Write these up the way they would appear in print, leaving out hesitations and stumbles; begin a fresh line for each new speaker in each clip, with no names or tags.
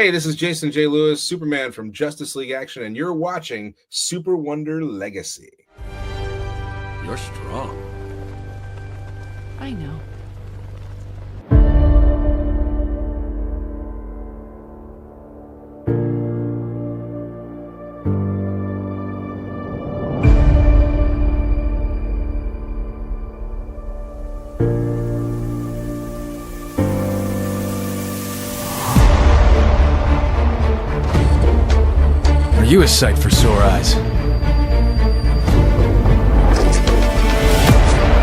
Hey, this is Jason J. Lewis, Superman from Justice League Action, and you're watching SuperWonder Legacy.
You're strong.
I know.
Are you a sight for sore eyes?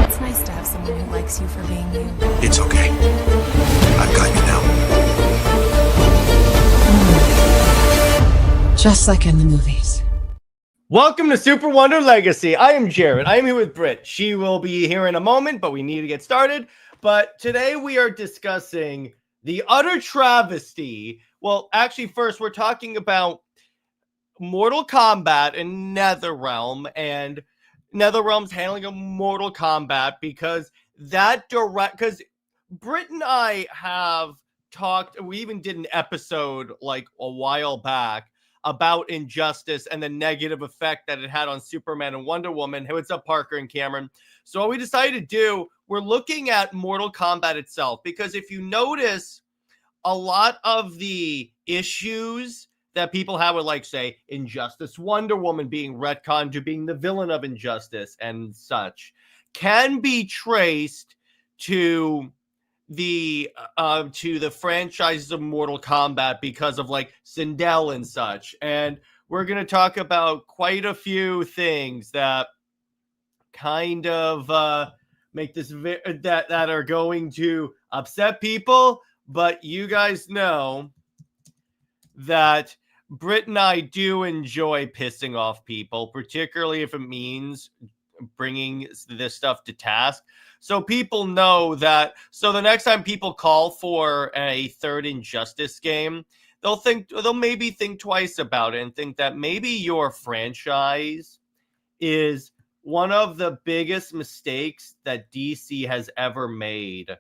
It's nice to have someone who likes you for being you.
It's okay. I've got you now.
Just like in the movies.
Welcome to SuperWonder Legacy. I am Jared. I am here with Britt. She will be here in a moment, but we need to get started. But today we are discussing the utter travesty. Well, actually, first we're talking about Mortal Kombat and NetherRealm, and NetherRealm's handling of Mortal Kombat because Britt and I have talked, we even did an episode like a while back about Injustice and the negative effect that it had on Superman and Wonder Woman. Hey, what's up, Parker and Cameron? So what we decided to do, we're looking at Mortal Kombat itself, because if you notice, a lot of the issues that people have with, like, say, Injustice, Wonder Woman being retconned to being the villain of Injustice and such, can be traced to the franchises of Mortal Kombat because of, like, Sindel and such. And we're going to talk about quite a few things that kind of make this that are going to upset people, but you guys know that Britt and I do enjoy pissing off people, particularly if it means bringing this stuff to task. So people know that. So the next time people call for a third Injustice game, they'll maybe think twice about it and think that maybe your franchise is one of the biggest mistakes that DC has ever made.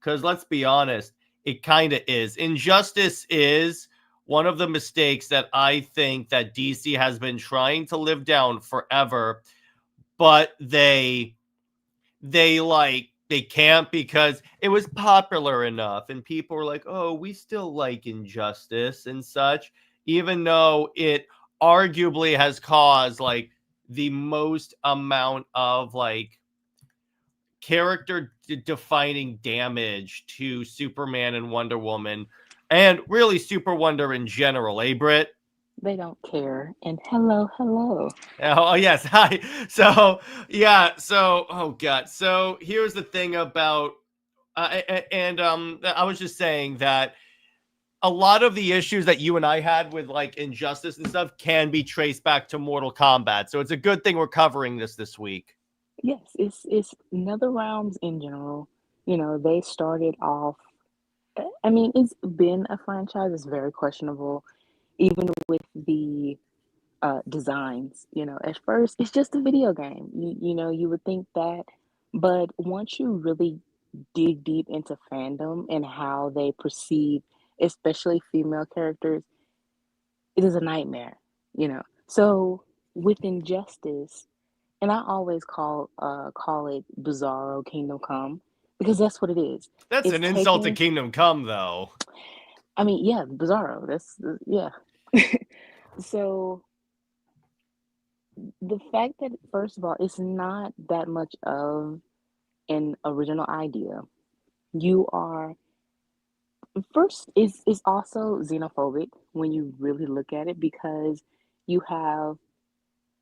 Because let's be honest, it kind of is. Injustice is one of the mistakes that I think that DC has been trying to live down forever, but they can't, because it was popular enough and people were like, oh, we still like Injustice and such, even though it arguably has caused like the most amount of like character defining damage to Superman and Wonder Woman, and really Super Wonder in general, Britt?
They don't care. And hello.
Oh, yes. Hi. So, yeah. So, oh, God. So, here's the thing about, I was just saying that a lot of the issues that you and I had with, like, Injustice and stuff can be traced back to Mortal Kombat. So, it's a good thing we're covering this week.
Yes, it's NetherRealms in general. You know, they started off. I mean, it's been a franchise. It's very questionable, even with the designs. You know, at first it's just a video game. You would think that, but once you really dig deep into fandom and how they perceive, especially female characters, it is a nightmare. You know, so with Injustice. And I always call it Bizarro Kingdom Come, because that's what it is.
That's
It's
an insult to
taking,
Kingdom Come, though.
I mean, yeah, Bizarro. That's yeah. So the fact that, first of all, it's not that much of an original idea. You are first is also xenophobic when you really look at it, because you have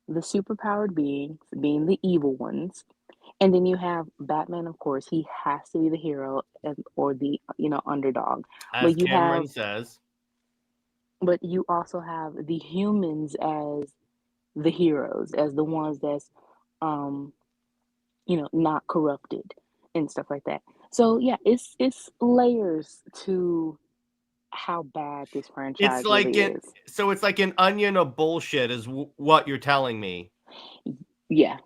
the superpowered beings being the evil ones. And then you have Batman, of course. He has to be the hero or the underdog.
As
But you
Cameron
have,
says.
but you also have the humans as the heroes, as the ones that's, um, not corrupted and stuff like that. So yeah, it's layers to how bad this
It's
franchise
like
really
it.
is.
So it's like an onion of bullshit, is what you're telling me.
Yeah,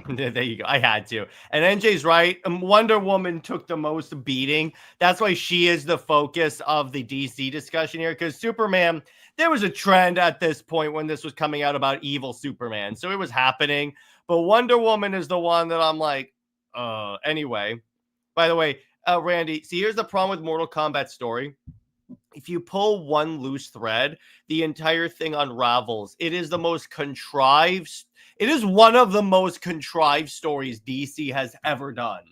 There you go. I had to. And NJ's right. Wonder Woman took the most beating. That's why she is the focus of the DC discussion here. Because Superman, there was a trend at this point when this was coming out about evil Superman. So it was happening. But Wonder Woman is the one that I'm like, anyway. By the way, Randy, see, here's the problem with Mortal Kombat story. If you pull one loose thread, the entire thing unravels. It is the most contrived. It is one of the most contrived stories DC has ever done.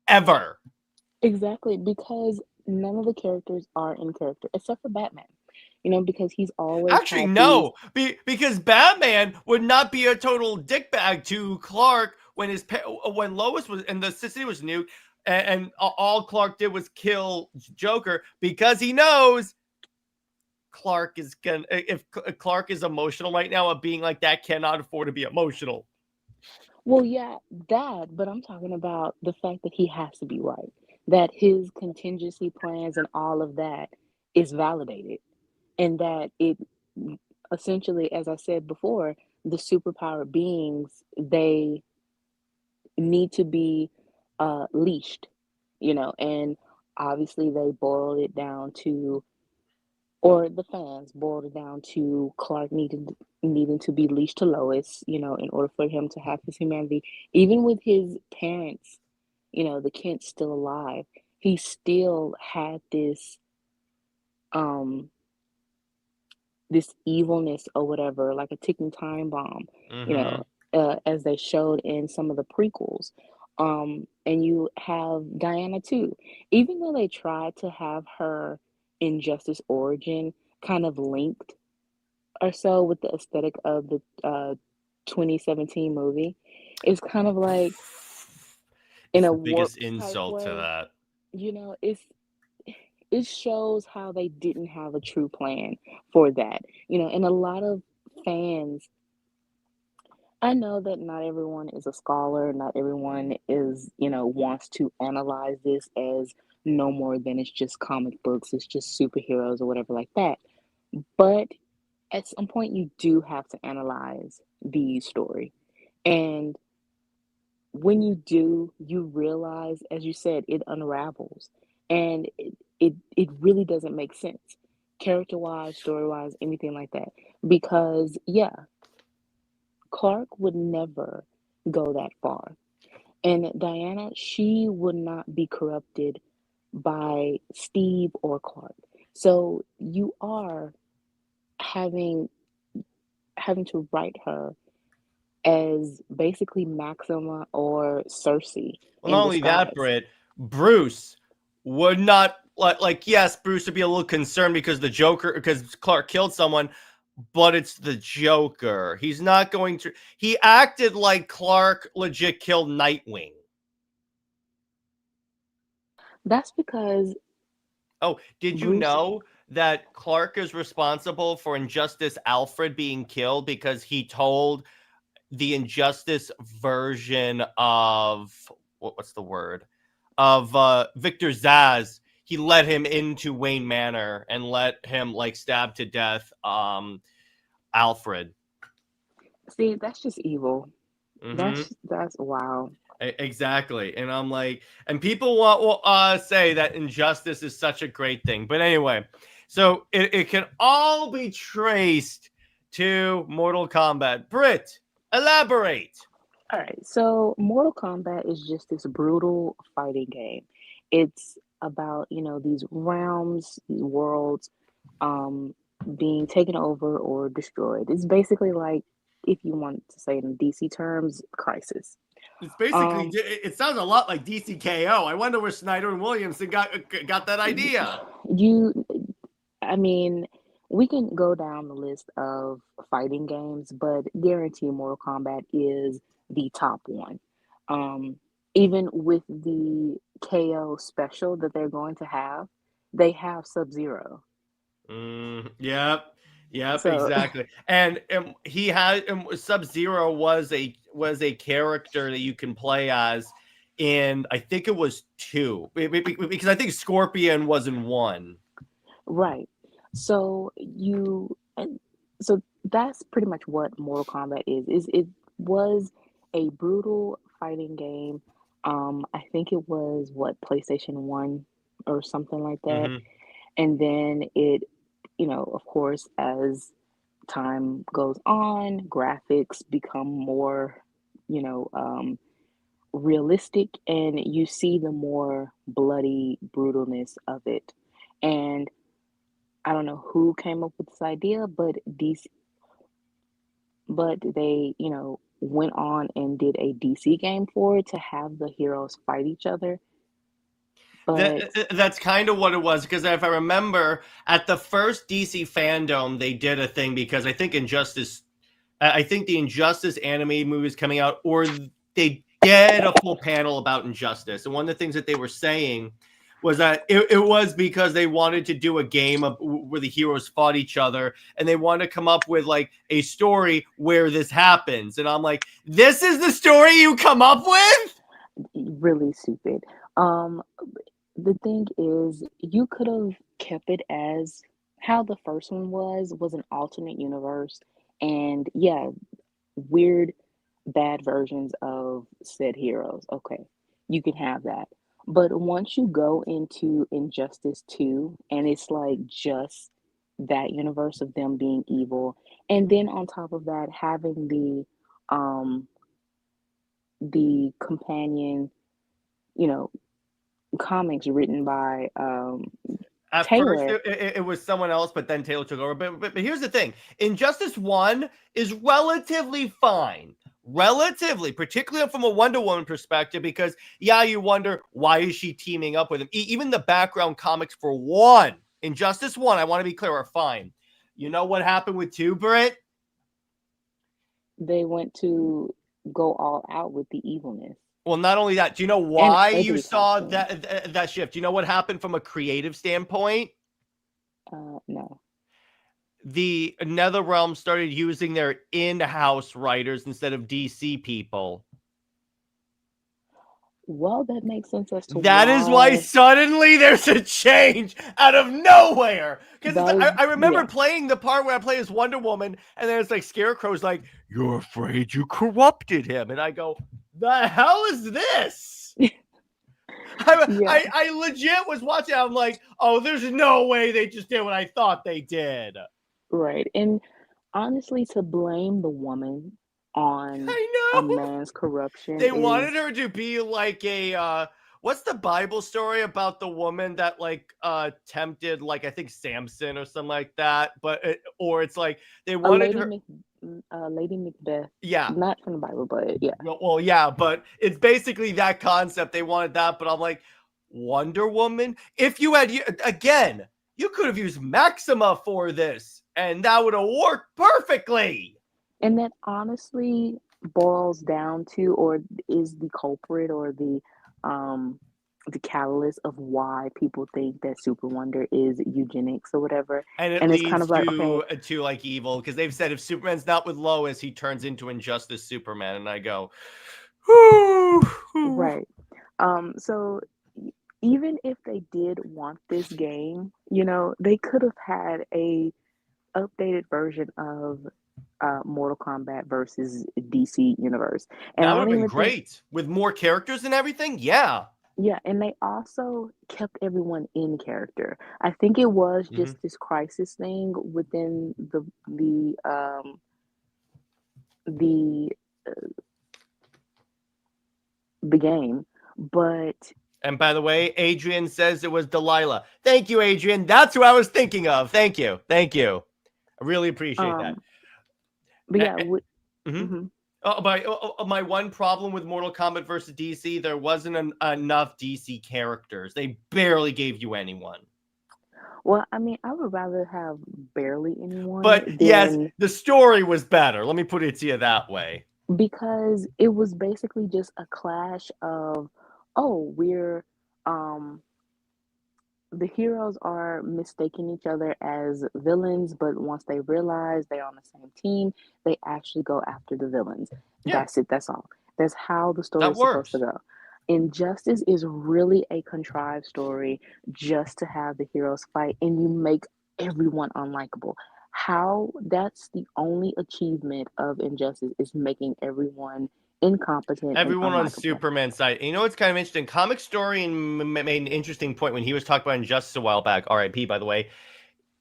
Ever.
Exactly, because none of the characters are in character except for Batman. Because he's always
Actually,
had
no. Because Batman would not be a total dickbag to Clark when when Lois was and the city was nuked, and all Clark did was kill Joker because he knows Clark is gonna. If Clark is emotional right now, of being like that cannot afford to be emotional.
Well, yeah, that, but I'm talking about the fact that he has to be right, that his contingency plans and all of that is validated, and that it essentially, as I said before, the superpowered beings, they need to be leashed, and obviously they boiled it down to, or the fans boiled it down to Clark needing to be leashed to Lois, in order for him to have his humanity. Even with his parents, the Kent's still alive, he still had um this evilness or whatever, like a ticking time bomb,
Mm-hmm.
as they showed in some of the prequels. And you have Diana too. Even though they tried to have her Injustice origin kind of linked or so with the aesthetic of the 2017 movie, it's kind of like in
It's
a
the biggest
warped type
insult to
way.
that.
It shows how they didn't have a true plan for that. And a lot of fans, I know that not everyone is a scholar, not everyone is, wants to analyze this as no more than it's just comic books, it's just superheroes or whatever like that. But at some point, you do have to analyze the story. And when you do, you realize, as you said, it unravels. And it really doesn't make sense, character wise, story wise, anything like that. Because, yeah, Clark would never go that far. And Diana, she would not be corrupted by Steve or Clark. So you are having to write her as basically Maxima or Cersei
Well,
in
not only that,
disguise.
Britt, Bruce would not like yes, Bruce would be a little concerned because the Joker, because Clark killed someone, but it's the Joker. He's not going to. He acted like Clark legit killed Nightwing.
That's because
Oh, did you
Bruce,
know that Clark is responsible for Injustice Alfred being killed because he told the Injustice version of what's the word of Victor Zsasz? He let him into Wayne Manor and let him like stab to death Alfred.
see, that's just evil.
Mm-hmm.
That's wow.
Exactly. And I'm like, and people will say that injustice is such a great thing. But anyway, so it can all be traced to Mortal Kombat. Britt, elaborate.
All right, so Mortal Kombat is just this brutal fighting game. It's about, these realms, these worlds, um, being taken over or destroyed. It's basically like, if you want to say it in DC terms, Crisis.
It's basically,
Um,
it sounds a lot like DCKO. I wonder where Snyder and Williamson got that idea.
you, I mean, we can go down the list of fighting games, but guarantee Mortal Kombat is the top one. Um, Even with the KO special that they're going to have, they have Sub-Zero.
Yep, yep,
So,
exactly. And he had Sub-Zero was a character that you can play as in I think it was 2 because I think Scorpion was in 1.
right. So and so that's pretty much what Mortal Kombat is. It was a brutal fighting game. I think it was what, PlayStation 1 or something like that.
Hmm.
And then it, of course, as time goes on, graphics become more, you know, um, realistic, and you see the more bloody brutalness of it. And I don't know who came up with this idea, but they, went on and did a DC game for it to have the heroes fight each other. But
That's kind of what it was, because if I remember, at the first DC fandom, they did a thing because I think I think the Injustice animated movie is coming out, or they did a full panel about Injustice. And one of the things that they were saying was that it was because they wanted to do a game where the heroes fought each other, and they wanted to come up with like a story where this happens. And I'm like, this is the story you come up with?
really stupid. Um, the thing is, you could have kept it as how the first one was an alternate universe, and yeah, weird, bad versions of said heroes. Okay, you can have that. But once you go into Injustice 2, and it's like just that universe of them being evil, and then on top of that, having um the companion, you know, comics written by
At first,
Taylor.
it was someone else, but then Taylor took over. But here's the thing: Injustice 1 is relatively fine, relatively, particularly from a Wonder Woman perspective, because yeah, you wonder why is she teaming up with him. Even the background comics for 1, Injustice 1, I want to be clear, are fine. You know what happened with 2, Britt?
They went to go all out with the evilness
Well, not only that, do you know
and
why you
ugly
saw
costumes.
that shift? Do you know what happened from a creative standpoint?
No.
The NetherRealm started using their in-house writers instead of DC people.
Well, that makes sense as to
That is why
why
suddenly there's a change out of nowhere. Because
that is,
I remember
yeah,
playing the part where I play as Wonder Woman, and then it's like Scarecrow's like, "You're afraid you corrupted him," and I go, "The hell is this?"
yeah,
I legit was watching. I'm like, "Oh, there's no way they just did what I thought they did."
right. And honestly, to blame the woman on
I
a
know.
man's corruption
They wanted
is
her to be like a what's the Bible story about the woman that like tempted, like I think Samson or something like that, but or it's like they
a
wanted her.
Lady Macbeth,
Yeah.
not from the Bible, but yeah.
Well, yeah, but it's basically that concept. They wanted that, but I'm like, Wonder Woman, if you had, again, you could have used Maxima for this and that would have worked perfectly.
And that honestly boils down to, or is the culprit, or um the catalyst of why people think that Super Wonder is eugenics or whatever.
And it
And it's kind
leads
of like, okay,
to like evil, because they've said if Superman's not with Lois, he turns into Injustice Superman. And I go, whew.
right. So even if they did want this game, they could have had a updated version of Mortal Kombat versus DC Universe. And
That
I
would have
don't
been
even think,
great with more characters and everything. Yeah.
yeah, and they also kept everyone in character. I think it was
Hmm.
just this crisis thing within the the game, but
And by the way, Adrian says it was Delilah. Thank you, Adrian. That's who I was thinking of. Thank you. Thank you. I really appreciate that.
um, but yeah,
Mhm.
mhm.
My one problem with Mortal Kombat versus DC, there wasn't enough DC characters. They barely gave you anyone.
Well, I mean, I would rather have barely anyone
But yes,
than,
the story was better. Let me put it to you that way.
because it was basically just a clash of, oh, we're um the heroes are mistaking each other as villains, but once they realize they're on the same team, they actually go after the villains.
Yeah,
That's it. That's all. That's how the story
that
is supposed to
works.
go. Injustice is really a contrived story just to have the heroes fight, and you make everyone unlikable. How that's the only achievement of Injustice, is making everyone incompetent, and
Everyone on
unlikable.
Superman's side. You know what's kind of interesting? Comic Historian made an interesting point when he was talking about Injustice a while back. R.I.P. by the way.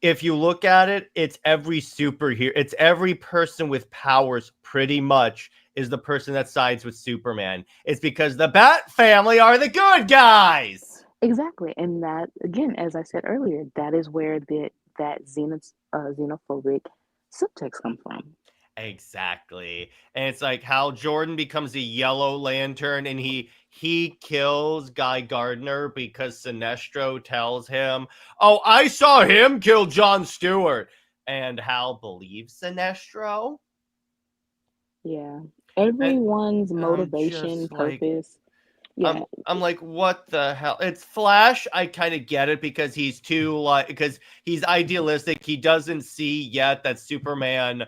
If you look at it, it's every superhero. It's every person with powers pretty much is the person that sides with Superman. It's because the Bat family are the good guys.
Exactly, and that again, as I said earlier, that is where that xenophobic subtext come from.
Exactly. And it's like how Jordan becomes a Yellow Lantern and he kills Guy Gardner because Sinestro tells him, "Oh, I saw him kill Jon Stewart." And Hal believes Sinestro.
Yeah,
And
everyone's
I'm
motivation,
just like,
purpose. Yeah,
I'm like, what the hell? It's Flash. I kind of get it because he's too because he's idealistic. He doesn't see yet that Superman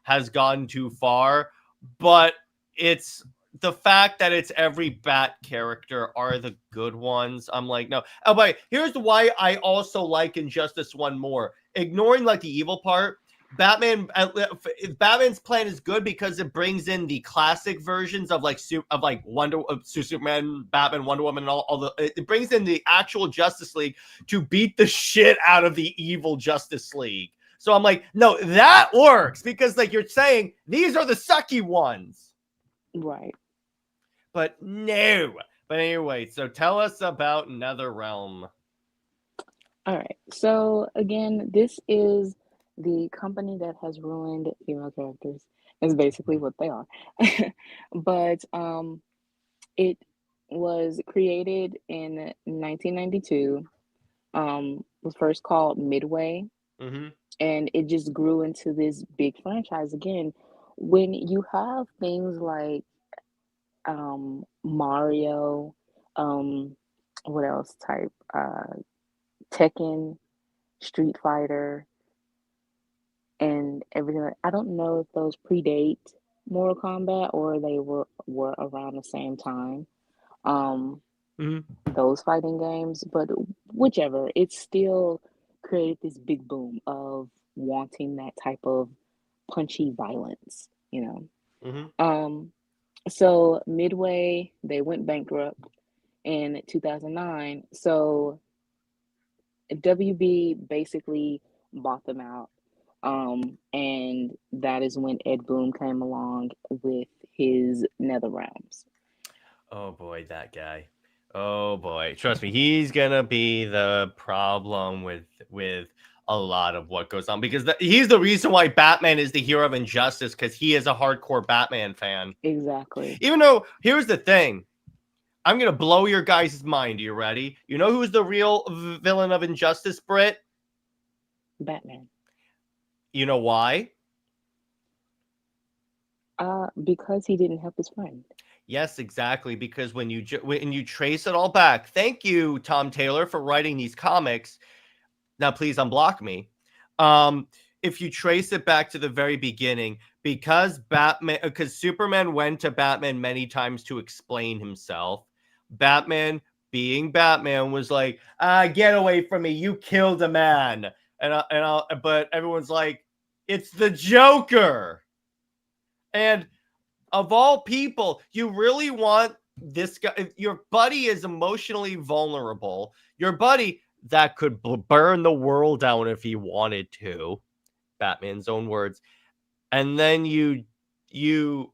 has gone too far, but it's the fact that it's every Bat character are the good ones. I'm like, no. Oh, but here's why I also like Injustice 1 more. Ignoring the evil part, Batman's plan is good because it brings in the classic versions of Superman, Batman, Wonder Woman, and all the. It brings in the actual Justice League to beat the shit out of the evil Justice League. So I'm like, no, that works because you're saying these are the sucky ones,
right.
but no. But anyway, so tell us about NetherRealm.
All right. So again, this is the company that has ruined female characters. Is basically what they are. But it was created in 1992. Was first called Midway,
Mm-hmm.
and it just grew into this big franchise again. When you have things like Mario, what else type? Tekken, Street Fighter, and everything. I don't know if those predate Mortal Kombat or they were around the same time. Um, those fighting games, but whichever, it still created this big boom of wanting that type of punchy violence, you know.
Mm-hmm.
So Midway, they went bankrupt in 2009. So WB basically bought them out. And that is when Ed Boon came along with his NetherRealms.
Oh boy, that guy. Oh boy, trust me, he's gonna be the problem with a lot of what goes on because he's the reason why Batman is the hero of Injustice because he is a hardcore Batman fan.
Exactly.
Even though, here's the thing, I'm gonna blow your guys' mind. You ready? You know who's the real villain of Injustice, Britt?
Batman.
You know why?
Because he didn't help his friend.
Yes, exactly. Because when you trace it all back, thank you, Tom Taylor, for writing these comics. Now, please unblock me. If you trace it back to the very beginning, because Superman went to Batman many times to explain himself, Batman, being Batman, was like, get away from me! You killed a man, but everyone's like, it's the Joker, and of all people, you really want this guy? Your buddy is emotionally vulnerable. Your buddy that could burn the world down if he wanted to. Batman's own words. And then you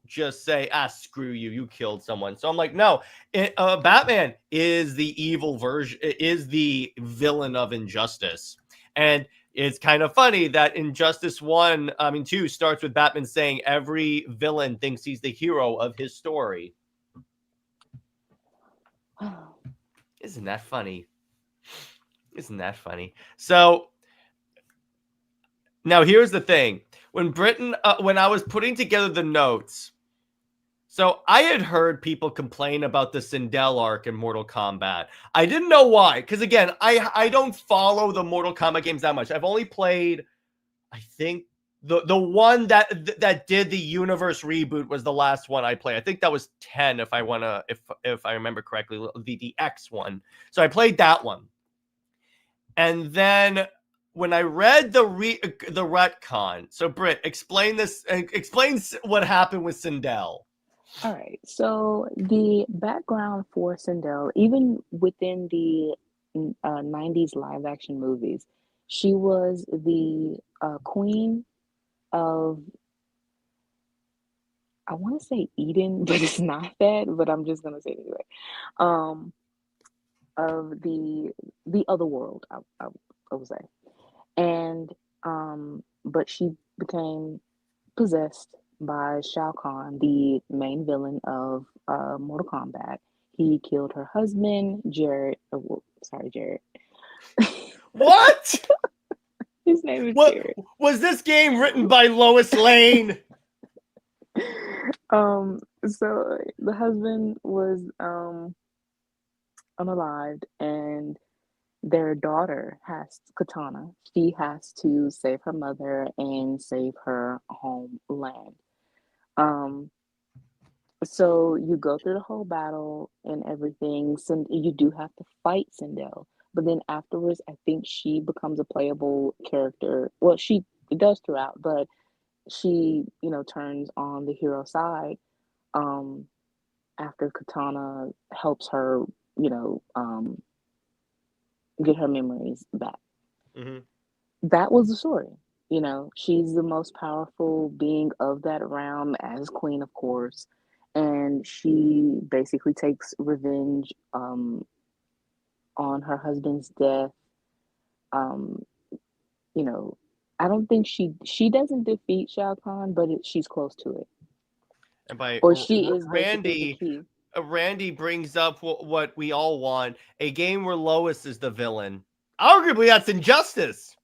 just say, screw you. You killed someone. So I'm like, no, Batman is the evil version, is the villain of Injustice. And it's kind of funny that Injustice 2 starts with Batman saying every villain thinks he's the hero of his story. Isn't that funny? Isn't that funny? So now here's the thing. When I was putting together the notes, so I had heard people complain about the Sindel arc in Mortal Kombat. I didn't know why, because again, I don't follow the Mortal Kombat games that much. I've only played, I think the one that did the universe reboot was the last one I played. I think that was 10, if I remember correctly, the X one. So I played that one, and then when I read the retcon, so Britt, explain what happened with Sindel.
All right. So the background for Sindel, even within the 90s live action movies, she was the queen of, I want to say Eden, but it's not that, but I'm just gonna say it anyway. Um, of the other world, I would say. And but she became possessed by Shao Kahn, the main villain of Mortal Kombat. He killed her husband, Jared. Sorry, Jared.
What?
His name is
What
Jared.
was this game written by Lois Lane?
So the husband was unalived, and their daughter has Katana. She has to save her mother and save her homeland. Um, so you go through the whole battle and everything. You do have to fight Sindel, but then afterwards, I think she becomes a playable character. Well, she does throughout, but she, turns on the hero side. Um, after Katana helps her, you know, um, get her memories back.
Mm-hmm.
That was the story. She's the most powerful being of that realm as queen, of course, and she basically takes revenge on her husband's death. Um, you know, I don't think she doesn't defeat Shao Kahn, but she's close to it,
And by
or she is basically the
Randy,
key.
Randy brings up what we all want: a game where Lois is the villain. Arguably, that's Injustice.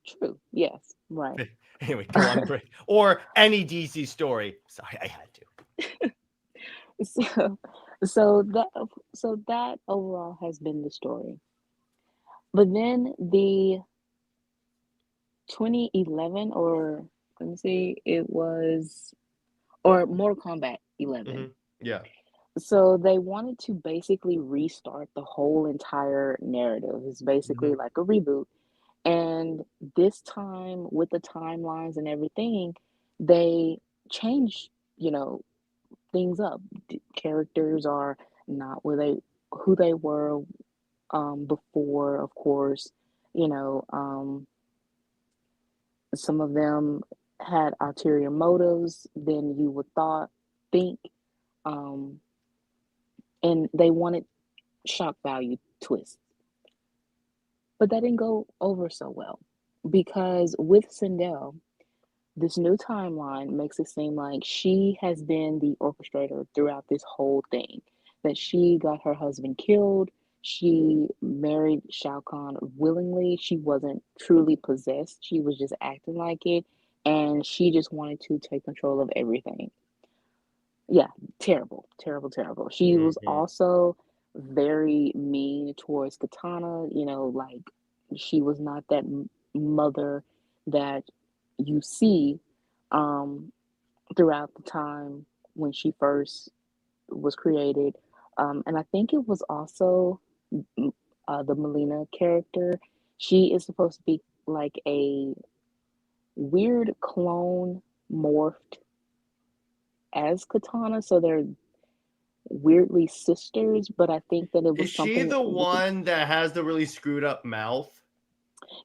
True. Yes. Right.
Anyway, go on, Britt. Or any DC story. Sorry, I had to.
So, so that overall has been the story. But then the 2011, or let me see, it was, or Mortal Kombat 11.
Yeah.
So they wanted to basically restart the whole entire narrative. It's basically like a reboot. And this time, with the timelines and everything, they changed, things up. Characters are not who they were before, of course. You know, some of them had ulterior motives than you would think, um, and they wanted shock value twists, but that didn't go over so well because with Sindel, this new timeline makes it seem like she has been the orchestrator throughout this whole thing. That she got her husband killed. She married Shao Kahn willingly. She wasn't truly possessed. She was just acting like it. And she just wanted to take control of everything. Yeah, terrible, terrible, terrible. She was also very mean towards Katana, like she was not that mother that you see um, throughout the time when she first was created. And I think it was also the Melina character. She is supposed to be like a weird clone morphed as Katana, so they're weirdly sisters, but I think that it
Is
was
she
something
the
with the,
one that has the really screwed up mouth?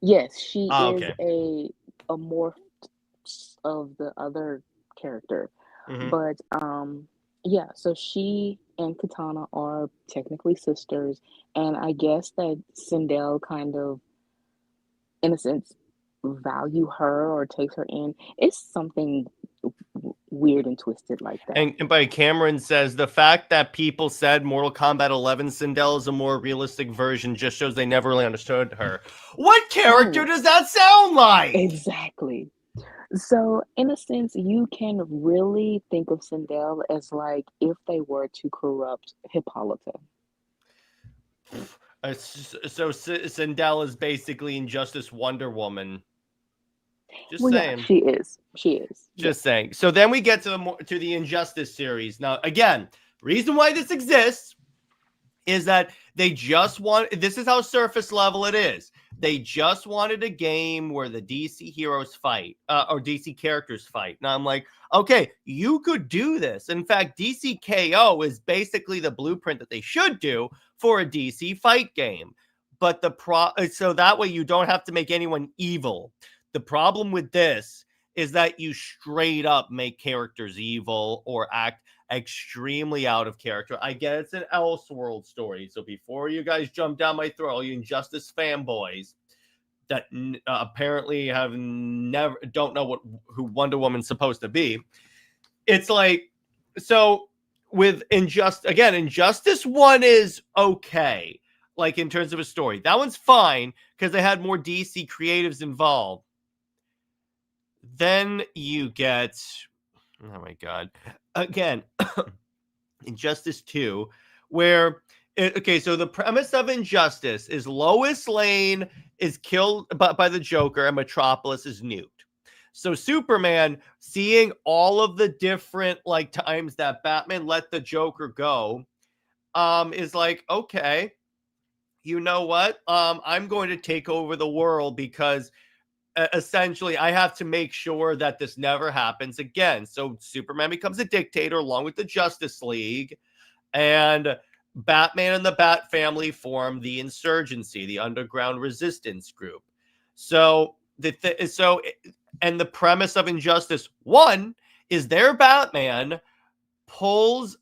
yes, she
Oh,
is
okay.
a morph of the other character.
Mm-hmm.
But yeah, so she and Katana are technically sisters, and I guess that Sindel kind of, in a sense, value her or takes her in. It's something weird and twisted like that.
And by Cameron says the fact that people said Mortal Kombat 11 Sindel is a more realistic version just shows they never really understood her. What character
Oh,
does that sound like?
exactly. So, in a sense, you can really think of Sindel as like if they were to corrupt Hippolyta.
So Sindel is basically Injustice Wonder Woman. Just
Well, yeah,
saying.
she is. She is.
Just saying. So then we get to the Injustice series. Now, again, reason why this exists is that they just want, this is how surface level it is. They just wanted a game where the DC heroes fight, or DC characters fight. Now I'm like, okay, you could do this. In fact, DC KO is basically the blueprint that they should do for a DC fight game. But so that way you don't have to make anyone evil. The problem with this is that you straight up make characters evil or act extremely out of character. I get it's an Elseworld story, so before you guys jump down my throat, all you Injustice fanboys that apparently have never don't know who Wonder Woman's supposed to be, it's like, so with Injustice 1 is okay, like in terms of a story. That one's fine because they had more DC creatives involved. Then you get, oh my god, again, Injustice 2, where, so the premise of Injustice is Lois Lane is killed by the Joker and Metropolis is nuked. So Superman, seeing all of the different like times that Batman let the Joker go, is like, okay, you know what? I'm going to take over the world because essentially I have to make sure that this never happens again. So Superman becomes a dictator along with the Justice League, and Batman and the Bat family form the Insurgency, the underground resistance group. So and the premise of Injustice 1 is their Batman pulls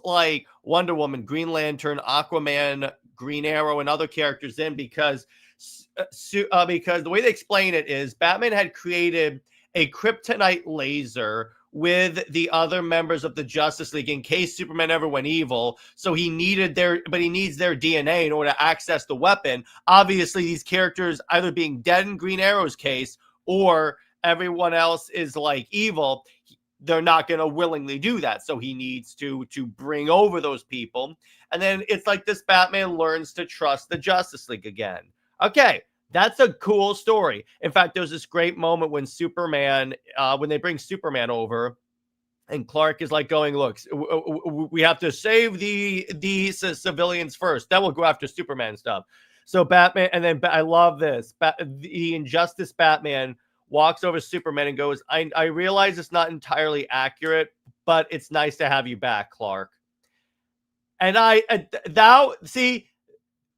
like Wonder Woman, Green Lantern, Aquaman, Green Arrow, and other characters in because the way they explain it is Batman had created a kryptonite laser with the other members of the Justice League in case Superman ever went evil. So he needs their DNA in order to access the weapon. Obviously, these characters either being dead in Green Arrow's case or everyone else is like evil. They're not going to willingly do that. So he needs to bring over those people. And then it's like this Batman learns to trust the Justice League again. Okay, that's a cool story. In fact, there's this great moment when Superman, when they bring Superman over, and Clark is like going, look, we have to save the civilians first. Then we'll go after Superman stuff. So Batman, and then I love this. The Injustice Batman walks over to Superman and goes, I realize it's not entirely accurate, but it's nice to have you back, Clark. And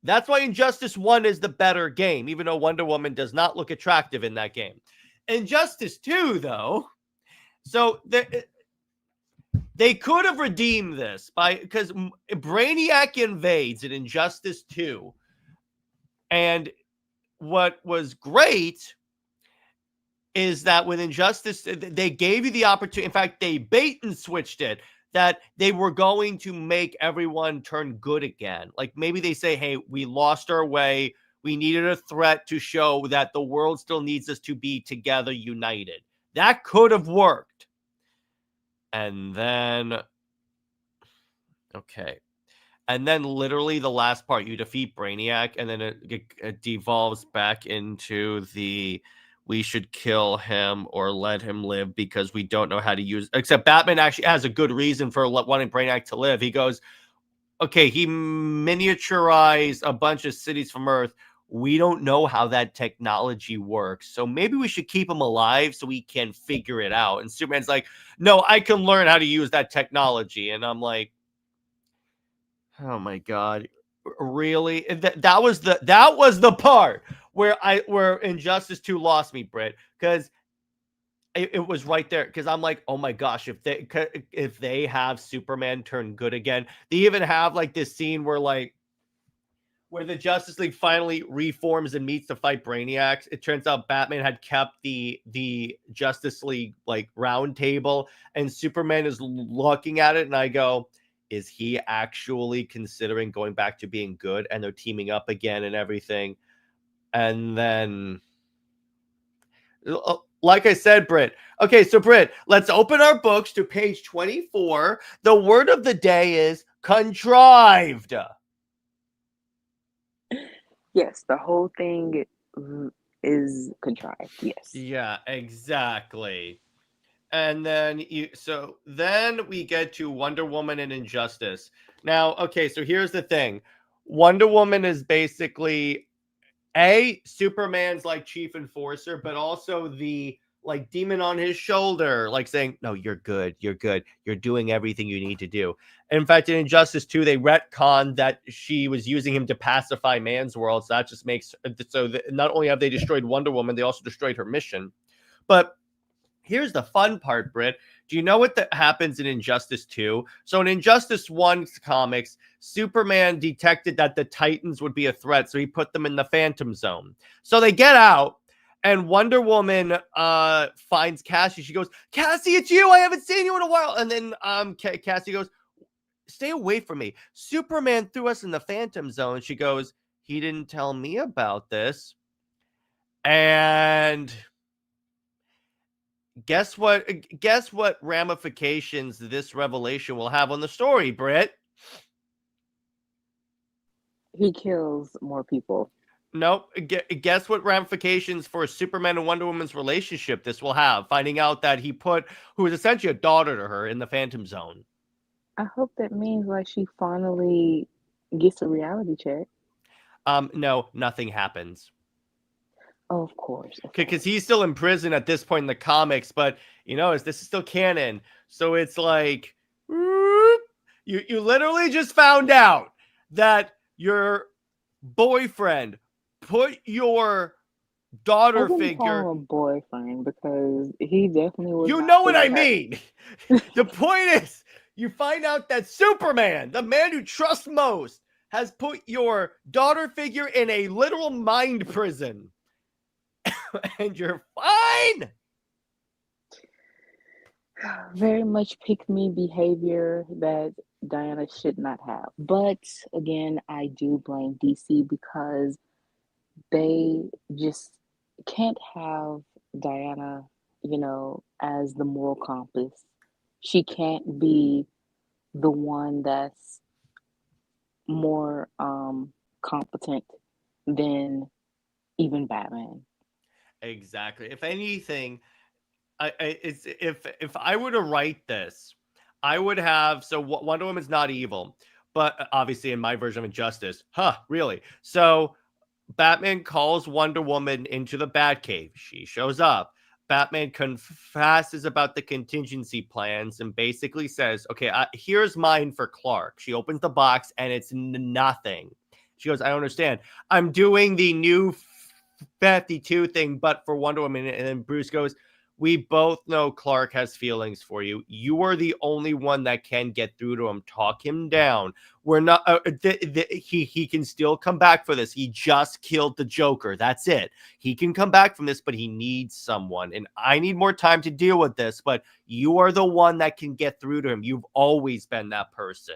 that's why Injustice 1 is the better game, even though Wonder Woman does not look attractive in that game. Injustice 2, though, so they could have redeemed this because Brainiac invades in Injustice 2. And what was great is that with Injustice, they gave you the opportunity. In fact, they bait and switched it, that they were going to make everyone turn good again. Like maybe they say, hey, we lost our way. We needed a threat to show that the world still needs us to be together, united. That could have worked. And then, okay. And then literally the last part, you defeat Brainiac, and then it devolves back into the we should kill him or let him live because we don't know how to use, except Batman actually has a good reason for wanting Brainiac to live. He goes, okay, he miniaturized a bunch of cities from Earth. We don't know how that technology works. So maybe we should keep him alive so we can figure it out. And Superman's like, no, I can learn how to use that technology. And I'm like, oh my God, really? That was the part where Injustice 2 lost me, Britt, because it was right there. Because I'm like, oh my gosh, if they have Superman turn good again, they even have like this scene where the Justice League finally reforms and meets to fight Brainiac. It turns out Batman had kept the Justice League like round table, and Superman is looking at it, and I go, is he actually considering going back to being good? And they're teaming up again and everything. And then, like I said, Britt. Okay, so Britt, let's open our books to page 24. The word of the day is contrived.
Yes, the whole thing is contrived. Yes.
Yeah, exactly. And then then we get to Wonder Woman and Injustice. Now, okay, so here's the thing. Wonder Woman is basically Superman's like chief enforcer, but also the like demon on his shoulder, like saying, no, you're good. You're doing everything you need to do. In fact, in Injustice 2, they retconned that she was using him to pacify man's world. So that just makes so that not only have they destroyed Wonder Woman, they also destroyed her mission. But here's the fun part, Britt. Do you know what that happens in Injustice 2? So in Injustice 1 comics, Superman detected that the Titans would be a threat, so he put them in the Phantom Zone. So they get out, and Wonder Woman finds Cassie. She goes, Cassie, it's you. I haven't seen you in a while. And then Cassie goes, stay away from me. Superman threw us in the Phantom Zone. She goes, he didn't tell me about this. And guess what ramifications this revelation will have on the story, Britt?
He kills more people.
Nope. Guess what ramifications for Superman and Wonder Woman's relationship this will have, finding out that he put who is essentially a daughter to her in the Phantom Zone.
I hope that means like she finally gets a reality check.
No, nothing happens.
Oh, of course.
Because he's still in prison at this point in the comics, but this is still canon. So it's like you literally just found out that your boyfriend put your daughter figure.
Call him a boyfriend because he definitely was.
You know what I mean. The point is, you find out that Superman, the man you trust most, has put your daughter figure in a literal mind prison. And you're fine.
Very much pick me behavior that Diana should not have. But again, I do blame DC because they just can't have Diana, as the moral compass. She can't be the one that's more competent than even Batman.
Exactly. If anything, if I were to write this, I would have Wonder Woman's not evil, but obviously in my version of Injustice, really? So Batman calls Wonder Woman into the Batcave. She shows up. Batman confesses about the contingency plans and basically says, okay, here's mine for Clark. She opens the box and it's nothing. She goes, I don't understand. I'm doing the new 52 thing, but for Wonder Woman. And then Bruce goes, we both know Clark has feelings for you. You are the only one that can get through to him. Talk him down. We're not. He can still come back for this. He just killed the Joker. That's it. He can come back from this, but he needs someone. And I need more time to deal with this. But you are the one that can get through to him. You've always been that person.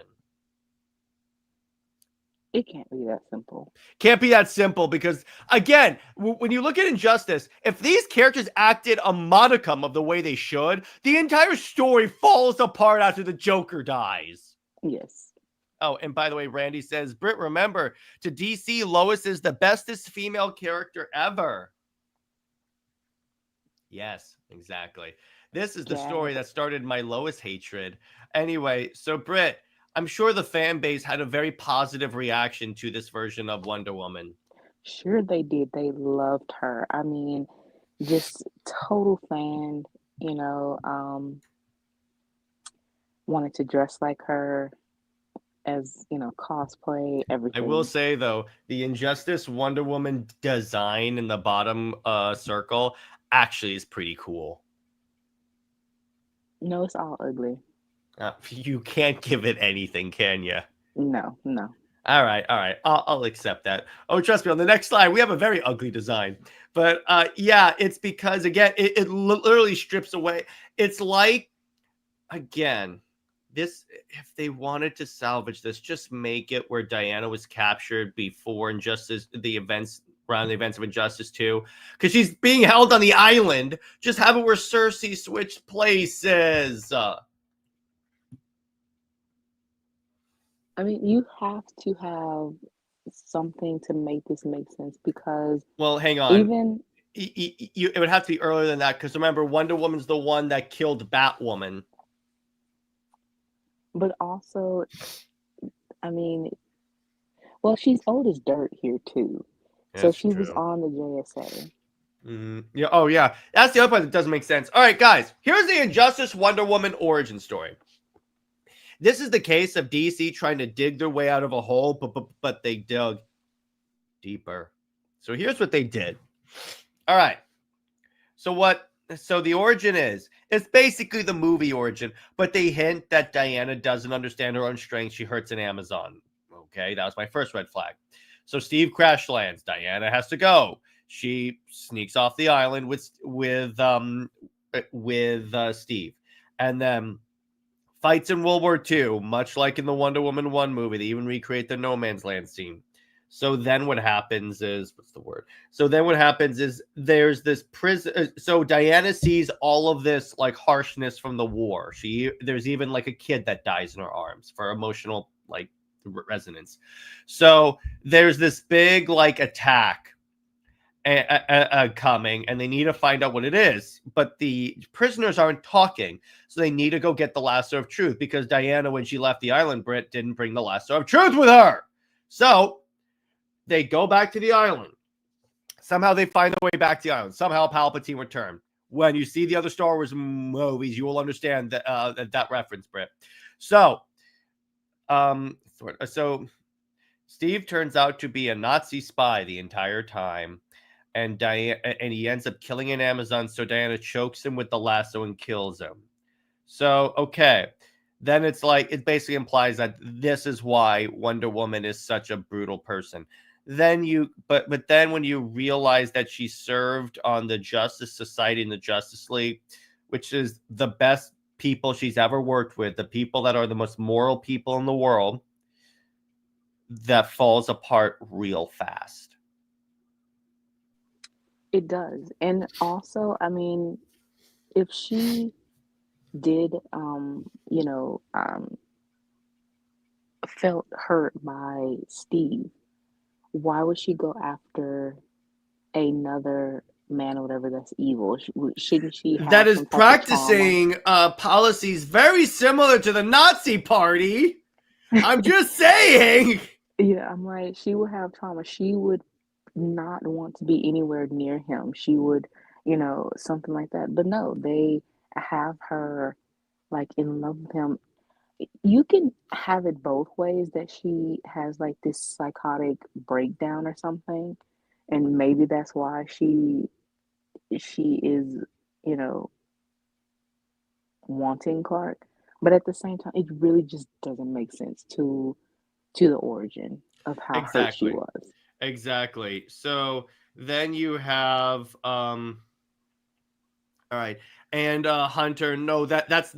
It can't be that simple.
Can't be that simple because, again, when you look at Injustice, if these characters acted a modicum of the way they should, the entire story falls apart after the Joker dies.
Yes.
Oh, and by the way, Randy says, Britt, remember, to DC, Lois is the bestest female character ever. Yes, exactly. This is the story that started my Lois hatred. Anyway, so Britt, I'm sure the fan base had a very positive reaction to this version of Wonder Woman.
Sure they did. They loved her. I mean, just total fan, wanted to dress like her as, cosplay, everything.
I will say, though, the Injustice Wonder Woman design in the bottom circle actually is pretty cool.
No, it's all ugly.
You can't give it anything, can you?
No.
All right. I'll accept that. Oh, trust me, on the next slide, we have a very ugly design. But yeah, it's because, again, it literally strips away. It's like, again, this, if they wanted to salvage this, just make it where Diana was captured before Injustice, around the events of Injustice 2. Because she's being held on the island. Just have it where Cersei switched places.
I mean, you have to have something to make this make sense because...
Well, hang on. It would have to be earlier than that because remember, Wonder Woman's the one that killed Batwoman.
But also, I mean, well, she's old as dirt here too. So
That's
she was
true.
on the JSA.
Yeah. Oh, yeah. That's the other part that doesn't make sense. All right, guys. Here's the Injustice Wonder Woman origin story. This is the case of DC trying to dig their way out of a hole, but they dug deeper. So here's what they did. All right. So the origin it's basically the movie origin, but they hint that Diana doesn't understand her own strength. She hurts an Amazon. Okay, that was my first red flag. So Steve crash lands. Diana has to go. She sneaks off the island with Steve, and then fights in World War II, much like in the Wonder Woman 1 movie. They even recreate the No Man's Land scene. So then what happens is, there's this prison. So Diana sees all of this like harshness from the war. There's even like a kid that dies in her arms for emotional like resonance. So there's this big like attack coming, and they need to find out what it is, but the prisoners aren't talking, so they need to go get the lasso of truth, because Diana, when she left the island, Britt didn't bring the lasso of truth with her. So they go back to the island. Somehow they find their way back to the island. Somehow Palpatine returned. When you see the other Star Wars movies, you will understand that reference, Britt. So Steve turns out to be a Nazi spy the entire time. And he ends up killing an Amazon, so Diana chokes him with the lasso and kills him. So, okay. Then it's like, it basically implies that this is why Wonder Woman is such a brutal person. Then but then when you realize that she served on the Justice Society and the Justice League, which is the best people she's ever worked with, the people that are the most moral people in the world, that falls apart real fast.
It does. And also, I mean, if she did, felt hurt by Steve, why would she go after another man or whatever that's evil? Shouldn't she have
that is
some type of trauma?
practicing policies very similar to the Nazi Party? I'm just saying.
Yeah, I'm like, she would have trauma. She would not want to be anywhere near him. She would, something like that. But no, they have her like in love with him. You can have it both ways, that she has like this psychotic breakdown or something, and maybe that's why she is, wanting Clark. But at the same time, it really just doesn't make sense to the origin of how hurt she was.
Exactly. So then you have all right, and Hunter. No, that's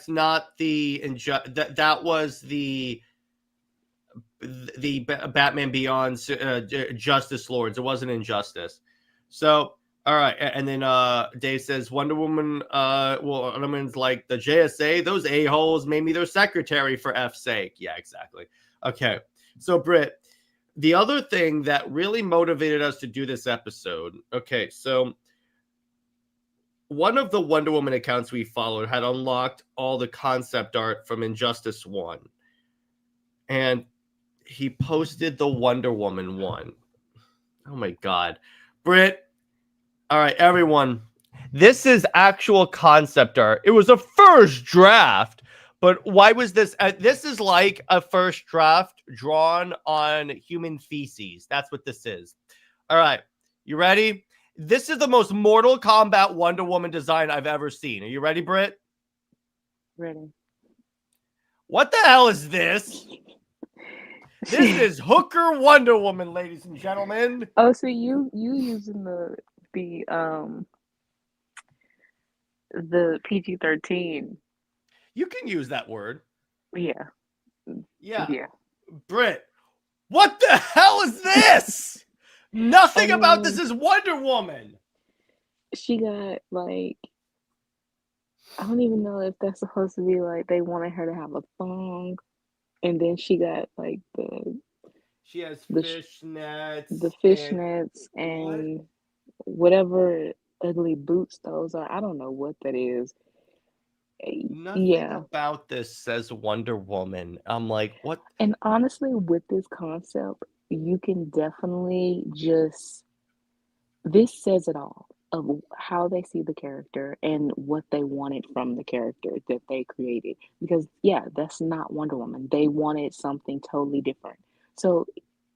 not the that was the Batman Beyond's Justice Lords. It wasn't Injustice. So all right, and then Dave says Wonder Woman. Wonder Woman's like the JSA. Those a-holes made me their secretary for F's sake. Yeah, exactly. Okay, so Britt, the other thing that really motivated us to do this episode. Okay, so one of the Wonder Woman accounts we followed had unlocked all the concept art from Injustice 1. And he posted the Wonder Woman one. Oh my God. Britt. All right, everyone. This is actual concept art. It was a first draft, but why was this? This is like a first draft drawn on human feces. That's what this is. All right, you ready? This is the most Mortal Kombat Wonder Woman design I've ever seen. Are you ready, Britt?
Ready.
What the hell is this? This is Hooker Wonder Woman, ladies and gentlemen.
Oh, so you using the PG-13.
You can use that word.
Yeah.
Yeah. Britt, what the hell is this? Nothing about this is Wonder Woman.
She got like, I don't even know if that's supposed to be like they wanted her to have a thong, and then she got like
she has fishnets.
The fishnets and whatever ugly boots those are. I don't know what that is.
Nothing about this says Wonder Woman. I'm like, what?
And honestly, with this concept, you can definitely just this says it all of how they see the character and what they wanted from the character that they created. Because yeah, that's not Wonder Woman. They wanted something totally different. So,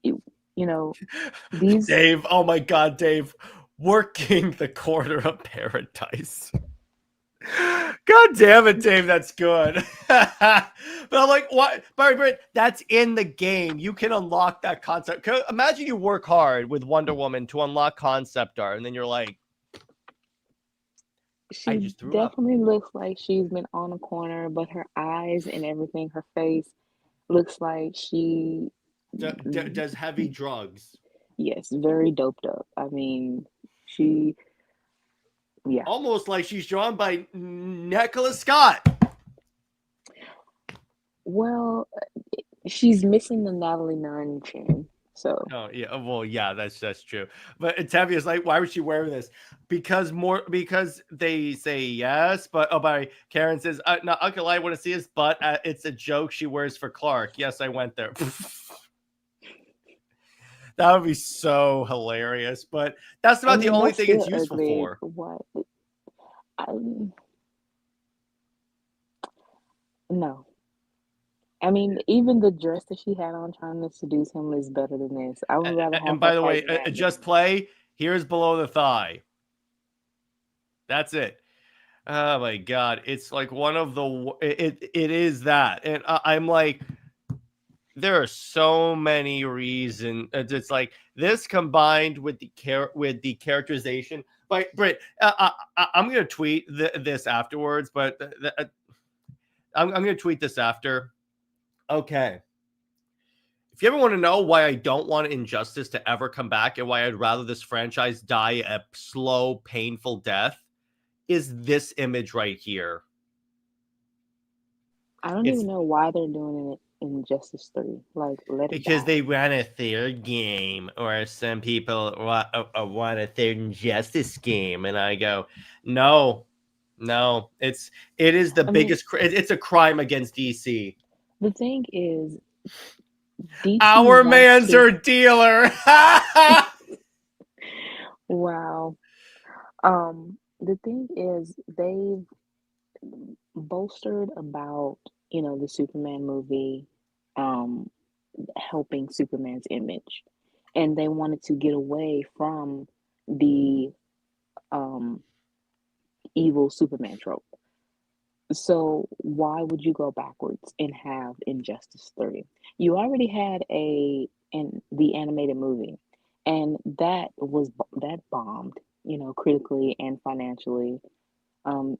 you, you know, these
Dave, oh my God, Dave, working the corner of paradise. God damn it, Dave, that's good. But I'm like, what? Barry Britt, that's in the game. You can unlock that concept. Imagine you work hard with Wonder Woman to unlock concept art, and then you're like, I
she
just threw up.
definitely looks like she's been on a corner, but her eyes and everything, her face looks like she,
Does heavy drugs.
yes, very doped up. I mean, she, yeah.
Almost like she's drawn by Nicholas Scott.
Well, she's missing the Natalie Nunn chin. So
Oh yeah, well yeah, that's true. But Tavia's like, why would she wear this? Because they say yes, but by Karen says, no, Uncle, I want to see his butt. It's a joke she wears for Clark. Yes, I went there. That would be so hilarious. But that's
I
about the
mean,
only
that's
thing it's
still
useful
ugly.
for.
What? I, no. I mean, even the dress that she had on trying to seduce him is better than this. I would rather have
And
her
by the way,
fighting that
just
than
play. Here's below the thigh. That's it. Oh my God, it's like one of the it is that, and I'm like, there are so many reasons. It's like this combined with the characterization. But Britt, I'm gonna tweet this afterwards, but I'm gonna tweet this after. Okay. If you ever want to know why I don't want Injustice to ever come back and why I'd rather this franchise die a slow, painful death, is this image right here.
I don't
It's
even know why they're doing it in Justice 3. Like, let it
because
die.
they want a third game, or some people want a third Injustice game, and I go, no, it is the
I mean,
biggest. It's a crime against DC.
the thing is, DC
Our
wants
man's
to.
her dealer.
Wow. The thing is, they've bolstered about, the Superman movie, um, helping Superman's image. And they wanted to get away from the um, evil Superman trope. So why would you go backwards and have Injustice 3? You already had the animated movie, and that bombed, critically and financially.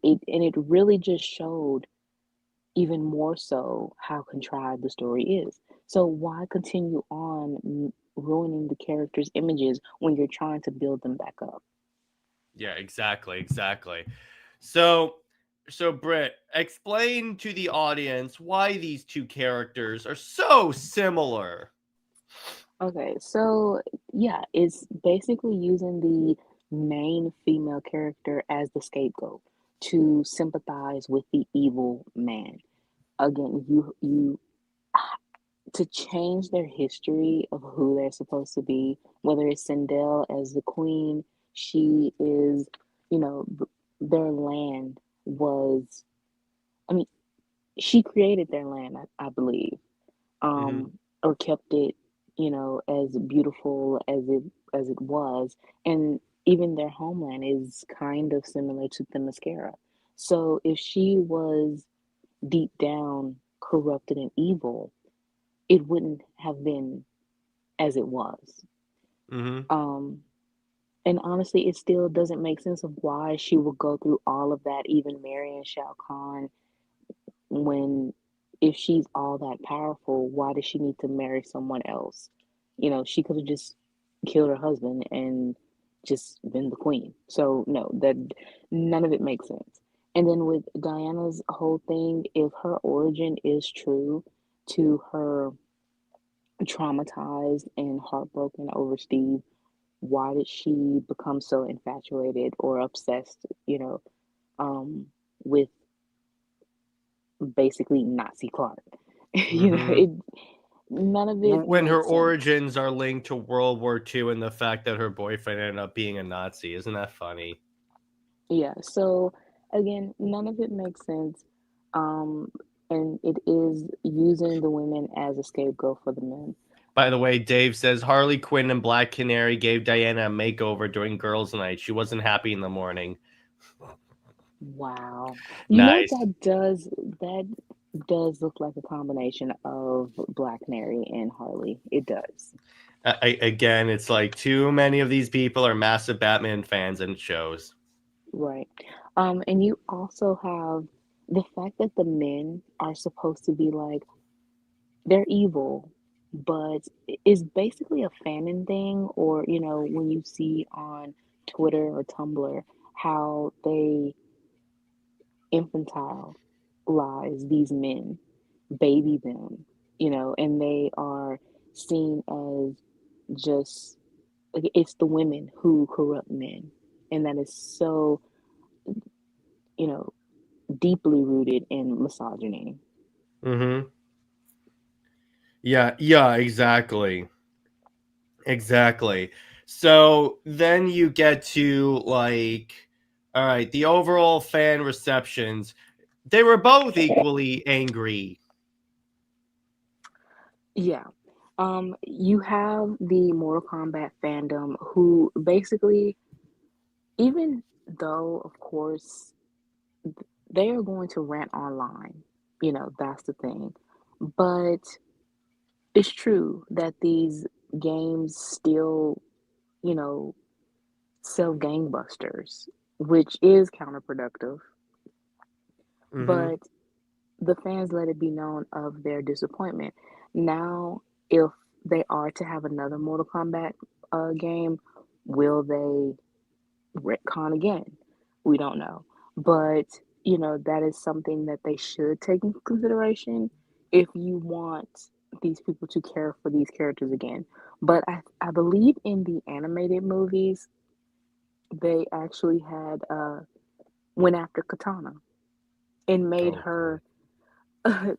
It really just showed even more so how contrived the story is. So why continue on ruining the characters' images when you're trying to build them back up?
Yeah, exactly. So, Britt, explain to the audience why these two characters are so similar.
Okay, so yeah, it's basically using the main female character as the scapegoat to sympathize with the evil man. Again, you to change their history of who they're supposed to be, whether it's Sindel as the queen, she is, you know, their land was, I mean, she created their land, I believe,
Mm-hmm.
or kept it, as beautiful as it was, and even their homeland is kind of similar to Themyscira. So if she was deep down corrupted and evil, it wouldn't have been as it was.
Mm-hmm.
Um, and honestly, it still doesn't make sense of why she would go through all of that, even marrying Shao Kahn, when if she's all that powerful, why does she need to marry someone else? She could have just killed her husband and just been the queen. So no, that none of it makes sense. And then with Diana's whole thing, if her origin is true to her traumatized and heartbroken over Steve, why did she become so infatuated or obsessed, um, with basically Nazi Clark?
Mm-hmm.
It none of it
When her
makes sense.
origins are linked to World War II and the fact that her boyfriend ended up being a Nazi. Isn't that funny?
Yeah, so again, none of it makes sense. Um, and it is using the women as a scapegoat for the men.
By the way, Dave says Harley Quinn and Black Canary gave Diana a makeover during girls' night. She wasn't happy in the morning.
Wow.
Nice.
That does look like a combination of Black Canary and Harley. It does.
Again, it's like too many of these people are massive Batman fans, and it shows.
Right. And you also have the fact that the men are supposed to be like they're evil, but it's basically a fanon thing, or when you see on Twitter or Tumblr how they infantilize these men, baby them, and they are seen as just like it's the women who corrupt men, and that is so, you know, deeply rooted in misogyny.
Mm-hmm. Yeah, exactly. Exactly. So then you get to like, all right, the overall fan receptions. They were both equally angry.
Yeah. You have the Mortal Kombat fandom who basically, even though, of course, they are going to rant online, that's the thing. But it's true that these games still, you know, sell gangbusters, which is counterproductive.
Mm-hmm.
But the fans let it be known of their disappointment. Now, if they are to have another Mortal Kombat game, will they retcon again? We don't know. But, that is something that they should take into consideration if you want these people to care for these characters again. But I believe in the animated movies, they actually had went after Katana and made
Oh, good.
her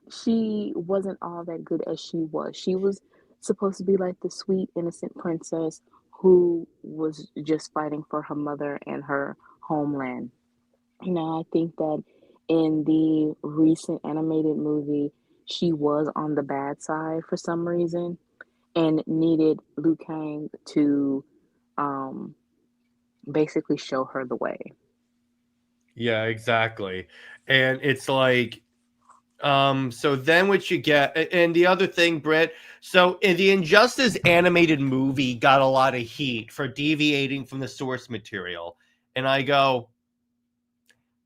she wasn't all that good as she was. She was supposed to be like the sweet, innocent princess who was just fighting for her mother and her homeland. I think that in the recent animated movie, she was on the bad side for some reason and needed Liu Kang to um, basically show her the way.
Yeah, exactly. And it's like, so then what you get, and the other thing, Britt, so in the Injustice animated movie got a lot of heat for deviating from the source material. And I go,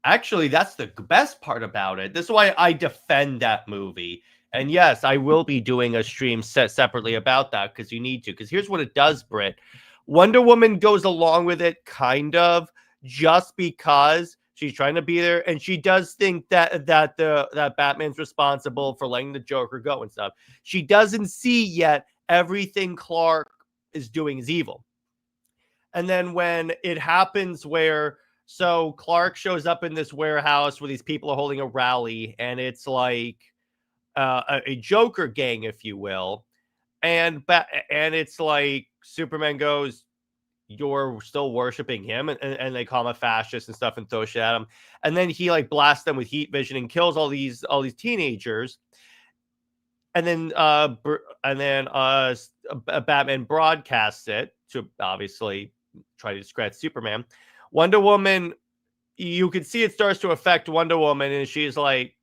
actually, that's the best part about it. This is why I defend that movie. And yes, I will be doing a stream set separately about that because you need to. Because here's what it does, Britt. Wonder Woman goes along with it kind of just because she's trying to be there, and she does think that Batman's responsible for letting the Joker go and stuff. She doesn't see yet everything Clark is doing is evil. And then when it happens where so Clark shows up in this warehouse where these people are holding a rally, and it's like a Joker gang, if you will, and it's like Superman goes, "You're still worshiping him," and they call him a fascist and stuff and throw shit at him, and then he like blasts them with heat vision and kills all these teenagers, and then Batman broadcasts it to obviously try to discredit Superman. Wonder Woman, you can see it starts to affect Wonder Woman, and she's like,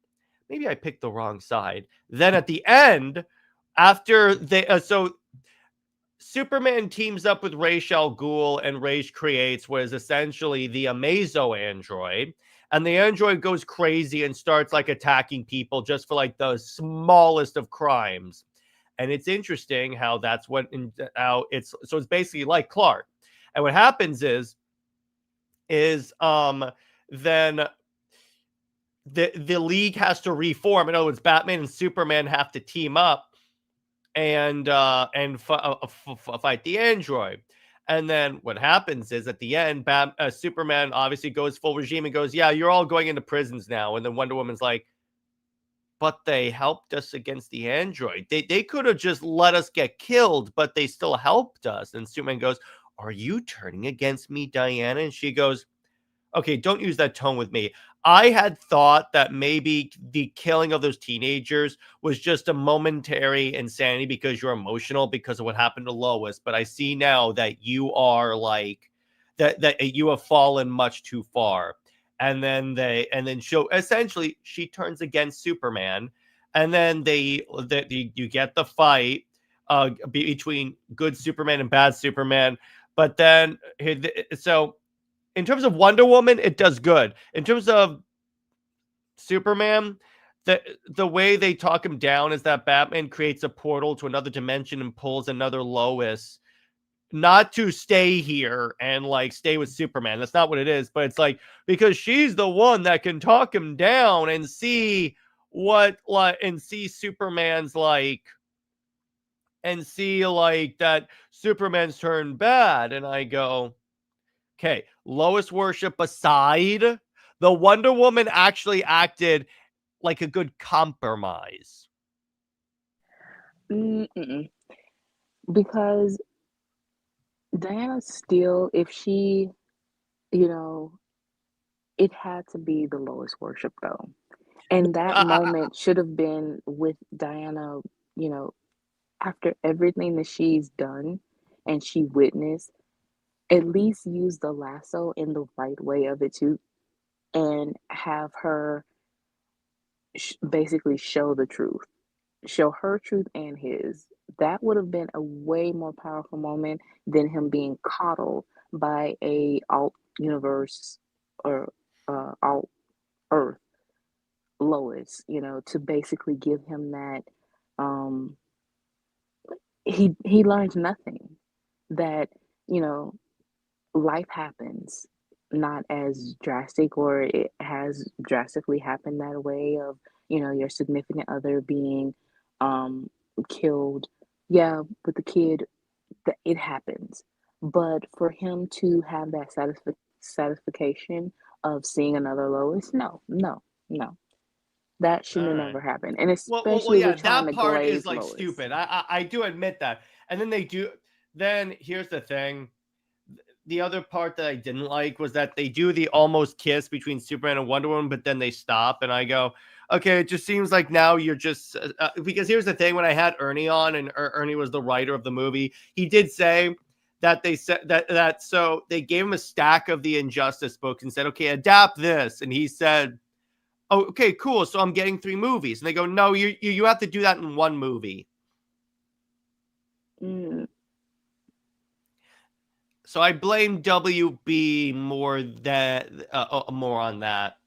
maybe I picked the wrong side. Then at the end, after they, so Superman teams up with Ra's al Ghul, and Ra's creates what is essentially the Amazo android. And the android goes crazy and starts like attacking people just for like the smallest of crimes. And it's interesting how that's how it's basically like Clark. And what happens is then the League has to reform. In other words, Batman and Superman have to team up and fight the android. And then what happens is at the end, Superman obviously goes full regime and goes, "Yeah, you're all going into prisons now." And then Wonder Woman's like, but they helped us against the android. They could have just let us get killed, but they still helped us. And Superman goes, are you turning against me, Diana? And she goes, okay, don't use that tone with me. I had thought that maybe the killing of those teenagers was just a momentary insanity because you're emotional because of what happened to Lois. But I see now that you are like that you have fallen much too far. And then she turns against Superman, and then you get the fight between good Superman and bad Superman. But then so in terms of Wonder Woman, it does good. In terms of Superman, the way they talk him down is that Batman creates a portal to another dimension and pulls another Lois, not to stay here and like stay with Superman. That's not what it is, but it's like because she's the one that can talk him down and see Superman's like and see like that Superman's turned bad. And I go, okay, Lois worship aside, the Wonder Woman actually acted like a good compromise.
Mm-mm. Because Diana still, if she, you know, it had to be the lowest worship though. And that moment should have been with Diana, you know, after everything that she's done and she witnessed, at least use the lasso in the right way of it too, and have her basically show the truth, show her truth and his. That would have been a way more powerful moment than him being coddled by a alt universe or alt Earth Lois, you know, to basically give him that um he learns nothing. That, you know, life happens not as drastic, or it has drastically happened that way of, you know, your significant other being um killed. Yeah, with the kid, that it happens. But for him to have that satisfaction of seeing another Lois, no, no, no. That
All
shouldn't have
right.
never happened. And
Well,
especially
yeah,
with trying
that
to
part is
glaze
like
Lois.
stupid. I do admit that. And then they do. Then here's the thing. The other part that I didn't like was that they do the almost kiss between Superman and Wonder Woman, but then they stop, and I go, okay, it just seems like now you're just because here's the thing: when I had Ernie on, and Ernie was the writer of the movie, he did say that they said that so they gave him a stack of the Injustice books and said, okay, adapt this, and he said, oh, okay, cool, so I'm getting 3 movies, and they go, no, you have to do that in 1 movie.
Mm,
So I blame WB more on that.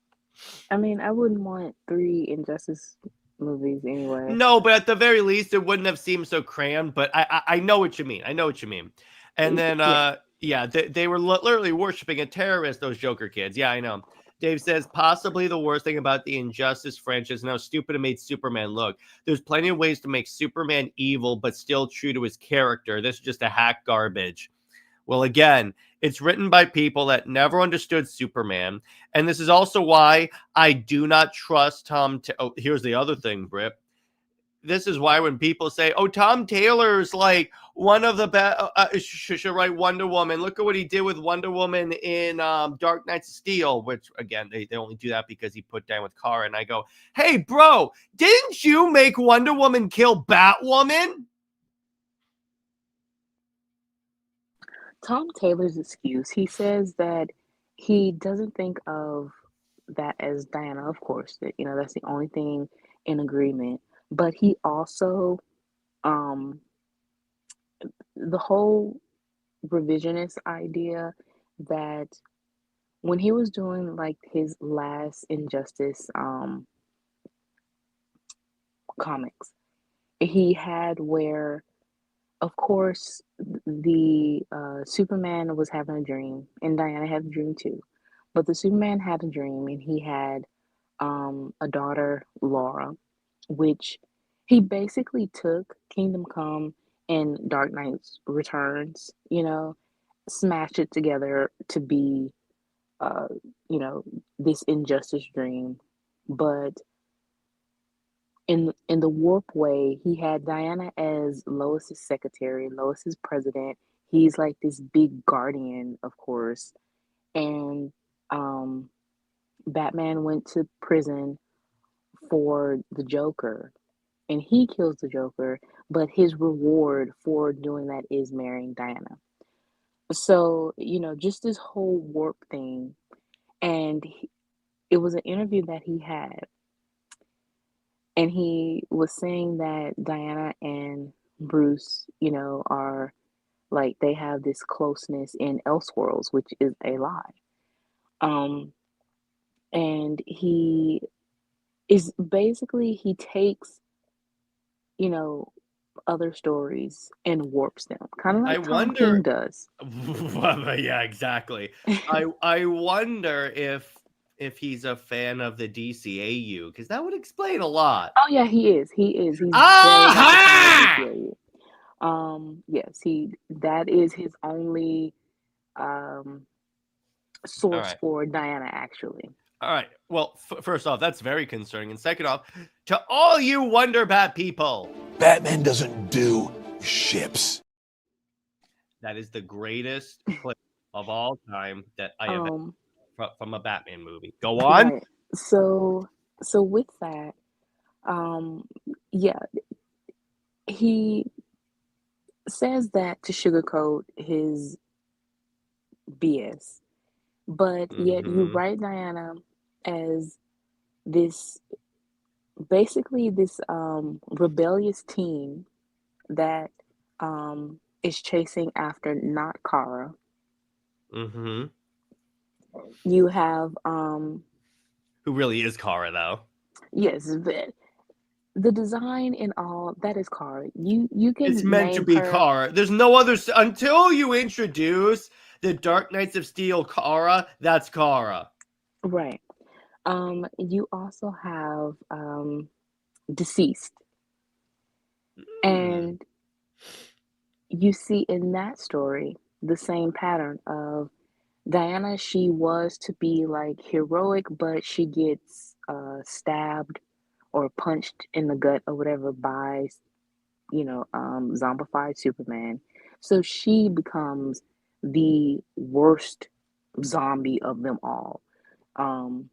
I mean, I wouldn't want 3 Injustice movies anyway.
No, but at the very least, it wouldn't have seemed so crammed. But I know what you mean. I know what you mean. And then
Yeah.
yeah, they were literally worshiping a terrorist. Those Joker kids. Yeah, I know. Dave says possibly the worst thing about the Injustice franchise and how stupid it made Superman look. There's plenty of ways to make Superman evil, but still true to his character. This is just a hack garbage. Well, again, it's written by people that never understood Superman. And this is also why I do not trust Tom. Here's the other thing, Britt. This is why when people say, oh, Tom Taylor's like one of the best, should write Wonder Woman. Look at what he did with Wonder Woman in Dark Knights of Steel, which, again, they only do that because he put down with Kara. And I go, hey, bro, didn't you make Wonder Woman kill Batwoman?
Tom Taylor's excuse, he says that he doesn't think of that as Diana, of course, that, you know, that's the only thing in agreement. But he also, um, the whole revisionist idea that when he was doing like his last Injustice comics, he had where, of course, the Superman was having a dream, and Diana had a dream too. But the Superman had a dream, and he had a daughter, Laura, which he basically took Kingdom Come and Dark Knight Returns, you know, smashed it together to be, uh, you know, this Injustice dream. But in the warp way, he had Diana as Lois's secretary, Lois's president. He's like this big guardian, of course. And um Batman went to prison for the Joker, and he kills the Joker, but his reward for doing that is marrying Diana. So, just this whole warp thing. And it was an interview that he had, and he was saying that Diana and Bruce, are like they have this closeness in Elseworlds, which is a lie. Um, and he is basically he takes, you know, other stories and warps them, kind of
I
like Tom
wonder.
King does.
Yeah, exactly. I wonder if he's a fan of the DCAU, because that would explain a lot.
Oh yeah, he is. He is. He's very much a fan of
Aha!
DCAU. Yes, that is his only um
All
source
right.
for Diana, actually.
All right. Well, first off, that's very concerning. And second off, to all you Wonder Bat people,
Batman doesn't do ships.
that is the greatest clip of all time that I have
Um,
from a Batman movie. Go on.
right. So with that, um, yeah, he says that to sugarcoat his BS, but yet you
Mm-hmm.
write Diana as this basically this rebellious teen that is chasing after not Kara.
Mm-hmm.
You have
Who really is Kara, though?
yes, the design and all that is Kara. You
It's
can
meant to
name
be
her
Kara. There's no other until you introduce the Dark Knights of Steel Kara. That's Kara.
right. You also have deceased,
Mm.
and you see in that story the same pattern of Diana. She was to be like heroic, but she gets stabbed or punched in the gut or whatever by zombified Superman. So she becomes the worst zombie of them all. Um,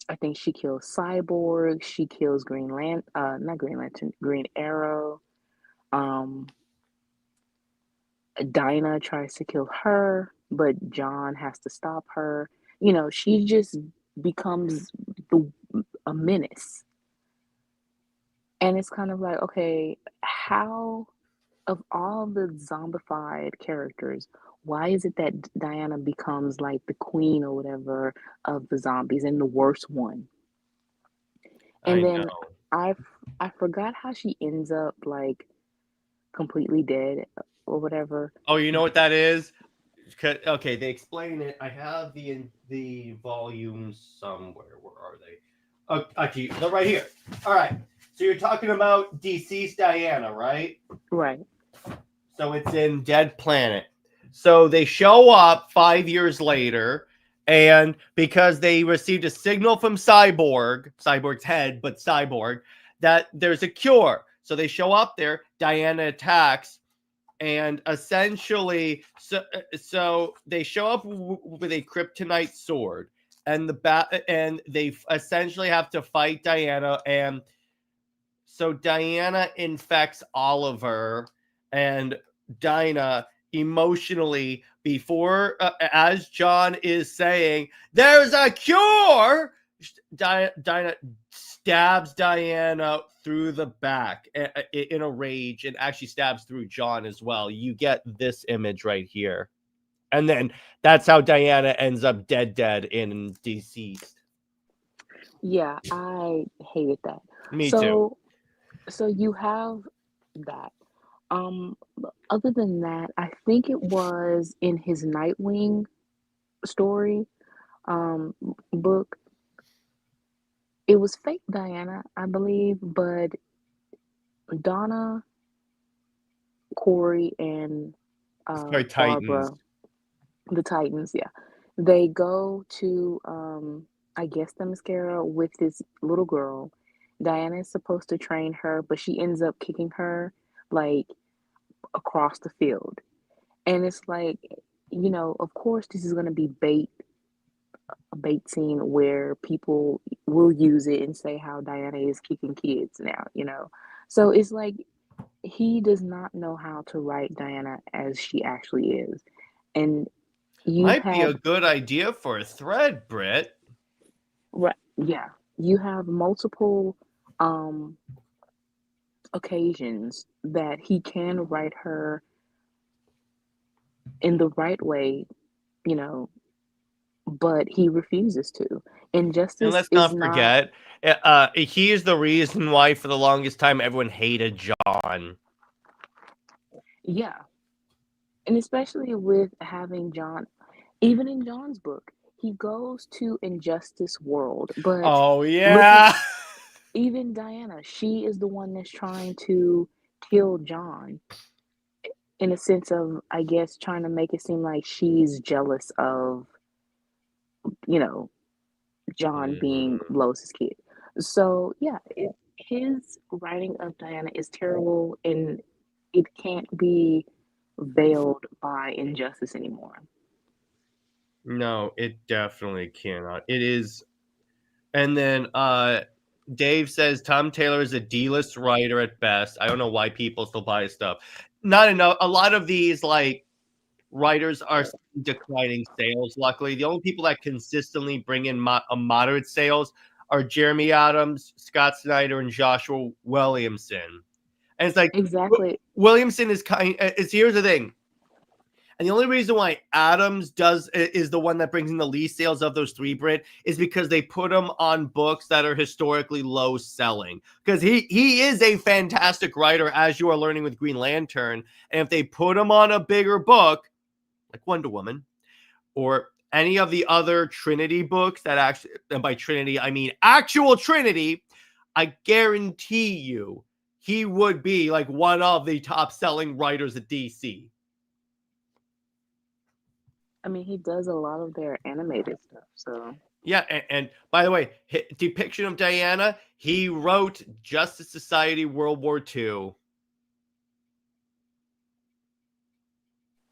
I think she kills Cyborg. She kills not Green Lantern, Green Arrow. Um, Dinah tries to kill her, but John has to stop her. She just becomes a menace. And it's kind of like, okay, how, of all the zombified characters, why is it that Diana becomes like the queen or whatever of the zombies and the worst one?
I
And
know.
then I I forgot how she ends up like completely dead or whatever.
Oh, you know what that is? Okay, they explain it. I have the volumes somewhere. Where are they? Okay, they're right here. All right. So you're talking about deceased Diana, right?
Right.
So it's in Dead Planet. So they show up 5 years later, and because they received a signal from Cyborg's head, but Cyborg, that there's a cure. So they show up there. Diana attacks, and essentially, so they show up with a kryptonite sword, and and they essentially have to fight Diana, and so Diana infects Oliver and Dinah emotionally before, as John is saying, there's a cure. Dinah stabs Diana through the back in a rage, and actually stabs through John as well. You get this image right here. And then that's how Diana ends up dead and deceased.
Yeah, I hated that.
Me too.
So you have that. Um, Other than that, I think it was in his Nightwing story, book. It was fake Diana, I believe, but Donna, Corey, and
Sorry, Titans.
Barbara, the Titans, yeah, they go to I guess the mascara with this little girl. Diana is supposed to train her, but she ends up kicking her like across the field. And it's like, of course this is gonna be a bait scene where people will use it and say how Diana is kicking kids now. So it's like he does not know how to write Diana as she actually is. And you
Might be
have
a good idea for a thread, Britt.
right, yeah, you have multiple um occasions that he can write her in the right way, you know, but he refuses to.
And
Injustice
let's
is
not
not,
forget, he is the reason why for the longest time everyone hated John.
yeah. And especially with having John, even in John's book, he goes to Injustice World. But
Oh
look at
yeah.
even Diana, she is the one that's trying to kill John in a sense of, I guess, trying to make it seem like she's jealous of, you know, John being
Mhm.
Lois's kid. So yeah, his writing of Diana is terrible, and it can't be veiled by injustice anymore.
No, it definitely cannot. It is. And then Dave says Tom Taylor is a D-list writer at best. I don't know why people still buy his stuff. Not enough. A lot of these like writers are declining sales. Luckily, the only people that consistently bring in a moderate sales are Jeremy Adams, Scott Snyder, and Joshua Williamson. And it's like
Exactly.
Williamson is kind. It's here's the thing. And the only reason why Adams is the one that brings in the least sales of those three, Brit, is because they put him on books that are historically low selling. Because he is a fantastic writer, as you are learning with Green Lantern. And if they put him on a bigger book, like Wonder Woman, or any of the other Trinity books that actually, and by Trinity, I mean actual Trinity, I guarantee you he would be like one of the top selling writers at DC.
I mean, he does a lot of their animated stuff, so
Yeah, and by the way, depiction of Diana, he wrote Justice Society World War II.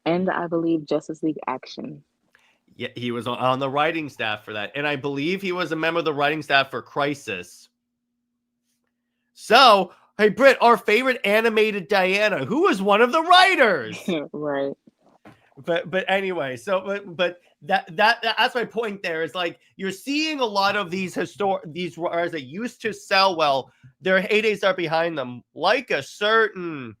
and I believe Justice League Action.
Yeah, he was on the writing staff for that. And I believe he was a member of the writing staff for Crisis. So, hey, Britt, our favorite animated Diana, who was one of the writers.
Right.
But anyway, so but that's my point. There is like you're seeing a lot of these writers that used to sell well. Their heydays are behind them, like a certain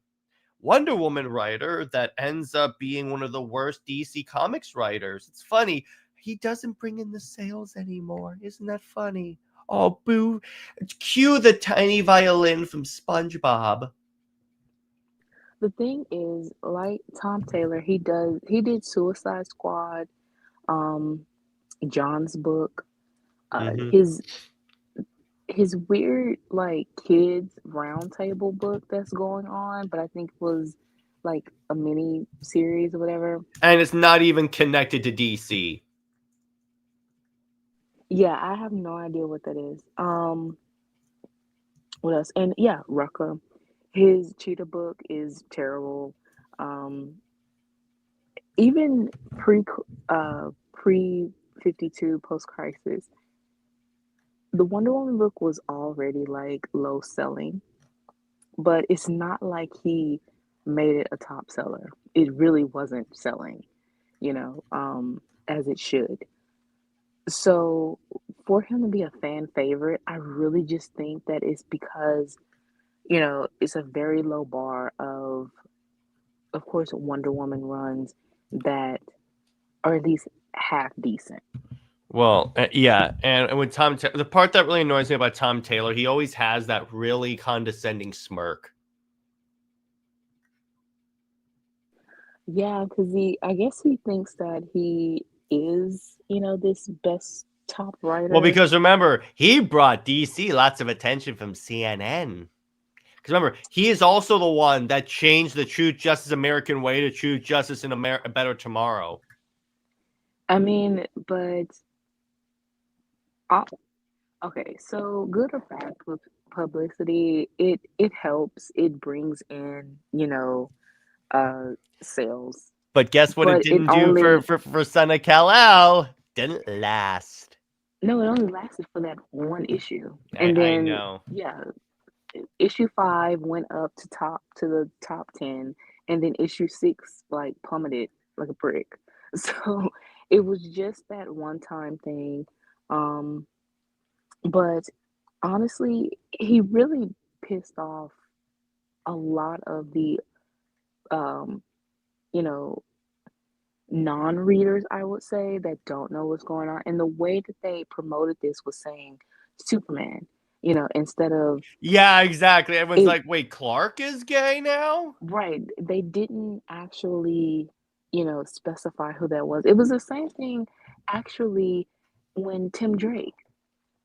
Wonder Woman writer that ends up being one of the worst DC Comics writers. It's funny. He doesn't bring in the sales anymore. Isn't that funny? Oh, boo. Cue the tiny violin from SpongeBob.
The thing is, like Tom Taylor, he did Suicide Squad, um, John's book,
Mm-hmm.
his weird like kids roundtable book that's going on, but I think was like a mini series or whatever.
And it's not even connected to DC.
Yeah, I have no idea what that is. What else? And yeah, Rucker. His Cheetah book is terrible. Um, even pre 52 post crisis, the Wonder Woman book was already like low selling, but it's not like he made it a top seller. It really wasn't selling, as it should. So for him to be a fan favorite, I really just think that it's because, it's a very low bar of course, Wonder Woman runs that are at least half decent.
Well, yeah, and with the part that really annoys me about Tom Taylor, he always has that really condescending smirk.
Yeah, because I guess he thinks that he is, this best top
Well,
writer.
because remember, he brought DC lots of attention from CNN. Because remember, he is also the one that changed the Truth Justice American way to Truth Justice in a Better Tomorrow.
I mean, but okay, so good or bad publicity, it helps. It brings in, uh sales.
But guess what it
But it
didn't do
only
for Son of Kal-El? Didn't last.
no, it only lasted for that one issue. And
I
then
know.
yeah, issue 5 went up to the top 10, and then issue 6 like plummeted like a brick. So it was just that one time thing. Um but honestly, he really pissed off a lot of the um you know non-readers, I would say, that don't know what's going on. And the way that they promoted this was saying Superman, instead of
Yeah, exactly. Everyone's
it.
like, wait, Clark is gay now?
Right. They didn't actually, specify who that was. It was the same thing actually when Tim Drake,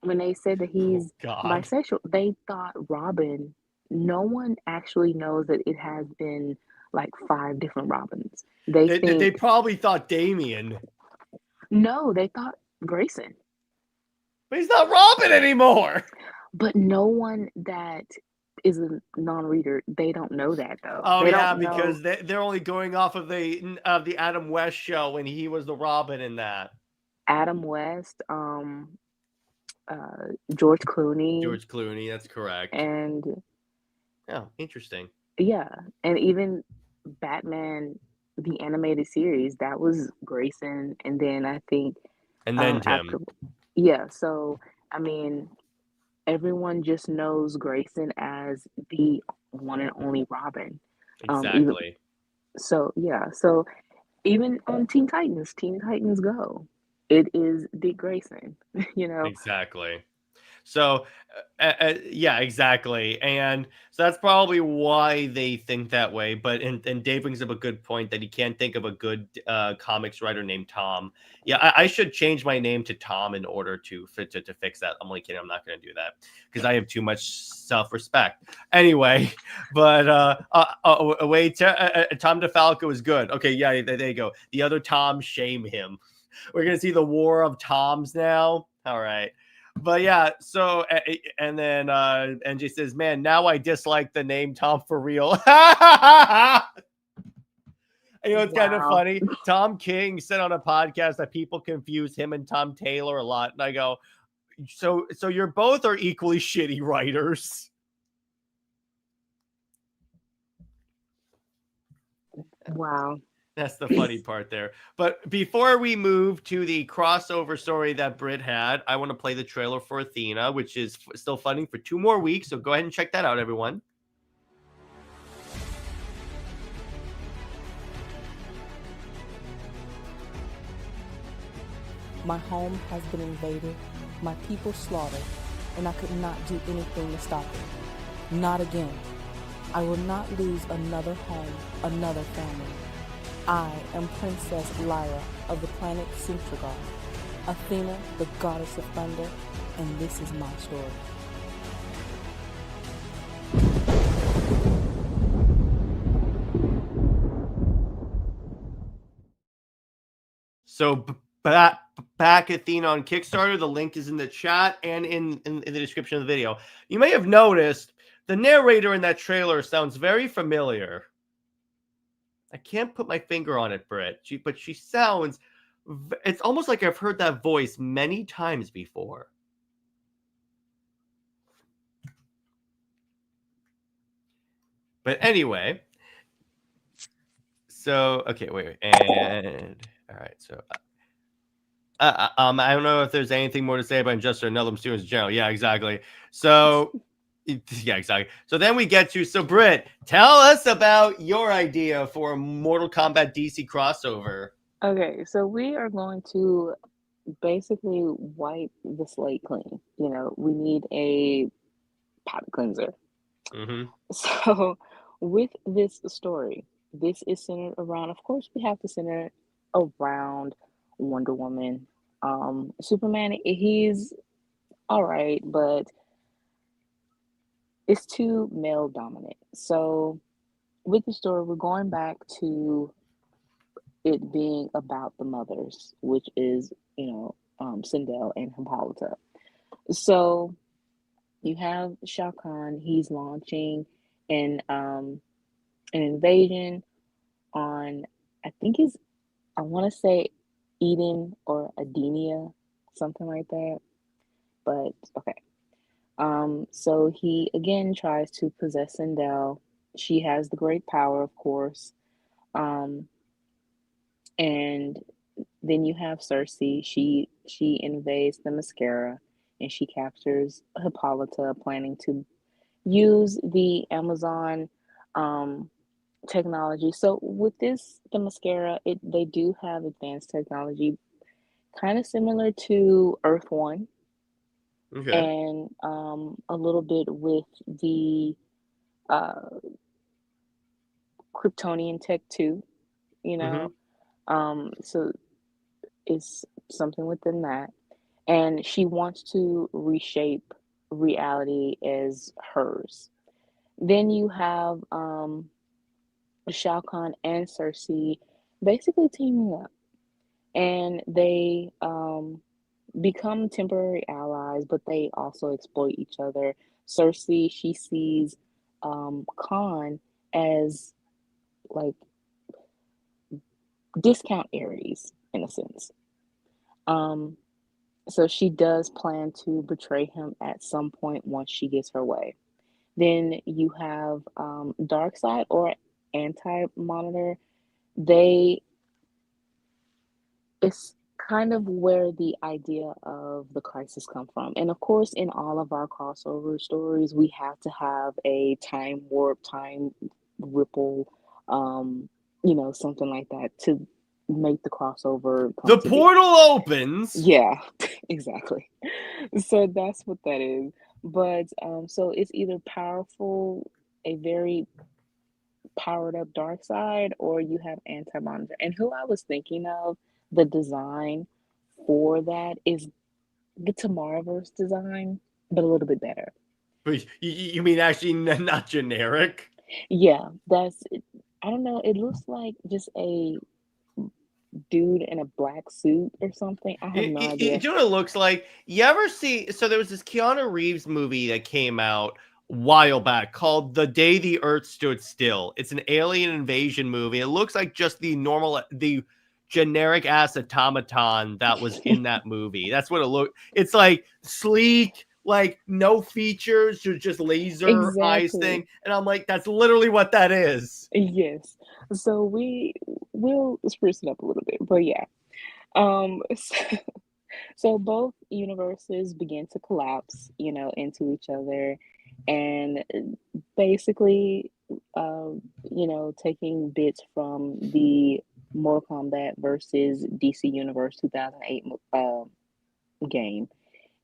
when they said that
Oh,
he's
God.
bisexual, they thought Robin. No one actually knows that it has been like 5 different Robins. They
They
think
probably thought Damien,
no, they thought Grayson.
but he's not Robin anymore.
But no one that is a non-reader, they don't know that though.
Oh
They
yeah,
don't know
because they're only going off of the Adam West show when he was the Robin in that.
Adam West, George Clooney,
George Clooney, that's correct.
and
Oh, interesting.
yeah, and even Batman, the animated series, that was Grayson, and then I think
And then
after,
Tim.
yeah. So I mean, everyone just knows Grayson as the one and only Robin. Even
Exactly.
so, yeah. So even on Teen Titans Go, it is Dick Grayson. You know,
Exactly. So, yeah, exactly. And so that's probably why they think that way. But and Dave brings up a good point that he can't think of a good comics writer named Tom. Yeah, I should change my name to Tom in order to fix that. I'm only kidding. I'm not going to do that because I have too much self-respect. Anyway, but wait, Tom DeFalco is good. Okay, yeah, there you go. The other Tom, shame him. We're going to see the war of Toms now. All right. But yeah, so and then NJ says, "Man, now I dislike the name Tom for real." It's kind of
wow.
funny. Tom King said on a podcast that people confuse him and Tom Taylor a lot, and I go, "So you're both are equally shitty writers."
Wow.
That's the funny part there. But before we move to the crossover story that Britt had, I want to play the trailer for Athena, which is still funding for 2 more weeks. So go ahead and check that out, everyone.
My home has been invaded, my people slaughtered, and I could not do anything to stop it. Not again. I will not lose another home, another family. I am Princess Lyra of the planet Sintragar, Athena, the goddess of thunder, and this is my story.
So back Athena on Kickstarter. The link is in the chat and in the description of the video. You may have noticed the narrator in that trailer sounds very familiar. I can't put my finger on it, Britt, but she sounds, it's almost like I've heard that voice many times before. But anyway, so, okay, wait, and, all right, so, I don't know if there's anything more to say about Injustice or NetherRealm students in general. Yeah, exactly. So, yeah, exactly. So then we get to, so Britt, tell us about your idea for a Mortal Kombat DC crossover.
Okay, so we are going to basically wipe the slate clean. We need a palate cleanser.
Mm-hmm.
So with this story, this is centered around, of course, we have to center it around Wonder Woman. Superman, he's all right, but it's too male dominant. So with the story, we're going back to it being about the mothers, which is, Sindel and Hippolyta. So You have Shao Kahn. He's launching an invasion on, I think it's, I want to say Eden or Adenia, something like that. But okay. So he again tries to possess Sindel. She has the great power, of course. Um, and then you have Cersei. She invades the Mascara and she captures Hippolyta, planning to use the Amazon um technology. So with this, the Mascara, they do have advanced technology, kind of similar to Earth One,
Okay.
and a little bit with the uh, Kryptonian tech too. You
Mm-hmm.
know, so it's something within that, and she wants to reshape reality as hers. Then you have Shao Kahn and Cersei basically teaming up, and they become temporary allies, but they also exploit each other. Cersei, she sees Khan as like discount Ares in a sense. Um, so she does plan to betray him at some point once she gets her way. Then you have Darkseid or Anti Monitor. They It's kind of where the idea of the crisis come from. And of course, in all of our crossover stories, we have to have a time warp, time ripple, something like that to make the crossover come
The
to be.
portal opens.
Yeah, exactly. So that's what that is. But so it's either powerful, a very powered up dark side, or you have anti-monitor. And who I was thinking of, the design for that is the Tomorrowverse design, but a little bit better.
Wait, you mean actually not generic?
Yeah, that's I don't know, it looks like just a dude in a black suit or something. I have no idea.
You know what it looks like? You ever see? So there was this Keanu Reeves movie that came out a while back called The Day the Earth Stood Still. It's an alien invasion movie. It looks like just the generic ass automaton that was in that movie. That's what it looked. It's like sleek, like no features, just laser eyes
Exactly.
thing. And I'm like, that's literally what that is.
Yes. So will spruce it up a little bit, but yeah. So, so both universes begin to collapse, into each other, and basically, taking bits from the Mortal Kombat versus DC Universe 2008 game,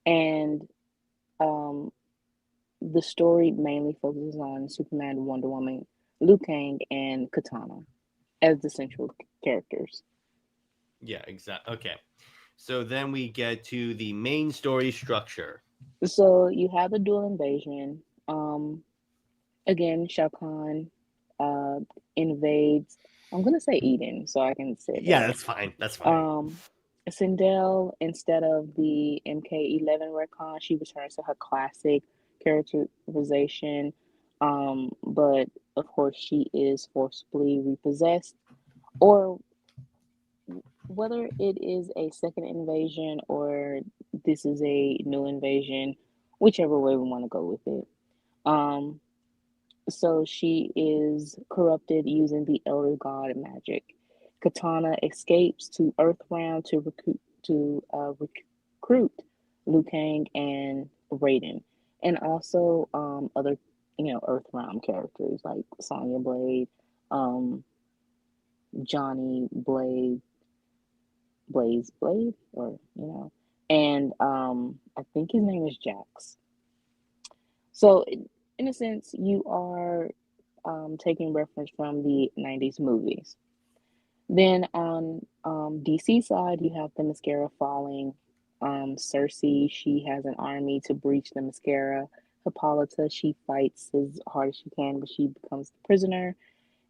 and um, the story mainly focuses on Superman, Wonder Woman, Liu Kang, and Katana as the central characters.
Yeah, exactly. Okay. So then we get to the main story structure.
So you have the dual invasion. Again, Shao Kahn uh, invades. I'm gonna say Eden, so I can say it
Yeah,
better.
that's fine. That's fine.
Um, Sindel, instead of the MK11 retcon, she returns to her classic characterization. But of course, she is forcibly repossessed, or whether it is a second invasion or this is a new invasion, whichever way we want to go with it. Um, so she is corrupted using the Elder God magic. Katana escapes to Earthrealm to recruit Liu Kang and Raiden, and also other Earthrealm characters like Sonya Blade, um, Johnny Blade, Blaze Blade, or and I think his name is Jax. So, in a sense, you are taking reference from the 90s movies. Then on DC side, you have the Mascara falling. Cersei, she has an army to breach the Mascara. Hippolyta, she fights as hard as she can, but she becomes the prisoner.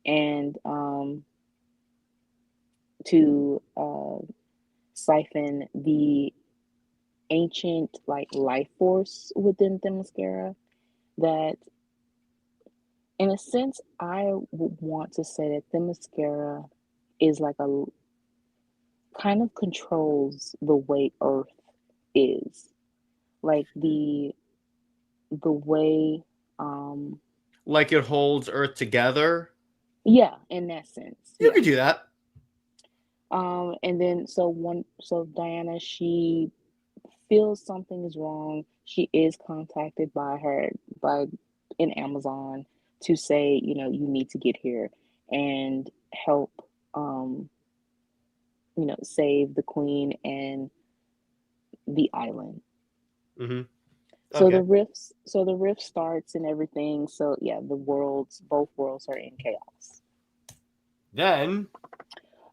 And to siphon the ancient like life force within Themyscira that, in a sense, I would want to say that Themyscira is like a kind of controls the way Earth is, like the way,
Like it holds Earth together.
yeah, in that sense,
You
yeah.
could do that.
And then so Diana, she feels something is wrong. She is contacted by an Amazon to say, you need to get here and help, um, save the queen and the island.
Mm-hmm.
So
Okay.
the rift starts and everything. So yeah, both worlds are in chaos.
Then.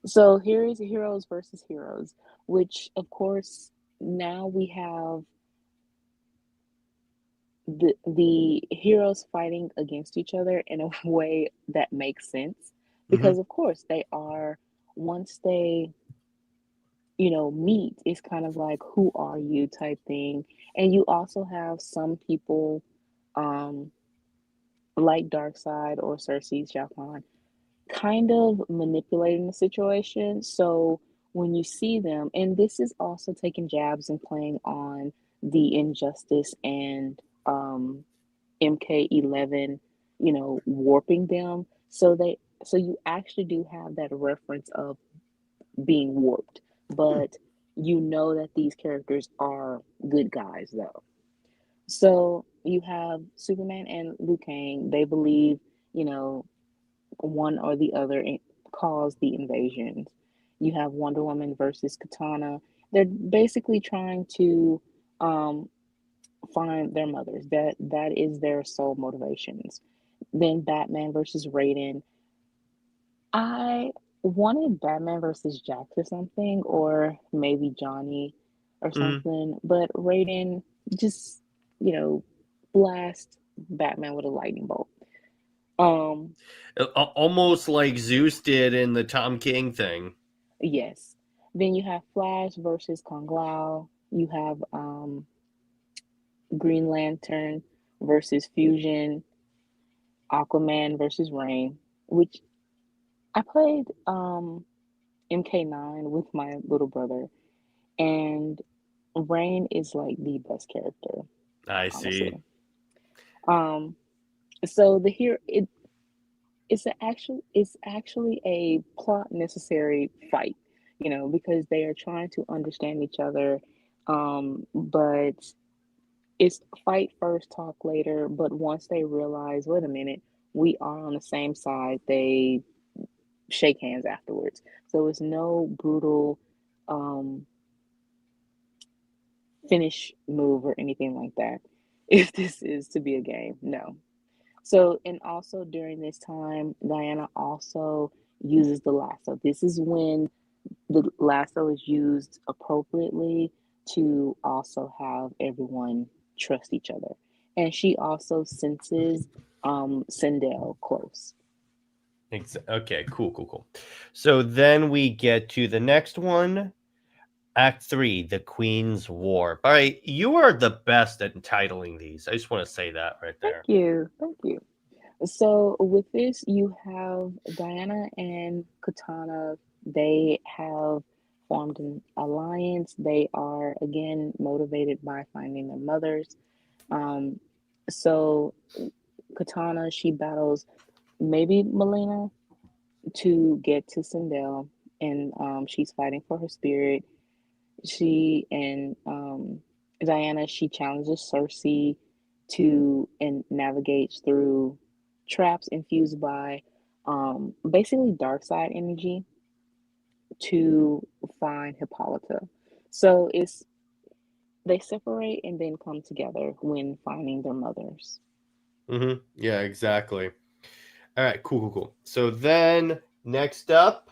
So here is heroes versus heroes, which of course now we have the heroes fighting against each other in a way that makes sense,
Mm-hmm.
because of course they are, once they meet, it's kind of like, who are you type thing. And you also have some people, um like Darkseid or Cersei's Japan, kind of manipulating the situation. So when you see them, and this is also taking jabs and playing on the injustice and MK11, warping them. So you actually do have that reference of being warped, but you know that these characters are good guys though. So you have Superman and Liu Kang. They believe, you know, one or the other caused the invasions. You have Wonder Woman versus Katana. They're basically trying to um, find their mothers. That is their sole motivations. Then Batman versus Raiden. I wanted Batman versus Jax or something, or maybe Johnny or
Mm-hmm.
something, but Raiden just, you know, blast Batman with a lightning bolt. Um,
Almost like Zeus did in the Tom King thing.
yes. Then you have Flash versus Kung Lao. You have Green Lantern versus Fusion. Aquaman versus Rain, which I played MK9 with my little brother, and Rain is like the best character,
I
honestly.
see.
Um, so the here it's actually a plot necessary fight, because they are trying to understand each other, but it's fight first, talk later. But once they realize, wait a minute, we are on the same side, they shake hands afterwards. So it's no brutal um finish move or anything like that. If this is to be a game, no. So, and also during this time, Diana also uses the lasso. This is when the lasso is used appropriately to also have everyone trust each other. And she also senses Sindel close.
Okay, cool. So then we get to the next one. Act 3, The Queen's War. All right, you are the best at entitling these. I just want to say that right
Thank
there.
you. Thank you. So with this, you have Diana and Katana. They have formed an alliance. They are again motivated by finding their mothers. Um, so Katana, she battles maybe Melina to get to Sindel, and she's fighting for her spirit. She and Diana, she challenges Cersei to and navigates through traps infused by basically dark side energy to find Hippolyta. So it's they separate and then come together when finding their mothers.
Mm-hmm. Yeah, exactly. All right, cool. So then next up,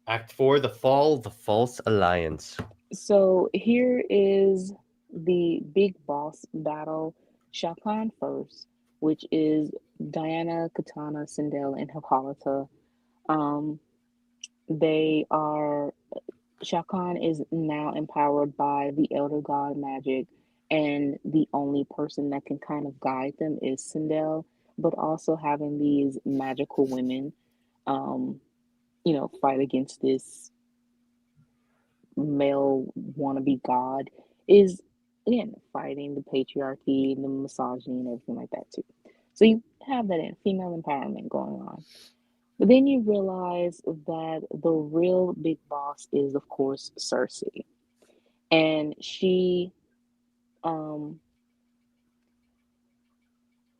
Act 4, The Fall of the False Alliance.
So here is the big boss battle. Shao Kahn first, which is Diana, Katana, Sindel, and Hippolyta. Um, they are Shao Kahn is now empowered by the Elder God magic, and the only person that can kind of guide them is Sindel, but also having these magical women, um, fight against this male wannabe god is, again, fighting the patriarchy and the misogyny and everything like that too. So you have that in female empowerment going on. But then you realize that the real big boss is, of course, Cersei. And um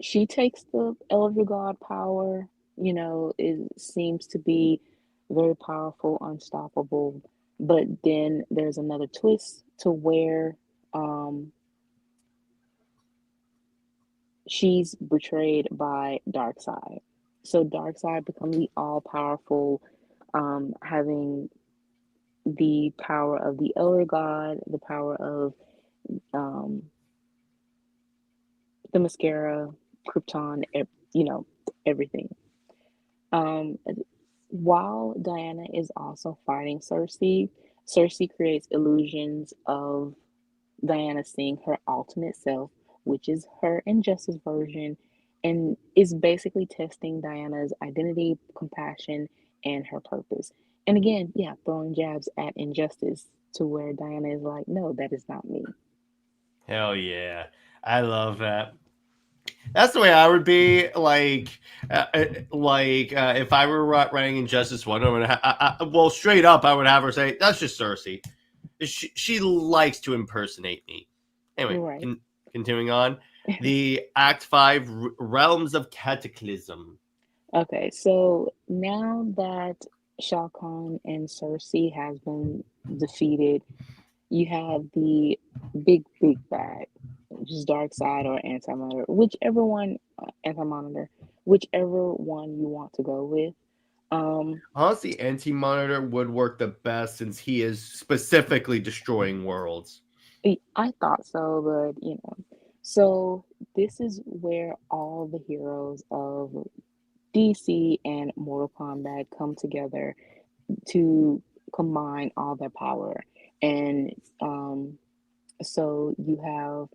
she takes the elder god power, it seems to be very powerful, unstoppable. But then there's another twist to where um she's betrayed by Darkseid. So Darkseid becomes the all powerful, having the power of the elder god, the power of um the mascara, Krypton, everything. Um, while Diana is also fighting Cersei, Cersei creates illusions of Diana seeing her alternate self, which is her Injustice version, and is basically testing Diana's identity, compassion, and her purpose. And again, yeah, throwing jabs at Injustice to where Diana is like, no, that is not me.
Hell yeah. I love that. That's the way I would be. If I were writing Injustice One, well, straight up, I would have her say, "That's just Cersei. She likes to impersonate me." Anyway,
Right.
continuing on, the Act 5 Realms of Cataclysm.
Okay, so now that Shao Kahn and Cersei has been defeated, you have the big bad, which is Darkseid or Anti-Monitor, Anti-Monitor, whichever one you want to go with.
Honestly, Anti-Monitor would work the best since he is specifically destroying worlds.
I thought so, but so this is where all the heroes of DC and Mortal Kombat come together to combine all their power. And so you have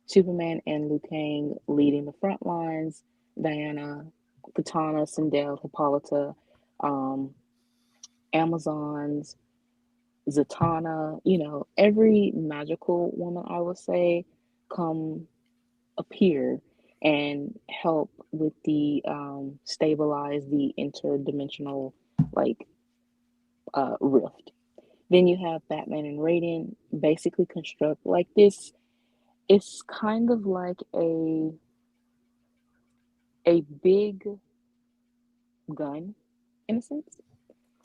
Superman and Liu Kang leading the front lines, Diana, Katana, Sindel, Hippolyta, um, Amazons, Zatanna, every magical woman, I would say, come appear and help with the stabilize the interdimensional, like, rift. Then you have Batman and Raiden basically construct like this. It's kind of like a big gun in a sense,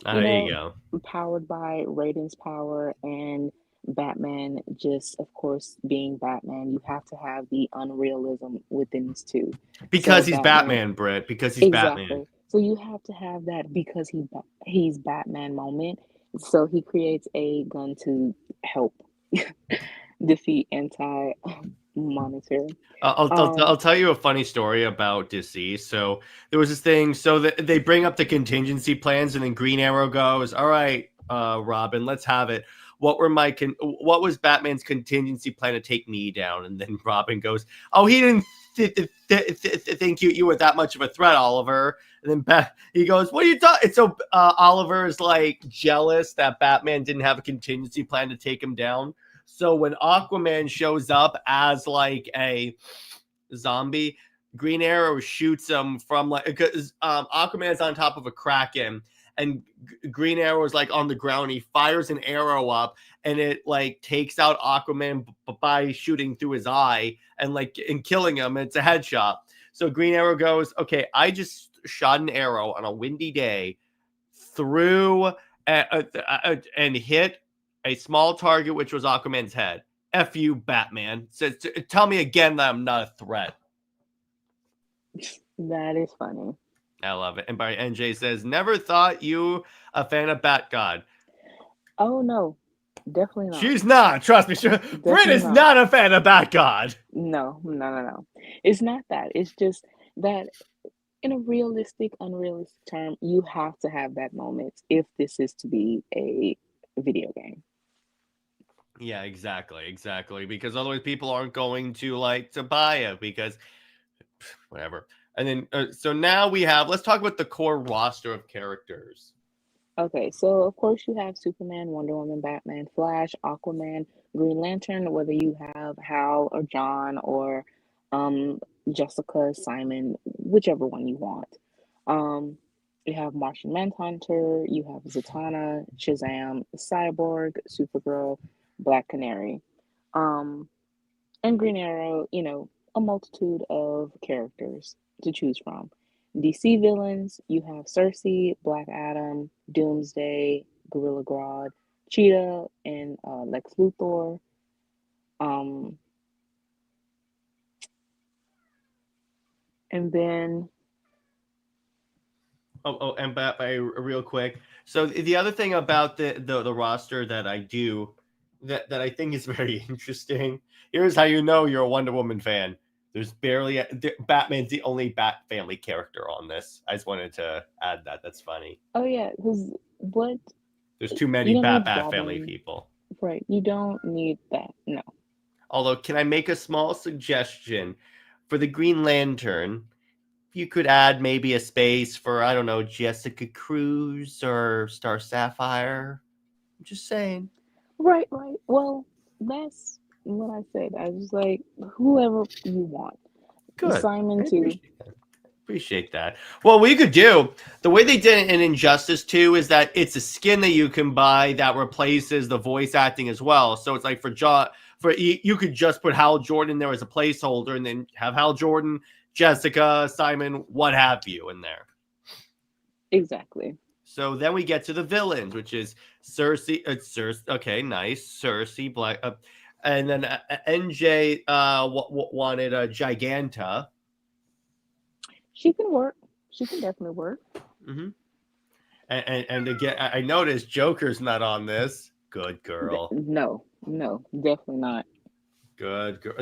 There you go.
powered by Raiden's power and Batman. Just, of course, being Batman, you have to have the unrealism within this too.
Because he's Batman, Britt. Because he's Batman.
Exactly. So you have to have that because he's Batman moment. So he creates a gun to help defeat Anti-Monitor.
I'll tell you a funny story about DC. So there was this thing. So they bring up the contingency plans, and then Green Arrow goes, "All right, Robin, let's have it. What was Batman's contingency plan to take me down?" And then Robin goes, "Oh, he didn't think you were that much of a threat, Oliver." And then he goes, "What are you talking?" And so Oliver is like jealous that Batman didn't have a contingency plan to take him down. So when Aquaman shows up as like a zombie, Green Arrow shoots him from because Aquaman's on top of a Kraken, and Green Arrow is like on the ground. He fires an arrow up, and it like takes out Aquaman by shooting through his eye and killing him. It's a headshot. So Green Arrow goes, "Okay, I just shot an arrow on a windy day through and hit a small target, which was Aquaman's head. F you, Batman. Says, tell me again that I'm not a threat."
That is funny.
I love it. And by NJ says, "Never thought you a fan of Bat God."
Oh no, definitely not.
She's not. Trust me. Britt is not a fan of Bat God.
No. It's not that. It's just that in a realistic, unrealistic term, you have to have that moment if this is to be a video game.
Yeah, exactly. Because otherwise, people aren't going to like to buy it because whatever. And then, so now we have. Let's talk about the core roster of characters.
Okay, so of course you have Superman, Wonder Woman, Batman, Flash, Aquaman, Green Lantern, whether you have Hal or John or um, Jessica, Simon, whichever one you want. Um, you have Martian Manhunter, you have Zatanna, Shazam, Cyborg, Supergirl, Black Canary, um, and Green Arrow, a multitude of characters to choose from. DC villains, you have Cersei, Black Adam, Doomsday, Gorilla Grodd, Cheetah, and Lex Luthor. Um, and then
And real quick. So the other thing about the roster that I do that I think is very interesting. Here's how you know you're a Wonder Woman fan. There's barely Batman's the only Bat family character on this. I just wanted to add that. That's funny.
oh yeah, because what
There's too
you
many
don't need
Bat family
Robin,
people.
right? You don't need that. No.
Although, can I make a small suggestion for the Green Lantern? You could add maybe a space for, I don't know, Jessica Cruz or Star Sapphire. I'm just saying.
Right. Well, that's what I said. I was like, whoever you want.
Good.
Simon too.
Appreciate that. Well, what you could do, the way they did it in Injustice 2 is that it's a skin that you can buy that replaces the voice acting as well. So it's like you could just put Hal Jordan there as a placeholder and then have Hal Jordan, Jessica, Simon, what have you in there.
Exactly.
So then we get to the villains, which is Cersei. Okay, nice. Cersei, Black. And then NJ wanted a Giganta.
She can work. She can definitely work.
Mm-hmm. And again, I noticed Joker's not on this. Good girl.
No, definitely not.
Good girl.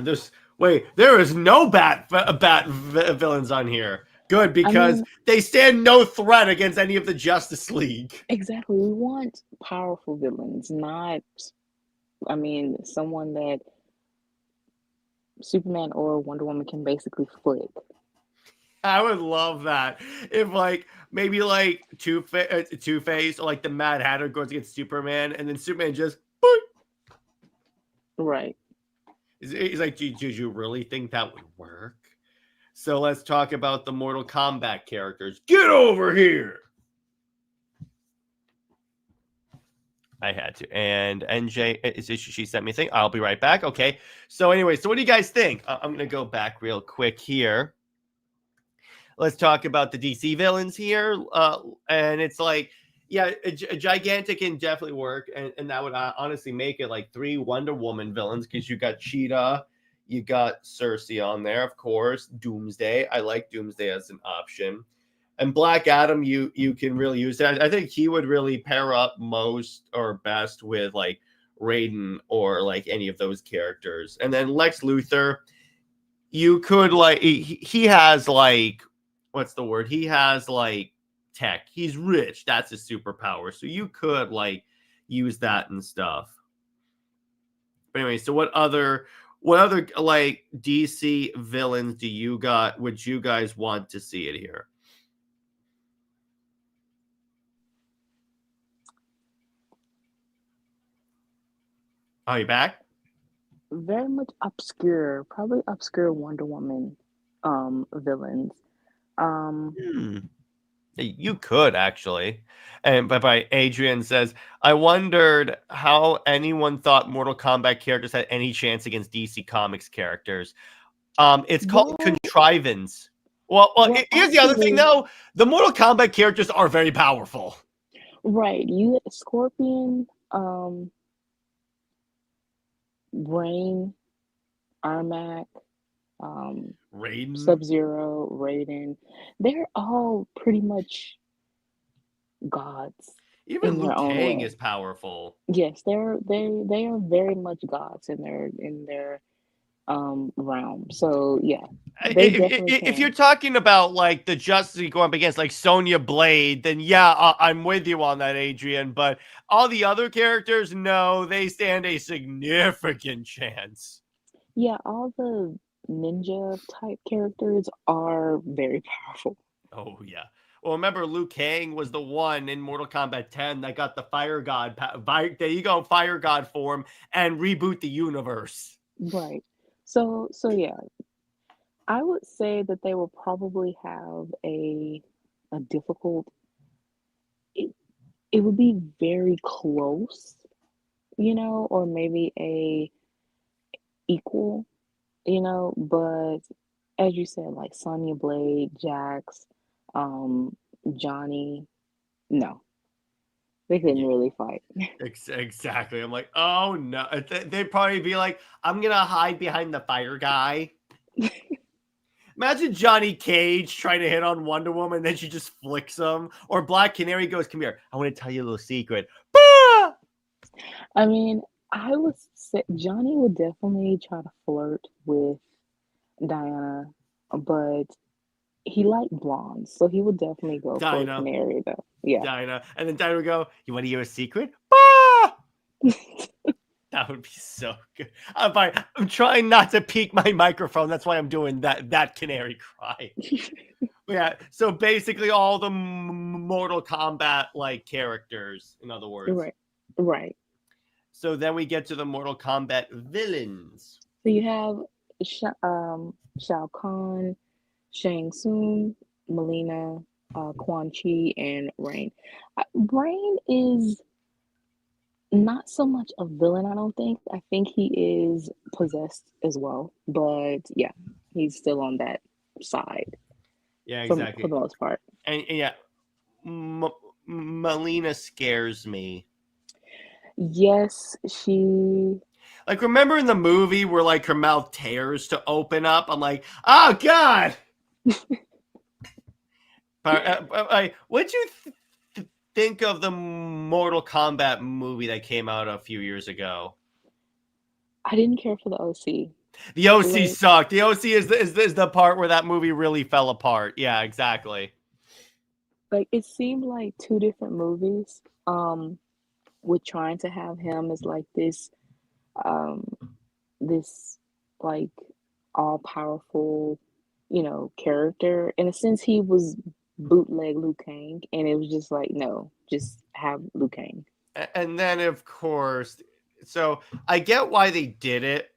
There is no bat villains on here. Good, because they stand no threat against any of the Justice League.
Exactly. We want powerful villains, not, someone that Superman or Wonder Woman can basically flick.
I would love that if maybe Two-Face or like the Mad Hatter goes against Superman and then Superman just boing.
Right.
He's like, did you really think that would work? So let's talk about the Mortal Kombat characters. Get over here. I had to. And NJ, she sent me a thing. I'll be right back. Okay. So anyway, so what do you guys think? I'm going to go back real quick here. Let's talk about the DC villains here. And it's like, yeah, a Gigantic can definitely work. And that would honestly make it like 3 Wonder Woman villains because you got Cheetah, you got Cersei on there, of course. Doomsday. I like Doomsday as an option. And Black Adam, you can really use that. I think he would really pair up most or best with like Raiden or like any of those characters. And then Lex Luthor, you could like he has like, what's the word? He has like tech. He's rich. That's his superpower. So you could like use that and stuff. But anyway, so what other like DC villains would you guys want to see it here? Are you back?
Very much obscure, probably obscure Wonder Woman villains.
You could actually. And by Adrian says, I wondered how anyone thought Mortal Kombat characters had any chance against DC Comics characters. It's called contrivance. Well, here's the other thing though. The Mortal Kombat characters are very powerful.
Right. You Scorpion, Brain, Armac,
Raiden,
Sub-Zero, Raiden. They're all pretty much gods.
Even Liu Kang is powerful.
Yes, they are very much gods in their realm. So yeah, they definitely
If you're
can.
talking about like the Justice League going up against like Sonya Blade, then yeah, I'm with you on that, Adrian. But all the other characters, no, they stand a significant chance.
Yeah, all the ninja type characters are very powerful.
Oh yeah. Well, remember Liu Kang was the one in Mortal Kombat 10 that got the Fire God. There you go, Fire God form and reboot the universe.
Right. So yeah, I would say that they will probably have a difficult it, it would be very close, or maybe a equal, but as you said, like Sonya Blade, Jax, um, Johnny, no, they couldn't
Yeah.
really fight.
Exactly. I'm like, oh no. They'd probably be like, I'm gonna hide behind the fire guy. Imagine Johnny Cage trying to hit on Wonder Woman, and then she just flicks him. Or Black Canary goes, "Come here, I want to tell you a little secret." Bah!
I mean, I would say Johnny would definitely try to flirt with Diana, but he liked blondes, so he would definitely go for
Dinah,
Canary though. Yeah.
Dinah, and then Dinah would go, "You want to hear a secret?" Bah! That would be so good. I'm fine. I'm trying not to peek my microphone. That's why I'm doing that canary cry. Yeah. So basically, all the Mortal Kombat like characters, in other words.
Right. Right.
So then we get to the Mortal Kombat villains.
So you have Shao Kahn, Shang Tsung, Melina, Quan Chi, and Rain. Rain is not so much a villain, I don't think. I think he is possessed as well, but yeah, he's still on that side
Yeah,
for
exactly.
the most part.
And yeah, Melina scares me.
Yes, she.
Like, remember in the movie where like her mouth tears to open up? I'm like, oh god. But what'd you think of the Mortal Kombat movie that came out a few years ago?
I didn't care for the OC.
The OC
Like,
sucked. The OC is the part where that movie really fell apart. Yeah, exactly.
like it seemed like two different movies. With trying to have him as like um, this like all powerful, character. In a sense, he was bootleg Liu Kang, and it was just like, no, just have Liu Kang.
And then of course, so I get why they did it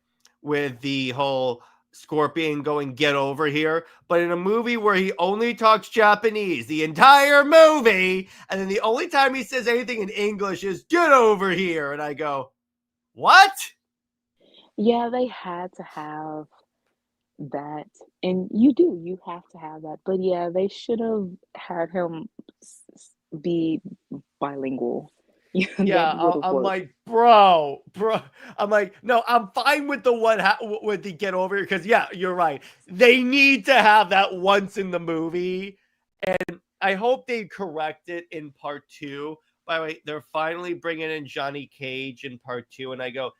with the whole Scorpion going get over here, but in a movie where he only talks Japanese the entire movie, and then the only time he says anything in English is get over here, and I go, what?
Yeah, they had to have that, and you have to have that. But yeah, they should have had him be bilingual. Yeah, that
Yeah,
would have
I'm
worked.
like, bro. I'm like, no, I'm fine with the one with the get over here because yeah, you're right. They need to have that once in the movie, and I hope they correct it in part two. By the way, they're finally bringing in Johnny Cage in part two, and I go,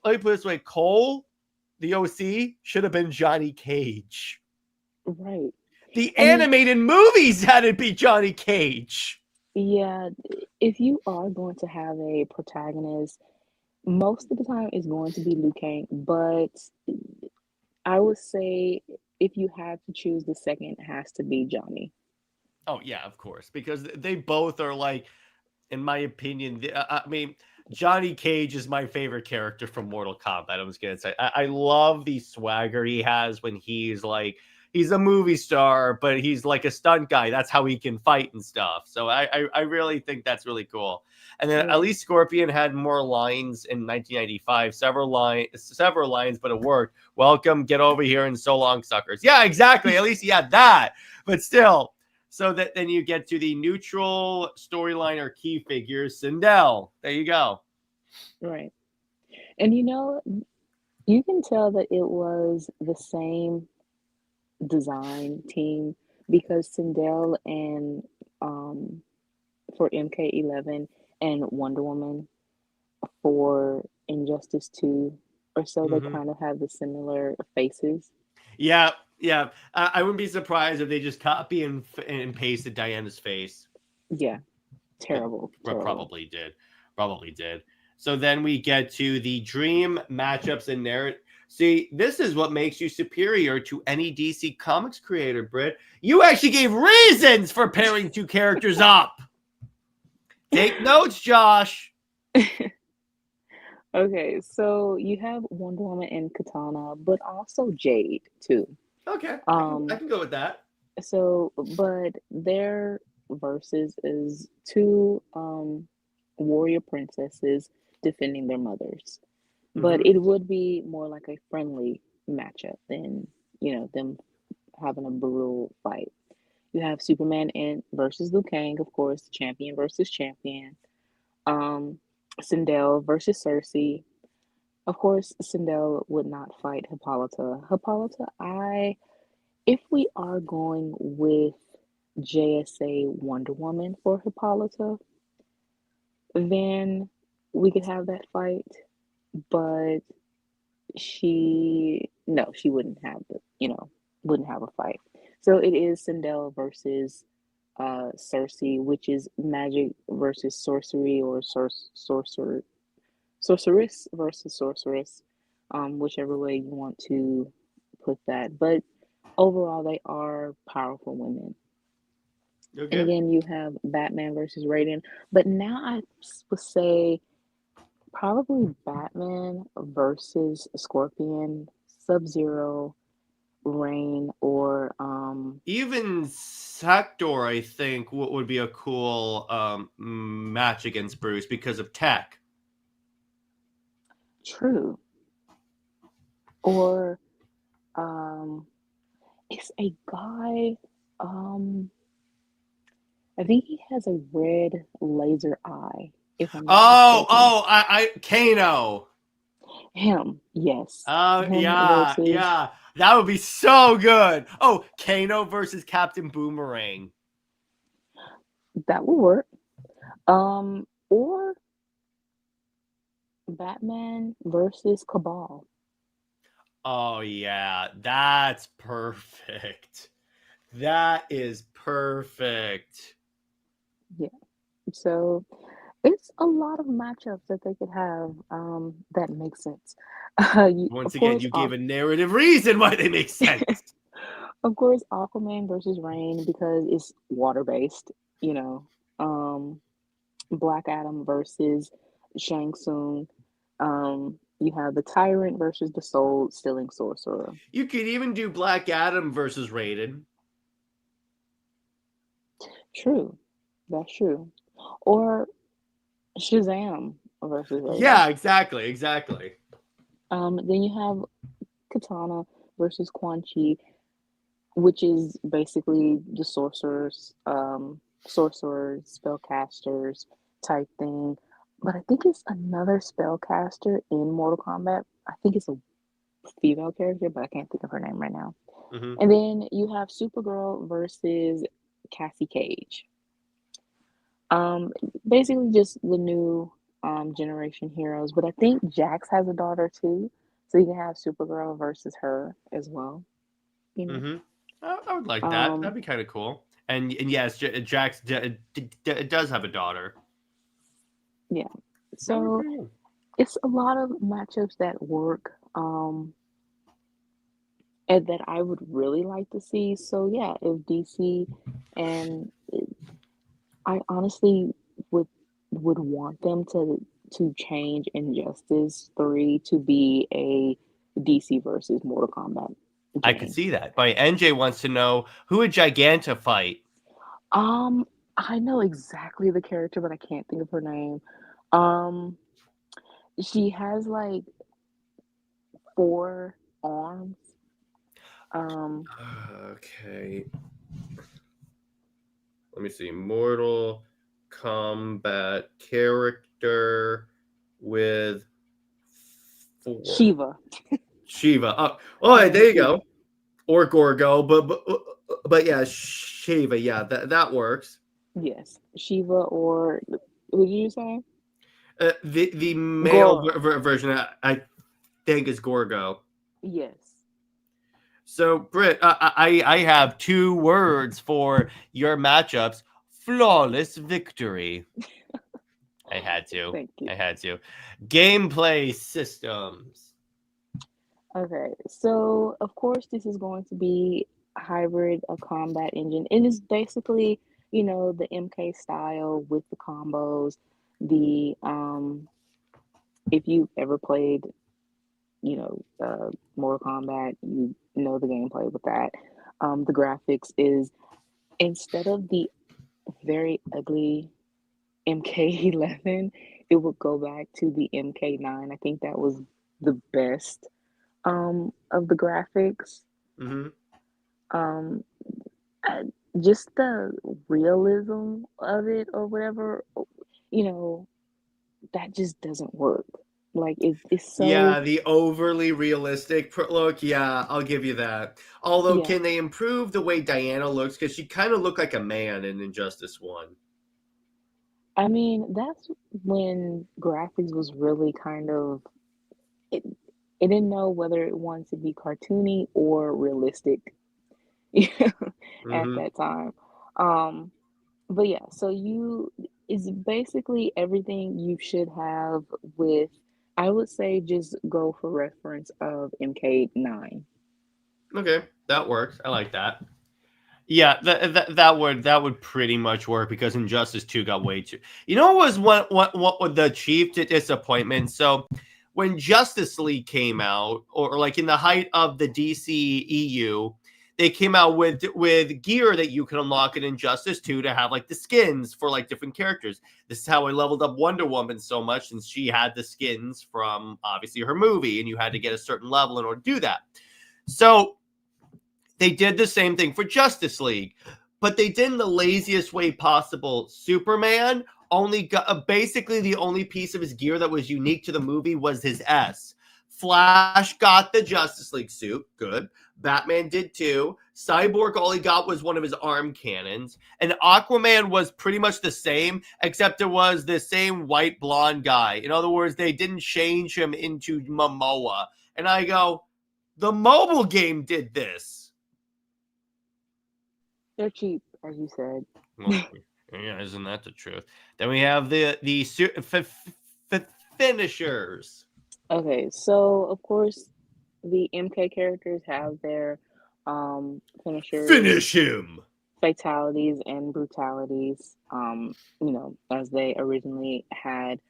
let me put it this way: Cole, the OC, should have been Johnny Cage.
Right.
The
I mean,
animated movies had it be Johnny Cage.
yeah, if you are going to have a protagonist, most of the time it's going to be Liu Kang, but I would say if you had to choose, the second has to be Johnny.
Oh yeah, of course, because they both are like, in my opinion, I mean, Johnny Cage is my favorite character from Mortal Kombat. I'm just gonna say, I love the swagger he has when he's like, he's a movie star, but he's like a stunt guy. That's how he can fight and stuff. So I really think that's really cool. And then at
Right.
least Scorpion had more lines in 1995, several lines, but it worked. Welcome, get over here, and so long, suckers. Yeah, exactly. At least he had that, but still. So that then you get to the neutral storyline or key figures. Sindel. There you go.
Right. And you can tell that it was the same design team because Sindel and for MK11 and Wonder Woman for Injustice 2, or so. They
Mm-hmm.
kind of have the similar faces.
Yeah, yeah. I wouldn't be surprised if they just copy and pasted Diana's face.
Yeah, terrible, terrible.
Probably did. Probably did. So then we get to the dream matchups and narrative. See, this is what makes you superior to any DC Comics creator, Britt. You actually gave reasons for pairing two characters up. Take notes, Josh.
Okay, so you have Wonder Woman and Katana, but also Jade too.
Okay, I
Um,
can go with that.
so but their versus is two warrior princesses defending their mothers. But
Mm-hmm.
it would be more like a friendly matchup than, them having a brutal fight. You have Superman and versus Liu Kang, of course, champion versus champion. Um, Sindel versus Cersei. Of course, Sindel would not fight Hippolyta. Hippolyta, if we are going with JSA Wonder Woman for Hippolyta, then we could have that fight. But she wouldn't have wouldn't have a fight. So it is Sindel versus Cersei, which is magic versus sorcery, or sorceress versus sorceress, whichever way you want to put that. But overall, they are powerful women. And
Okay.
again, you have Batman versus Raiden. But now I would say probably Batman versus Scorpion, Sub-Zero, Rain, or
Even Sector, I think, would be a cool match against Bruce because of tech.
True. Or it's a guy, I think he has a red laser eye, if I'm not mistaken.
Kano.
Him, yes.
Oh,
Him
yeah,
versus
yeah. That would be so good. Oh, Kano versus Captain Boomerang.
that will work. Or Batman versus Cabal.
Oh, yeah. That's perfect. That is perfect.
Yeah. So it's a lot of matchups that they could have that make sense.
Once
Of
again,
course,
you gave a narrative reason why they make sense.
of course, Aquaman versus Rain because it's water based. You know, um, Black Adam versus Shang Tsung. You have the Tyrant versus the Soul Stealing Sorcerer.
You could even do Black Adam versus Raiden.
True, that's true. Or Shazam versus Raiden.
Yeah, exactly.
Then you have Katana versus Quan Chi, which is basically the sorcerers, spellcasters type thing. But I think it's another spellcaster in Mortal Kombat. I think it's a female character, but I can't think of her name right now.
Mm-hmm.
And then you have Supergirl versus Cassie Cage. Basically just the new generation heroes. But I think Jax has a daughter too, so you can have Supergirl versus her as well. You know.
Mm-hmm. I would like that. That'd
Um,
be kind of cool. And yes, Jax does have a daughter.
yeah.
That would be
So
pretty cool.
it's a lot of matchups that work. And that I would really like to see. So yeah, if DC and I honestly would want them to change Injustice 3 to be a DC versus Mortal Kombat
I could
game.
see that. My NJ wants to know who would Giganta fight.
Um, I know exactly the character, but I can't think of her name. Um, she has like 4 arms. Um,
Okay. Let me see. Mortal Kombat character with 4.
Shiva.
Shiva. Oh, there you go. Or Gorgo, but yeah, Shiva. Yeah, that works.
Yes, Shiva, or who did you say?
The male
Goro.
version. I Dangus Gorgo.
Yes.
So, Britt, I have 2 words for your matchups. Flawless victory. I had to.
Thank you.
I had to. Gameplay systems.
Okay, so of course this is going to be a hybrid, a combat engine. It is basically, the MK style with the combos. The if you've ever played, Mortal Kombat, you know the gameplay with that. The graphics is, instead of the very ugly MK11, it would go back to the MK9. I think that was the best of the graphics.
Mm-hmm.
Um, I, just the realism of it or whatever, you know, that just doesn't work. Like it's
Yeah,
so,
the overly realistic look. Yeah, I'll give you that. Although,
yeah.
can they improve the way Diana looks? Because she kind of looked like a man in Injustice 1.
I mean, that's when graphics was really kind of it. It didn't know whether it wanted to be cartoony or realistic at
Mm-hmm.
that time. Um, but yeah, so is basically everything you should have with, I would say just go for reference of MK9.
Okay, that works. I like that. Yeah, that would pretty much work because Injustice 2 got way too. You know what was what was the chief disappointment? So when Justice League came out, or like in the height of the DC EU, they came out with gear that you can unlock in Injustice 2 to have like the skins for like different characters. This is how I leveled up Wonder Woman so much, since she had the skins from obviously her movie, and you had to get a certain level in order to do that. So they did the same thing for Justice League, but they did in the laziest way possible. Superman only got basically the only piece of his gear that was unique to the movie was his S. Flash got the Justice League suit, good. Batman did too. Cyborg, all he got was one of his arm cannons. And Aquaman was pretty much the same, except it was the same white blonde guy. In other words, they didn't change him into Momoa. And I go, the mobile game did this.
They're cheap, as you said.
Well, yeah, isn't that the truth? Then we have the finishers.
Okay, so of course the MK characters have their finishers,
Finish him.
fatalities, and brutalities. As they originally had.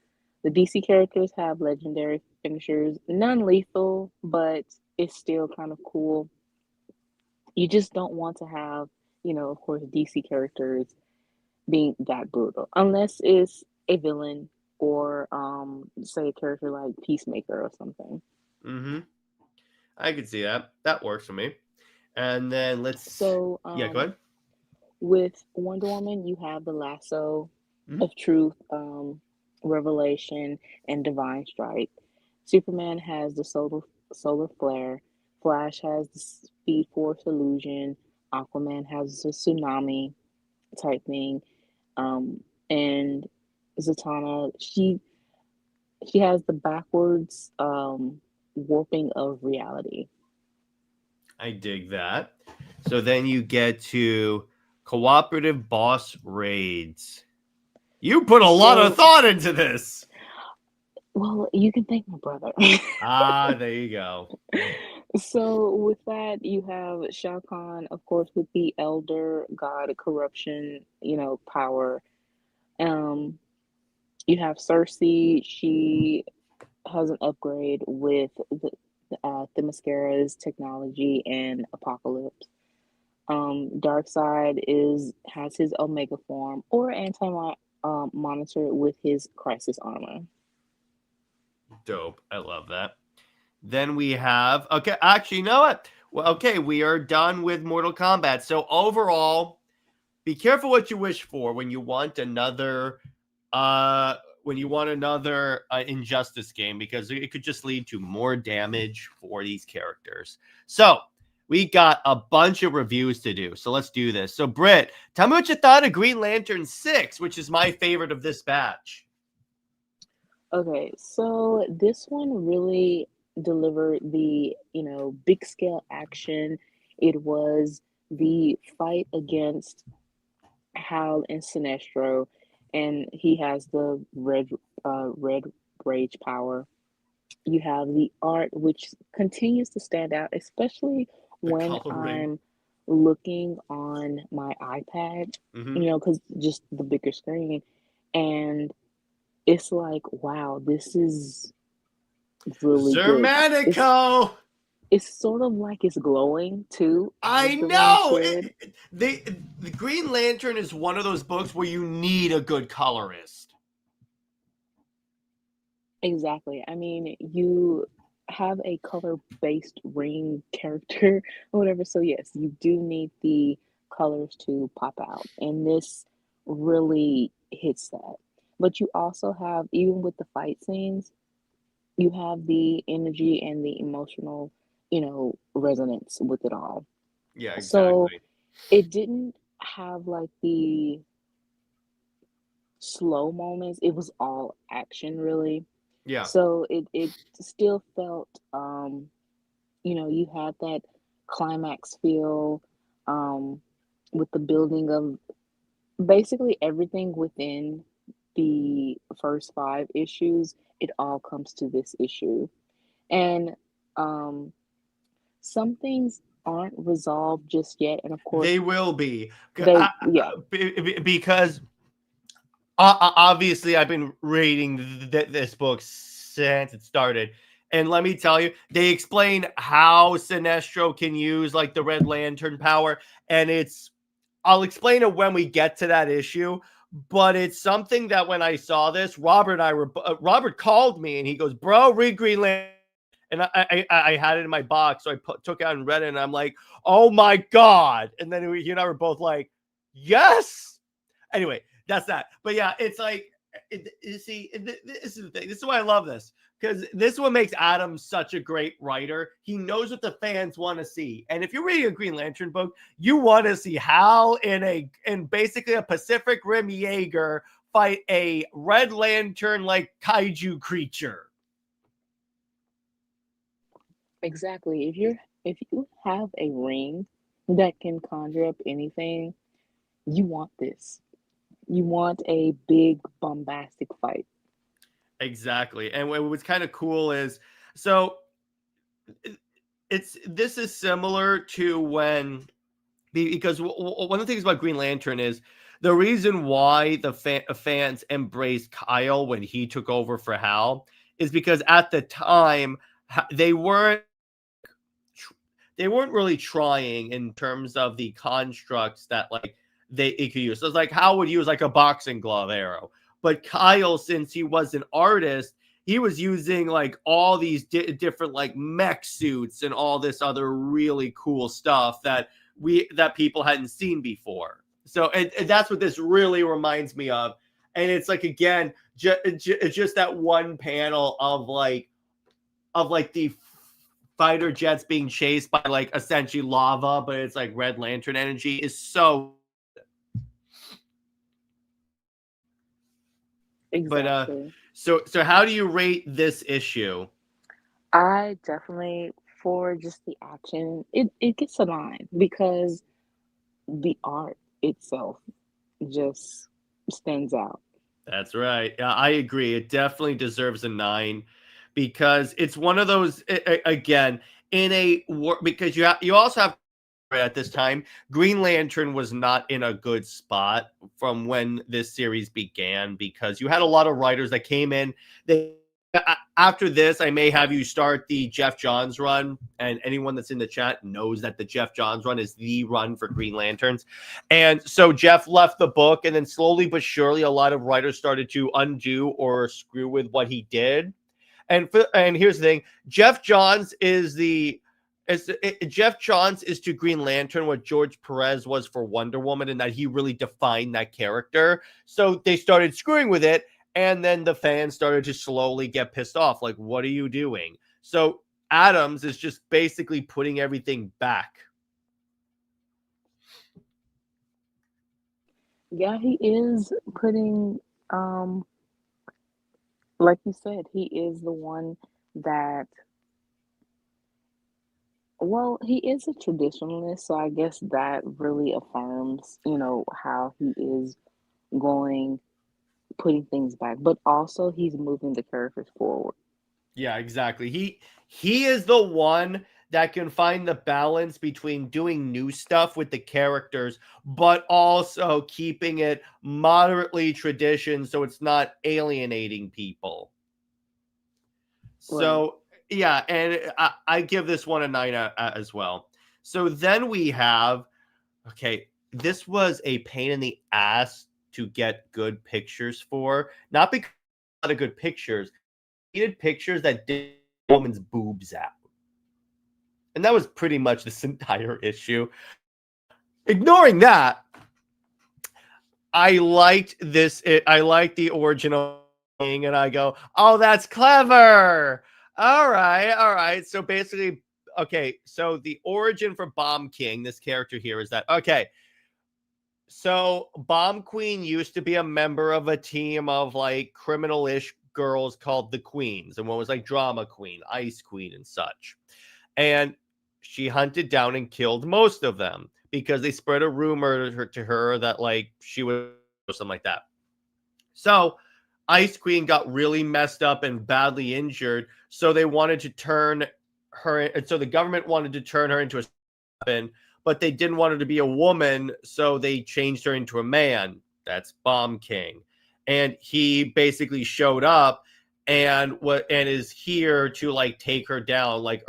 The DC characters have legendary finishers, non-lethal, but it's still kind of cool. You just don't want to have, of course, DC characters being that brutal, unless it's a villain or, say, a character like Peacemaker or something.
Mm-hmm. I can see that. That works for me. And then
So,
yeah, go ahead.
with Wonder Woman, you have the lasso
Mhm.
of truth, revelation, and divine strike. Superman has the solar flare. Flash has the speed force illusion. Aquaman has the tsunami type thing. And Zatanna, she has the backwards warping of reality.
I dig that. So then you get to cooperative boss raids. You put a lot of thought into this.
Well, you can thank my brother.
There you go.
So with that, you have Shao Kahn, of course, with the Elder God corruption, power. You have Cersei. She has an upgrade with the Themyscira's technology and Apocalypse. Darkseid has his Omega form or Monitor with his Crisis armor.
Dope. I love that. Then we have, okay, actually, you know what? Well, okay, we are done with Mortal Kombat. So overall, be careful what you wish for when you want another Injustice game, because it could just lead to more damage for these characters. So we got a bunch of reviews to do. So let's do this. So Britt, tell me what you thought of Green Lantern 6, which is my favorite of this batch.
Okay, so this one really delivered the, big scale action. It was the fight against Hal and Sinestro, and he has the red rage power. You have the art, which continues to stand out, especially
The
when
coloring.
I'm looking on my iPad,
Hmm.
because just the bigger screen. And it's like, wow, this is really good.
Zermanico.
It's sort of like it's glowing too,
I
as the ring
know.
should.
The Green Lantern is one of those books where you need a good colorist.
Exactly. I mean, you have a color-based ring character or whatever, so yes, you do need the colors to pop out, and this really hits that. But you also have, even with the fight scenes, you have the energy and the emotional, resonance with it all.
Yeah,
So
exactly.
it didn't have like the slow moments. It was all action really.
Yeah.
So it still felt you had that climax feel um with the building of basically everything within the first five issues. It all comes to this issue. And um some things aren't resolved just yet. And of course,
They will be.
they yeah,
Because obviously I've been reading this book since it started. And let me tell you, they explain how Sinestro can use like the Red Lantern power. And I'll explain it when we get to that issue. But it's something that when I saw this, Robert called me and he goes, "Bro, read Green Lantern." And I had it in my box. So took it out and read it. And I'm like, "Oh my God." And then he and I were both like, "Yes." Anyway, that's that. But yeah, it's like, you see, this is the thing. This is why I love this, because this is what makes Adam such a great writer. He knows what the fans want to see. And if you're reading a Green Lantern book, you want to see Hal in basically a Pacific Rim Jaeger fight a Red Lantern like kaiju creature.
exactly. If you have a ring that can conjure up anything, you want this. You want a big bombastic fight.
Exactly. And what's kind of cool is, so this is similar to when, because one of the things about Green Lantern is the reason why the fans embraced Kyle when he took over for Hal is because at the time they weren't really trying in terms of the constructs that like it could use. So it's like Hal would use like a boxing glove arrow, but Kyle, since he was an artist, he was using like all these different like mech suits and all this other really cool stuff that people hadn't seen before. So and that's what this really reminds me of. And it's like, again, just that one panel of like the fighter jets being chased by like essentially lava, but it's like Red Lantern energy is so. But
Exactly.
so how do you rate this issue?
I definitely, for just the action, it gets a 9 because the art itself just stands out.
That's right. Yeah, I agree. It definitely deserves a 9 because it's one of those, again, in a because you also have, at this time, Green Lantern was not in a good spot from when this series began, because you had a lot of writers that came in. After this, I may have you start the Jeff Johns run, and anyone that's in the chat knows that the Jeff Johns run is the run for Green Lanterns. And so Jeff left the book, and then slowly but surely, a lot of writers started to undo or screw with what he did. And here's the thing: Jeff Johns is Jeff Johns is to Green Lantern what George Perez was for Wonder Woman, and that he really defined that character. So they started screwing with it, and then the fans started to slowly get pissed off. Like, what are you doing? So Adams is just basically putting everything back.
Yeah, he is putting, um, like you said, he is the one that Well, he is a traditionalist, so I guess that really affirms, how he is going, putting things back, but also he's moving the characters forward.
Yeah, exactly. He is the one that can find the balance between doing new stuff with the characters, but also keeping it moderately tradition so it's not alienating people.
Right.
So yeah, and I give this one a 9 as well. So then we have, okay, this was a pain in the ass to get good pictures for, not because a lot of good pictures, needed pictures that did a woman's boobs out. And that was pretty much this entire issue. Ignoring that, I liked this. I liked the original thing, and I go, "Oh, that's clever." All right, all right. So basically, okay. So the origin for Bomb King, this character here, is that okay? So Bomb Queen used to be a member of a team of like criminal-ish girls called the Queens, and one was like Drama Queen, Ice Queen, and such. And she hunted down and killed most of them because they spread a rumor to her that like she was or something like that. So Ice Queen got really messed up and badly injured, so they wanted to turn her, and so the government wanted to turn her into a weapon, but they didn't want her to be a woman, so they changed her into a man. That's Bomb King, and he basically showed up and is here to like take her down, like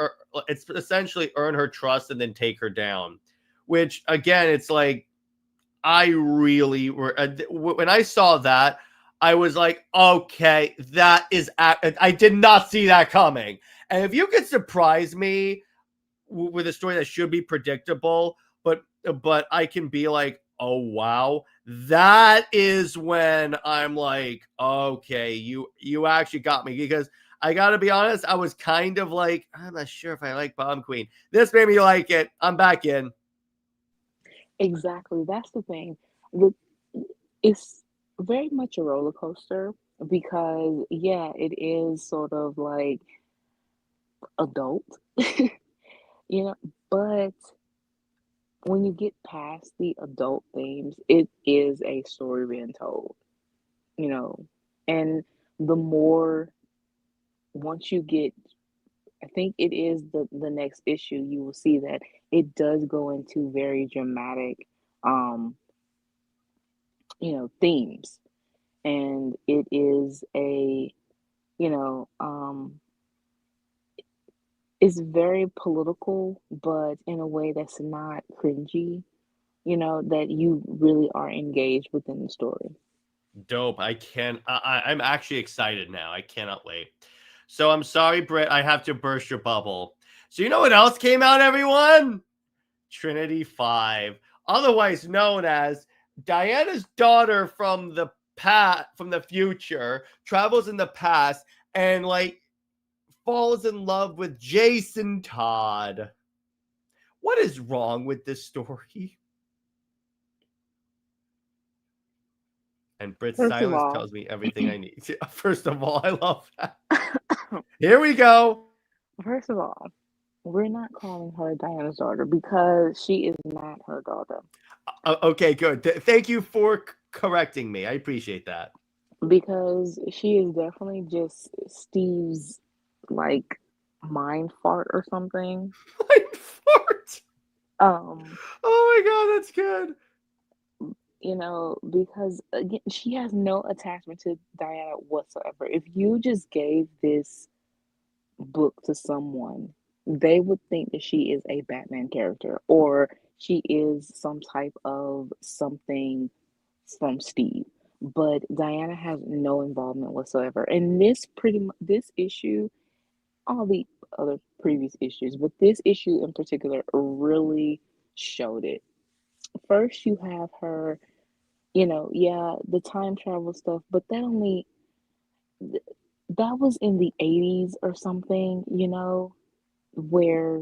it's essentially earn her trust and then take her down. Which again, it's like I really were when I saw that, I was like, okay, that is I did not see that coming. And if you could surprise me with a story that should be predictable, but I can be like, oh wow, that is when I'm like, okay, you actually got me, because I gotta be honest, I was kind of like, I'm not sure if I like Bomb Queen. This made me like it. I'm back in.
Exactly. That's the thing. The, it's very much a roller coaster because, yeah, it is sort of like adult, you know, but when you get past the adult themes, it is a story being told, you know, and the more, once you get, I think it is the next issue, you will see that it does go into very dramatic, um, themes, and it is a, you know, it's very political, but in a way that's not cringy, that you really are engaged within the story.
Dope. I'm actually excited now. I cannot wait. So I'm sorry, Britt. I have to burst your bubble. So you know what else came out, everyone? Trinity 5, otherwise known as Diana's daughter from the from the future, travels in the past and like falls in love with Jason Todd. What is wrong with this story? And Britt's
First of
silence
all,
tells me everything I need. First of all, I love that. Here we go.
first of all, we're not calling her Diana's daughter because she is not her daughter.
Okay, good. Thank you for correcting me. I appreciate that.
Because she is definitely just Steve's like mind fart or something.
Mind fart.
Um,
Oh my god, that's good.
because again, she has no attachment to Diana whatsoever. If you just gave this book to someone, they would think that she is a Batman character or she is some type of something from Steve. But Diana has no involvement whatsoever. And this issue, all the other previous issues, but this issue in particular really showed it. First, you have her, yeah, the time travel stuff, but that was in the 80s or something, where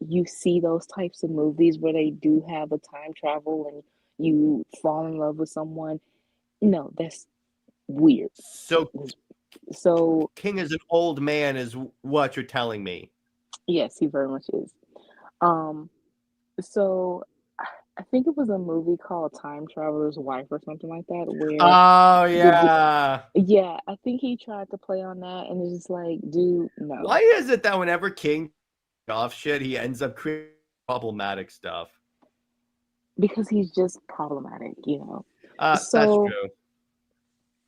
you see those types of movies where they do have a time travel and you fall in love with someone. No, that's weird.
So
So,
King is an old man, is what you're telling me.
yes, he very much is. Um, so I think it was a movie called Time Traveler's Wife or something like that, where
Oh
the
yeah.
yeah, I think he tried to play on that, and it's just like, dude,
Why
no,
is it that whenever King off shit, he ends up creating problematic stuff?
because he's just problematic, you know.
That's
So
true.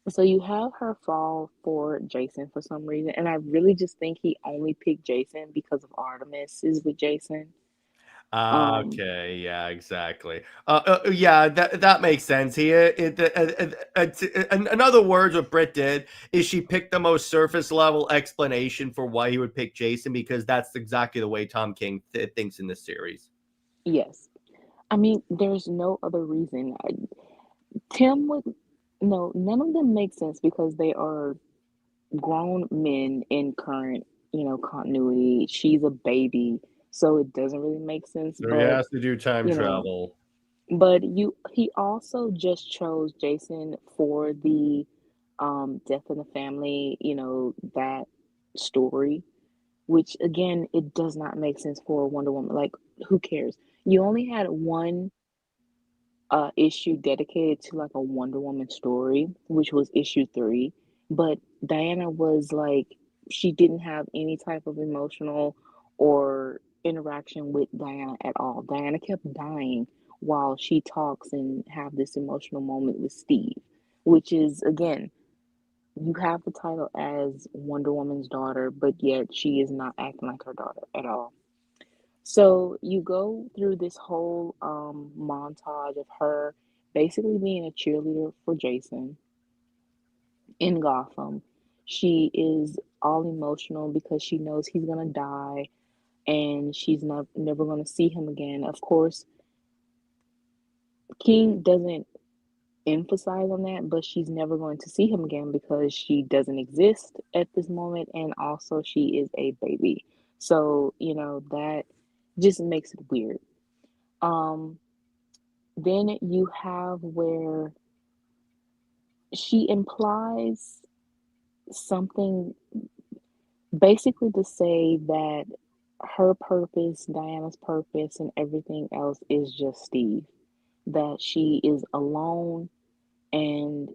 so you have her fall for Jason for some reason, and I really just think he only picked Jason because of Artemis is with Jason. Um,
Okay, yeah, exactly. Yeah, that makes sense. In other words, what Britt did is she picked the most surface level explanation for why he would pick Jason because that's exactly the way Tom King thinks in this series.
yes. I mean, there's no other reason. Tim would no, none of them make sense because they are grown men in current, continuity. She's a baby, so it doesn't really make sense.
So he has to do time
You know,
travel.
he also just chose Jason for the death in the family, that story, which again, it does not make sense for Wonder Woman. Like, who cares? You only had one issue dedicated to like a Wonder Woman story, which was issue 3. But Diana was like, she didn't have any type of emotional or interaction with Diana at all. Diana kept dying while she talks and have this emotional moment with Steve, which is again, you have the title as Wonder Woman's daughter, but yet she is not acting like her daughter at all. So you go through this whole montage of her basically being a cheerleader for Jason in Gotham. She is all emotional because she knows he's gonna die and she's not never gonna see him again. Of course, King doesn't emphasize on that, but she's never going to see him again because she doesn't exist at this moment, and also she is a baby. So, that just makes it weird. Um, Then you have where she implies something basically to say that her purpose, Diana's purpose, and everything else is just Steve. That she is alone, and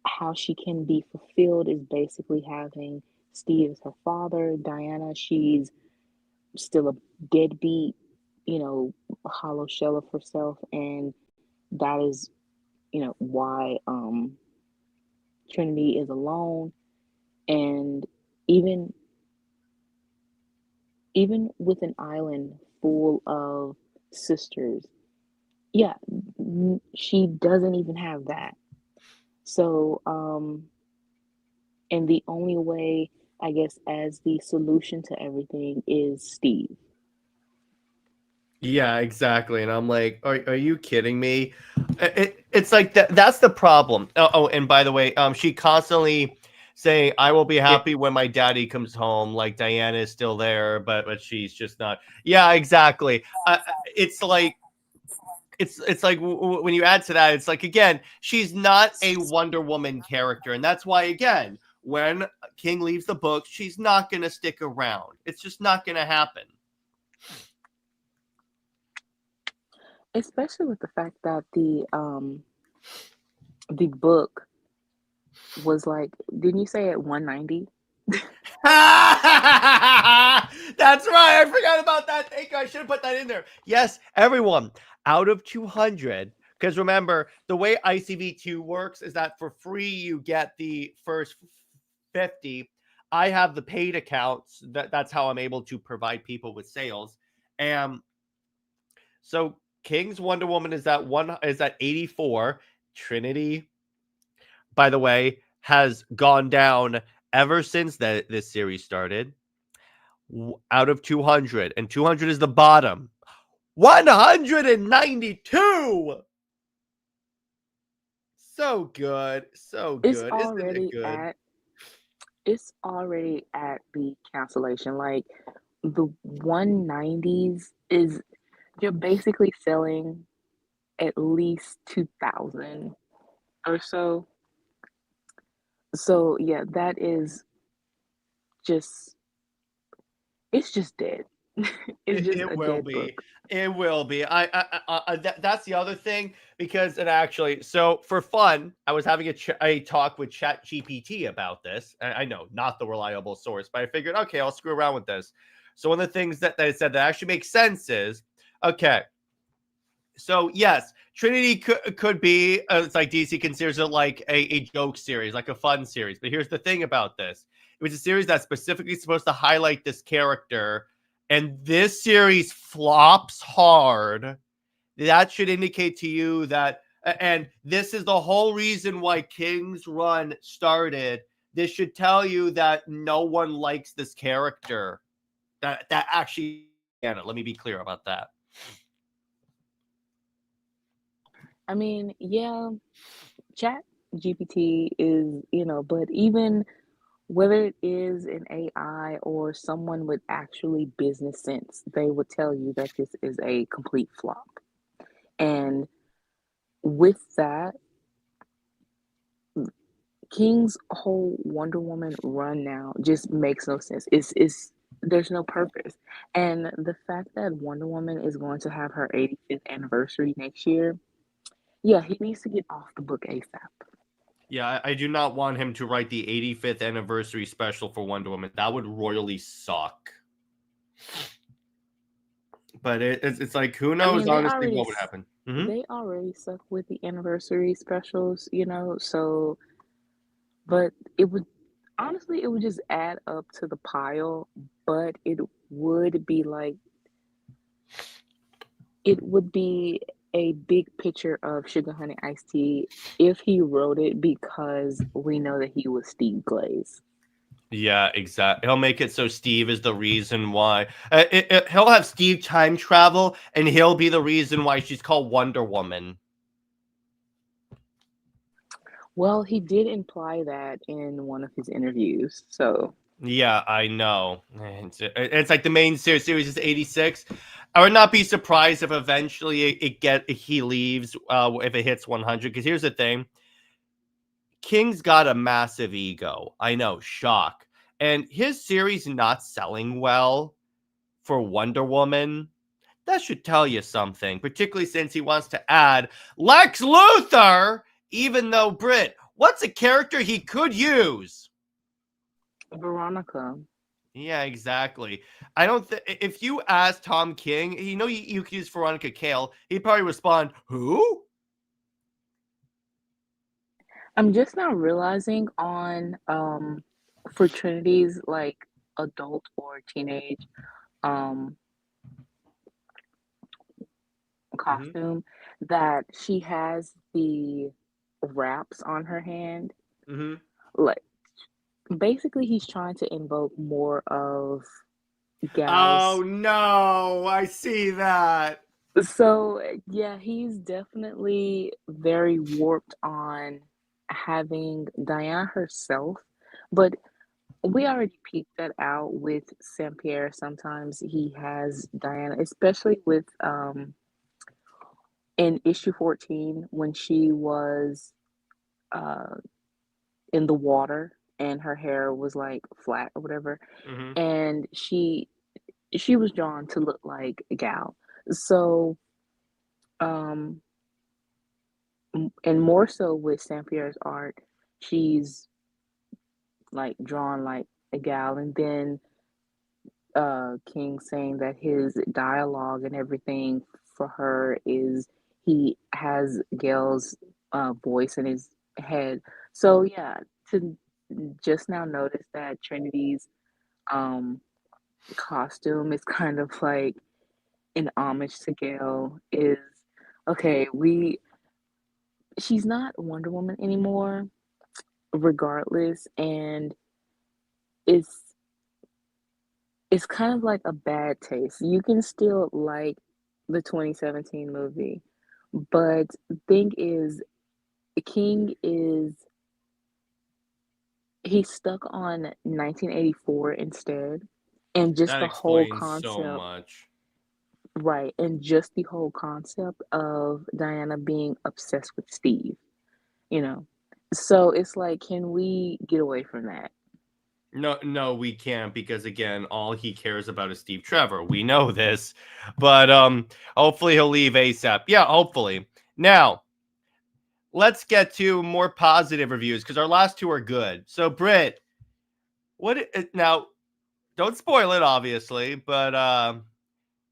how she can be fulfilled is basically having Steve as her father. Diana, she's still a deadbeat, hollow shell of herself, and that is, why Trinity is alone, and even even with an island full of sisters, yeah, she doesn't even have that. So, and the only way, I guess, as the solution to everything is Steve.
Yeah, exactly. And I'm like, are you kidding me? It's like that's the problem. And by the way, she constantly saying, I will be happy when my daddy comes home. Like Diana is still there, but she's just not. Yeah, exactly. It's like it's like when you add to that, it's like again, she's not a Wonder Woman character, and that's why again, when King leaves the book, she's not gonna stick around. It's just not gonna happen.
Especially with the fact that the book was like, didn't you say at 190?
That's right. I forgot about that. Thank you. I should have put that in there. Yes, everyone, out of 200. Because remember, the way ICV2 works is that for free, you get the first 50. I have the paid accounts. That's how I'm able to provide people with sales. And so King's Wonder Woman is at 84. Trinity, by the way, has gone down ever since this series started. Out of 200, and 200 is the bottom. 192. So good, so
It's
good. Isn't it
already
good?
at it's already at the cancellation. Like, the 190s is, you're basically selling at least 2,000 or so. So yeah, that is just, it's just dead. It's just
It
a
will
dead
be.
book.
It will be. That's the other thing because and actually, so for fun, I was having a talk with Chat GPT about this. I know not the reliable source, but I figured, okay, I'll screw around with this. So one of the things that I said that actually makes sense is, okay, so yes, Trinity could be it's like DC considers it like a joke series, like a fun series. But here's the thing about this: it was a series that's specifically supposed to highlight this character, and this series flops hard. That should indicate to you that, and this is the whole reason why King's Run started. This should tell you that no one likes this character. That actually, Anna, let me be clear about that.
I mean, yeah, Chat GPT is, but even whether it is an AI or someone with actually business sense, they would tell you that this is a complete flop. And with that, King's whole Wonder Woman run now just makes no sense. It's there's no purpose. And the fact that Wonder Woman is going to have her 85th anniversary next year, yeah, he needs to get off the book ASAP.
Yeah, I do not want him to write the 85th anniversary special for Wonder Woman. That would royally suck. But it's like, who
I
knows,
mean,
honestly, what would happen.
they already suck with the anniversary specials, so but it would honestly it would just add up to the pile, but would be like it would be a big picture of Sugar Honey Iced Tea if he wrote it because we know that he was Steve Glaze.
Yeah, exactly. He'll make it so Steve is the reason why. He'll have Steve time travel, and he'll be the reason why she's called Wonder Woman.
Well, he did imply that in one of his interviews, so
Yeah, I know. It's like the main series is 86. I would not be surprised if eventually he leaves if it hits 100. Because here's the thing. King's got a massive ego. I know, shock. And his series not selling well for Wonder Woman, that should tell you something, particularly since he wants to add Lex Luthor, even though Britt, what's a character he could use?
Veronica.
Yeah, exactly. I don't think if you ask Tom King, you could use Veronica Cale, he'd probably respond, "Who?"
I'm just now realizing on for Trinity's like adult or teenage um
Mm-hmm.
costume that she has the wraps on her hand.
Mm-hmm.
Like basically he's trying to invoke more of
Oh
Gal's.
no, I see that.
So yeah, he's definitely very warped on having Diana herself, but we already peeked that out with Saint Pierre. Sometimes he has Diana, especially with in issue 14 when she was uh in the water and her hair was like flat or whatever,
Mm-hmm.
and she was drawn to look like Gal. So um and more so with Saint Pierre's art, she's like drawn like a gal, and then King saying that his dialogue and everything for her is he has Gail's voice in his head. So yeah, to just now notice that Trinity's um costume is kind of like an homage to Gail is okay, she's not Wonder Woman anymore, regardless, and it's it's kind of like a bad taste. You can still like the 2017 movie, but the thing is, King is he's stuck on 1984 instead, and just
That
the whole
explains so
concept,
much.
right? And just the whole concept of Diana being obsessed with Steve, you know. So it's like, can we get away from that?
No, we can't, because again, all he cares about is Steve Trevor. We know this, but hopefully he'll leave ASAP. Yeah, hopefully. Now, let's get to more positive reviews because our last two are good. So, Britt, now? Don't spoil it, obviously, but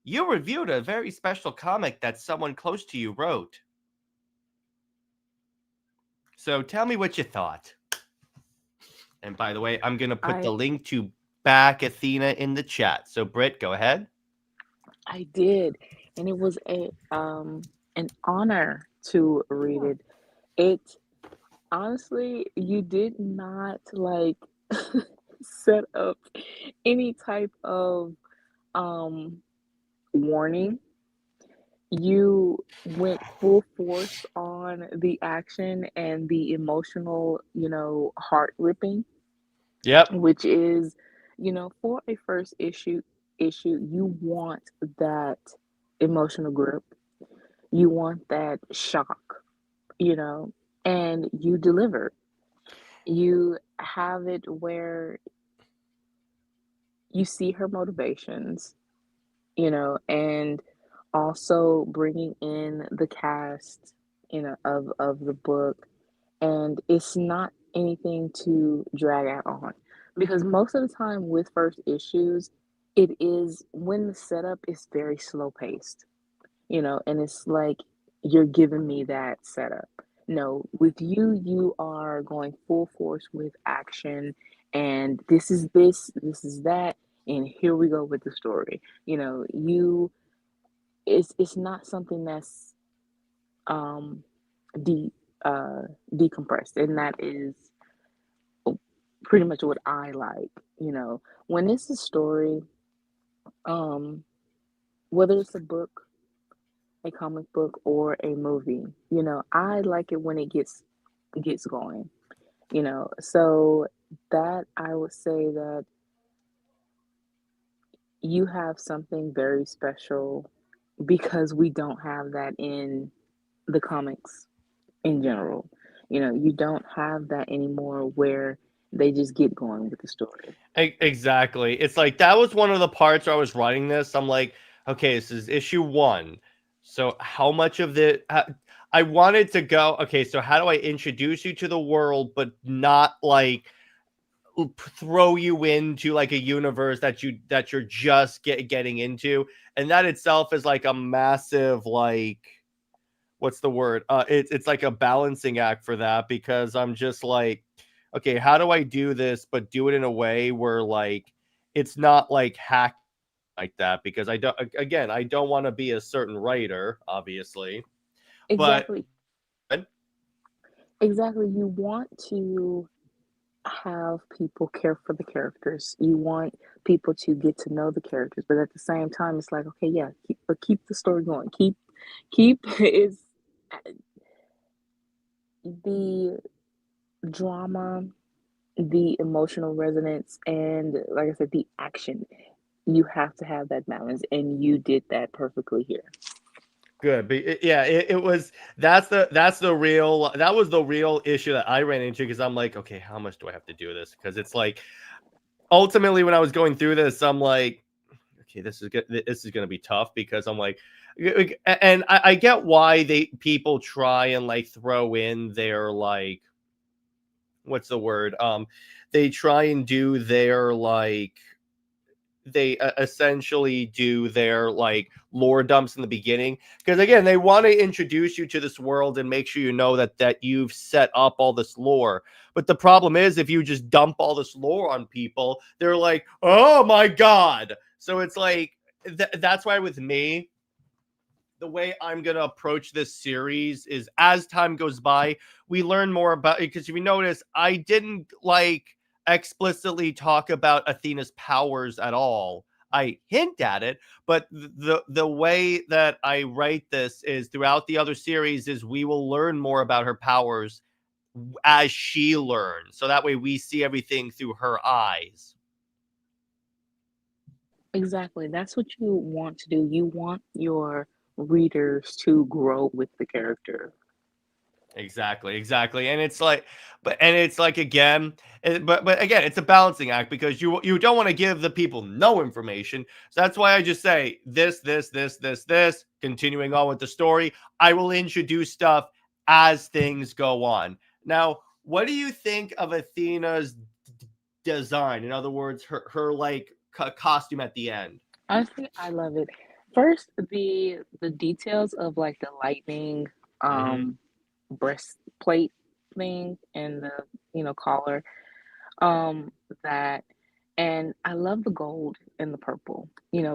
you reviewed a very special comic that someone close to you wrote. So tell me what you thought. And by the way, I'm going to put the link to Back Athena in the chat. So, Britt, go ahead.
I did, and it was an honor to read it. It honestly, you did not like set up any type of warning. You went full force on the action and the emotional, heart ripping,
Yep.
which is, for a first issue, you want that emotional grip. You want that shock, and you deliver. You have it where you see her motivations, and also bringing in the cast, of the book, and it's not anything to drag out on, because most of the time with first issues, it is when the setup is very slow paced, and it's like you're giving me that setup. No, with you, you are going full force with action, and this is that, and here we go with the story. It's not something that's um de decompressed, and that is pretty much what I like. When it's a story, um, whether it's a book, a comic book, or a movie, I like it when it gets going. So that I would say that you have something very special because we don't have that in the comics in general. You don't have that anymore where they just get going with the story.
Exactly. It's like that was one of the parts where I was writing this. I'm like, okay, this is issue 1. So how much of I wanted to go, okay, so how do I introduce you to the world, but not like throw you into like a universe that you're just getting into, and that itself is like a massive, like, what's the word, it's like a balancing act for that, because I'm just like, okay, how do I do this but do it in a way where like it's not like hack like that, because I don't want to be a certain writer, obviously, but
Exactly. Exactly. You want to have people care for the characters. You want people to get to know the characters, but at the same time, it's like, okay, yeah, keep the story going. Keep is the drama, the emotional resonance, and like I said, the action. You have to have that balance, and you did that perfectly here.
good. But it was, that was the real issue that I ran into, because I'm like, okay, how much do I have to do this? Because it's like, ultimately when I was going through this, I'm like, okay, this is going to be tough, because I'm like, and I get why people try and like throw in their, like, what's the word, they try and do their, like, they essentially do their like lore dumps in the beginning, because again, they want to introduce you to this world and make sure you know that you've set up all this lore. But the problem is, if you just dump all this lore on people, they're like, oh my god. So it's like, that's why with me, the way I'm going to approach this series is, as time goes by, we learn more about it. Because if you notice, I didn't like explicitly talk about Athena's powers at all. I hint at it, but the way that I write this is, throughout the other series, is we will learn more about her powers as she learns. So that way we see everything through her eyes.
Exactly. That's what you want to do. You want your readers to grow with the character.
Exactly. And it's like, again, But again, it's a balancing act because you don't want to give the people no information. So that's why I just say this. Continuing on with the story, I will introduce stuff as things go on. Now, what do you think of Athena's design? In other words, her like costume at the end.
Honestly, I love it. First, the details of like the lightning
Mm-hmm.
breastplate thing and the collar um that and I love the gold and the purple,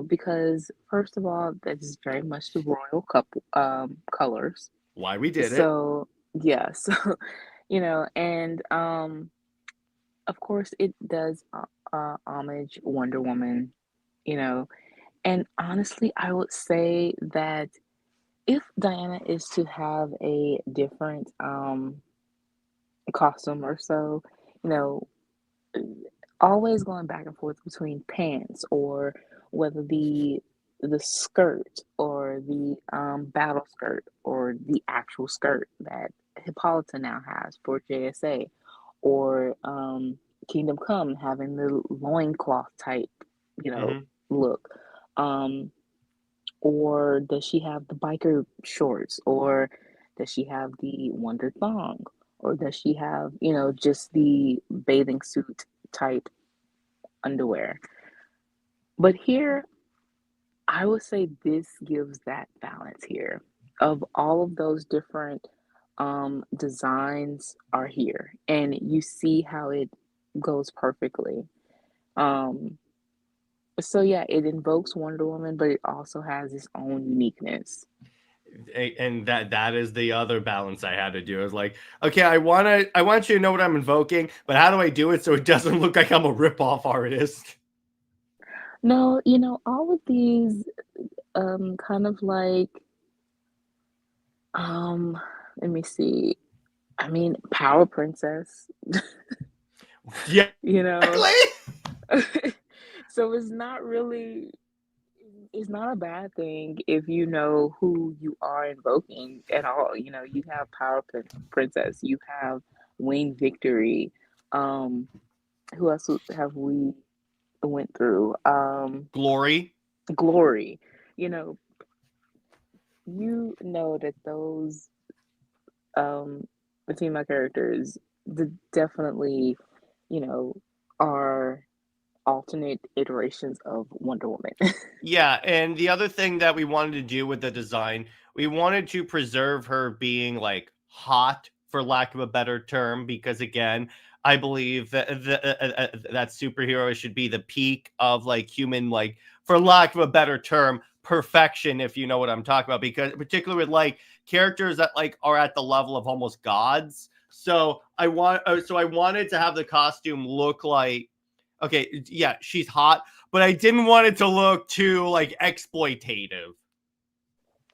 because first of all, that's very much the royal couple colors.
Why we did it?
So yeah, so and of course it does homage Wonder Woman, you know, and honestly, I would say that if Diana is to have a different costume or so, you know, always going back and forth between pants or whether the skirt or the battle skirt or the actual skirt that Hippolyta now has for JSA or Kingdom Come having the loincloth type,
Mm-hmm.
look. Um, or does she have the biker shorts? Or does she have the Wonder Thong? Or does she have, just the bathing suit type underwear? But here, I would say this gives that balance here of all of those different designs are here, and you see how it goes perfectly. Um, so yeah, it invokes Wonder Woman, but it also has its own uniqueness.
And that is the other balance I had to do. I was like, okay, I want you to know what I'm invoking, but how do I do it so it doesn't look like I'm a rip-off artist?
No, all of these kind of like um let me see. I mean, Power Princess,
Yeah,
you know.
exactly.
So it's not a bad thing if you know who you are invoking at all. You have Princess, you have Wayne Victory. Who else have we went through?
Glory.
Glory. You know, that those um the female characters definitely, you know, are alternate iterations of Wonder Woman.
Yeah, and the other thing that we wanted to do with the design, we wanted to preserve her being like hot, for lack of a better term, because again, I believe that superhero should be the peak of like human, like for lack of a better term, perfection, if you know what I'm talking about. Because particularly with like characters that like are at the level of almost gods. So I wanted to have the costume look like, okay, yeah, she's hot, but I didn't want it to look too like exploitative.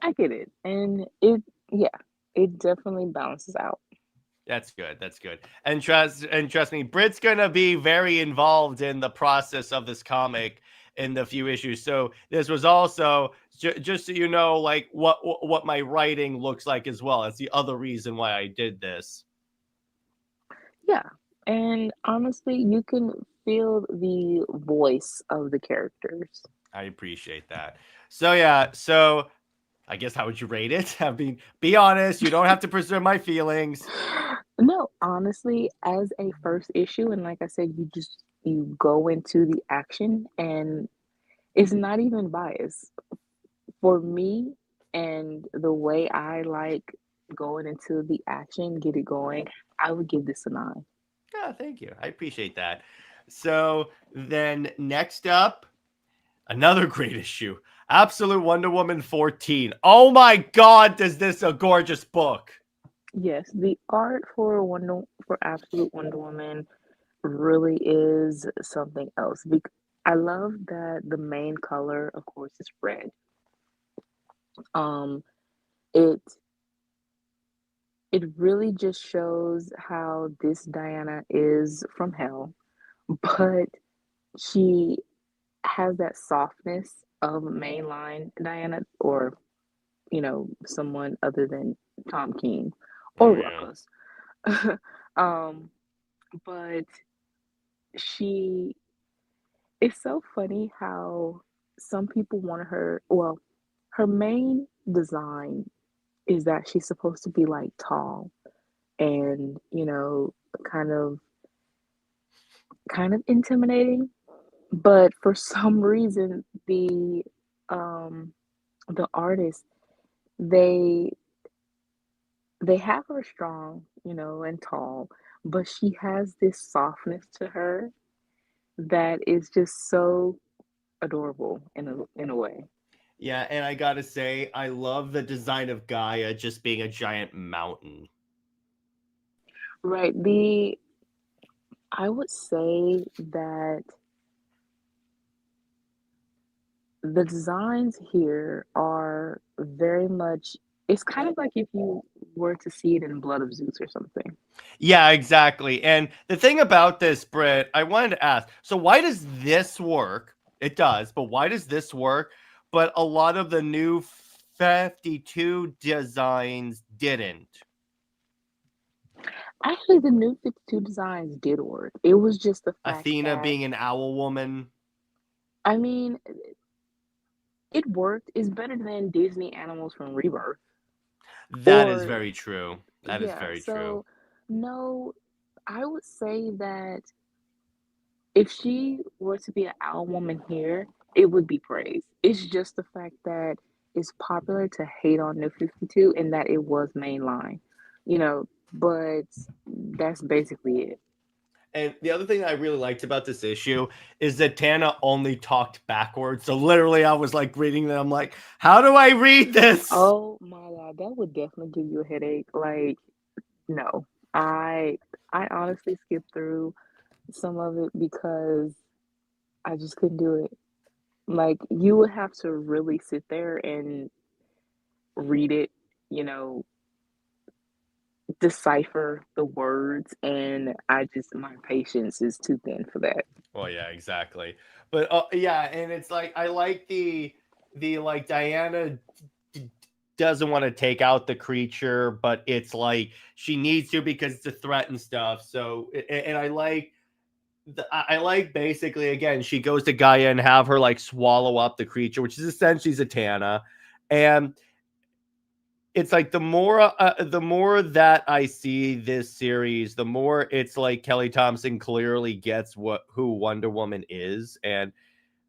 I get it. And yeah, it definitely balances out.
That's good. That's good. And trust me, Britt's gonna be very involved in the process of this comic in the few issues. So this was also just so you know, like what my writing looks like as well. That's the other reason why I did this.
Yeah. And honestly, you can feel the voice of the characters.
I appreciate that. So yeah, so I guess how would you rate it? I mean, be honest. You don't have to preserve my feelings.
No, honestly, as a first issue, and like I said, you go into the action and it's not even biased. For me and the way I like going into the action, get it going, I would give this a 9.
Oh, thank you. I appreciate that. So then next up, another great issue. Absolute Wonder Woman 14. Oh my god, is this a gorgeous book?
Yes, the art for Absolute Wonder Woman really is something else. I love that the main color, of course, is red. Um, it it really just shows how this Diana is from hell, but she has that softness of mainline Diana, or someone other than Tom King
Oh
or
yeah.
Ruckus. um, but she it's so funny how some people want her, well, her main design is that she's supposed to be like tall and, kind of kind of intimidating, but for some reason um the artists, they they have her strong, and tall, but she has this softness to her that is just so adorable in a way.
Yeah, and I gotta say, I love the design of Gaia just being a giant mountain.
Right. I would say that the designs here are very much, it's kind of like if you were to see it in Blood of Zeus or something.
Yeah, exactly. And the thing about this, Britt, I wanted to ask, so why does this work? It does, but why does this work? But a lot of the new 52 designs didn't.
Actually, the new 52 designs did work. It was just the fact
Athena
that,
being an owl woman.
I mean, it worked. It's better than Disney animals from Rebirth.
That is
Or,
very true. That is
yeah,
very true.
so no, I would say that if she were to be an owl woman here, it would be praised. It's just the fact that it's popular to hate on New 52 and that it was mainline, but that's basically it.
And the other thing that I really liked about this issue is that Tana only talked backwards. So literally, I was like reading them. I'm like, how do I read this?
Oh my God, that would definitely give you a headache. Like, no, I honestly skipped through some of it because I just couldn't do it. Like, you would have to really sit there and read it, you know, decipher the words, and my patience is too thin for that.
Well, yeah, exactly. But yeah, and it's like I like the like Diana d- doesn't want to take out the creature, but it's like she needs to because it's a threat and stuff. So and I like I like basically again she goes to Gaia and have her like swallow up the creature, which is essentially Zatanna, and it's like the more that I see this series, the more it's like Kelly Thompson clearly gets who Wonder Woman is, and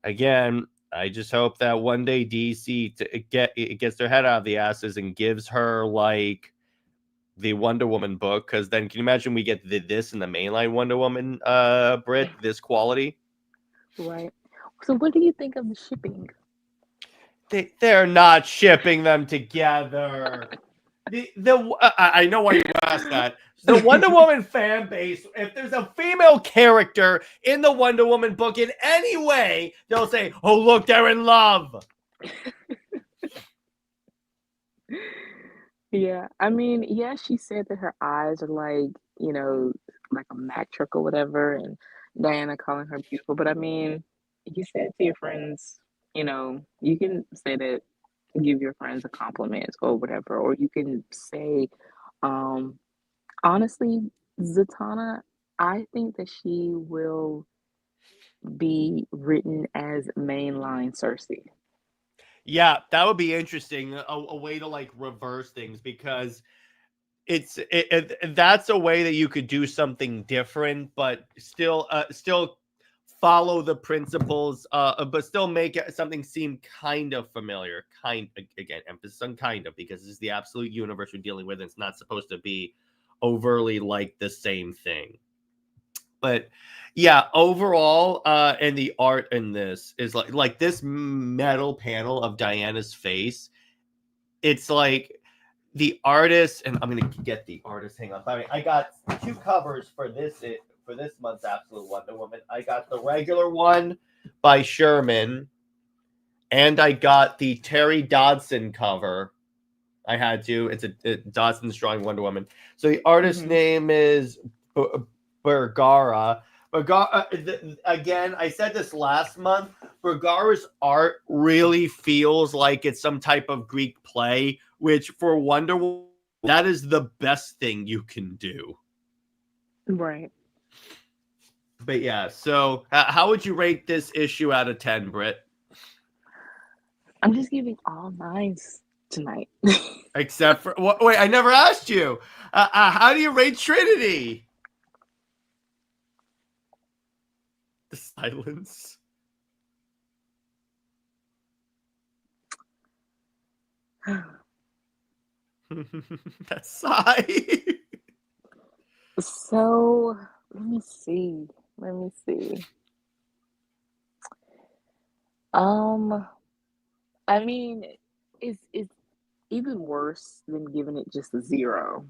again, I just hope that one day DC it gets their head out of the asses and gives her like the Wonder Woman book, because then can you imagine we get this in the mainline Wonder Woman, Brit, this quality?
Right. So what do you think of the shipping?
They're not shipping them together. I know why you asked that. The Wonder Woman fan base, if there's a female character in the Wonder Woman book in any way, they'll say, "Oh, look, they're in love."
Yeah, I mean, yeah, she said that her eyes are like, like a Mac truck or whatever, and Diana calling her beautiful. But I mean, you said to your friends, you can say that, give your friends a compliment or whatever, or you can say, um, honestly, Zatanna, I think that she will be written as mainline Cersei.
Yeah, that would be interesting. A way to like reverse things because that's a way that you could do something different, but still follow the principles, but still make something seem kind of familiar. Again, emphasis on kind of, because this is the absolute universe we're dealing with, and it's not supposed to be overtly like the same thing. But yeah, overall, and the art in this is like this metal panel of Diana's face. It's like the artist, and I'm gonna get the artist. Hang on, I got two covers for this month's Absolute Wonder Woman. I got the regular one by Sherman, and I got the Terry Dodson cover. I had to. It's a Dodson's drawing Wonder Woman. So the artist's
Hmm.
name is Bergara. Again, I said this last month. Bergara's art really feels like it's some type of Greek play, which for Wonder Woman, that is the best thing you can do.
Right.
But yeah, so how would you rate this issue out of 10, Britt?
I'm just giving all nines tonight.
Except for wait, I never asked you. How do you rate Trinity? The silence. That sigh.
So let me see. Let me see. I mean, it's even worse than giving it just a 0.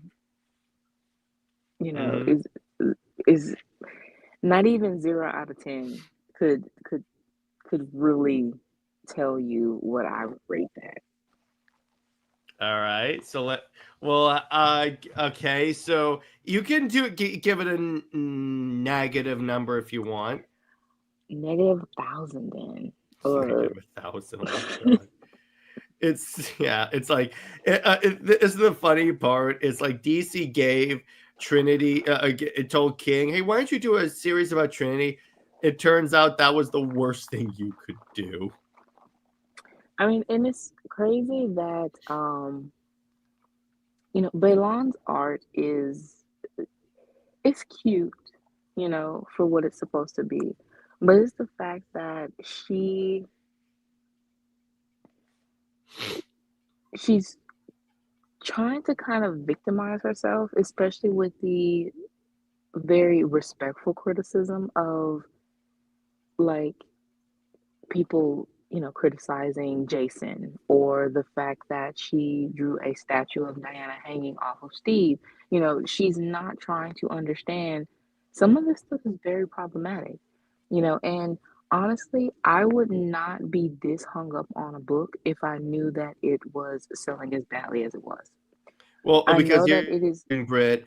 You know,
Mhm.
is not even 0 out of 10 could really tell you what I would rate that.
All right. So okay. So you can give it a negative number if you want.
Negative 1,000 then, or
Negative 1,000. Oh my god. It's like this is the funny part. It's like DC gave Trinity, it told King, hey, why don't you do a series about Trinity? It turns out that was the worst thing you could do.
I mean, and it's crazy that Bailon's art it's cute, for what it's supposed to be. But it's the fact that she's trying to kind of victimize herself, especially with the very respectful criticism of like people, criticizing Jason, or the fact that she drew a statue of Diana hanging off of Steve. She's not trying to understand some of this stuff is very problematic, and honestly, I would not be this hung up on a book if I knew that it was selling as badly as it was.
Well,
I
because
know
you're
that it is
in Brit,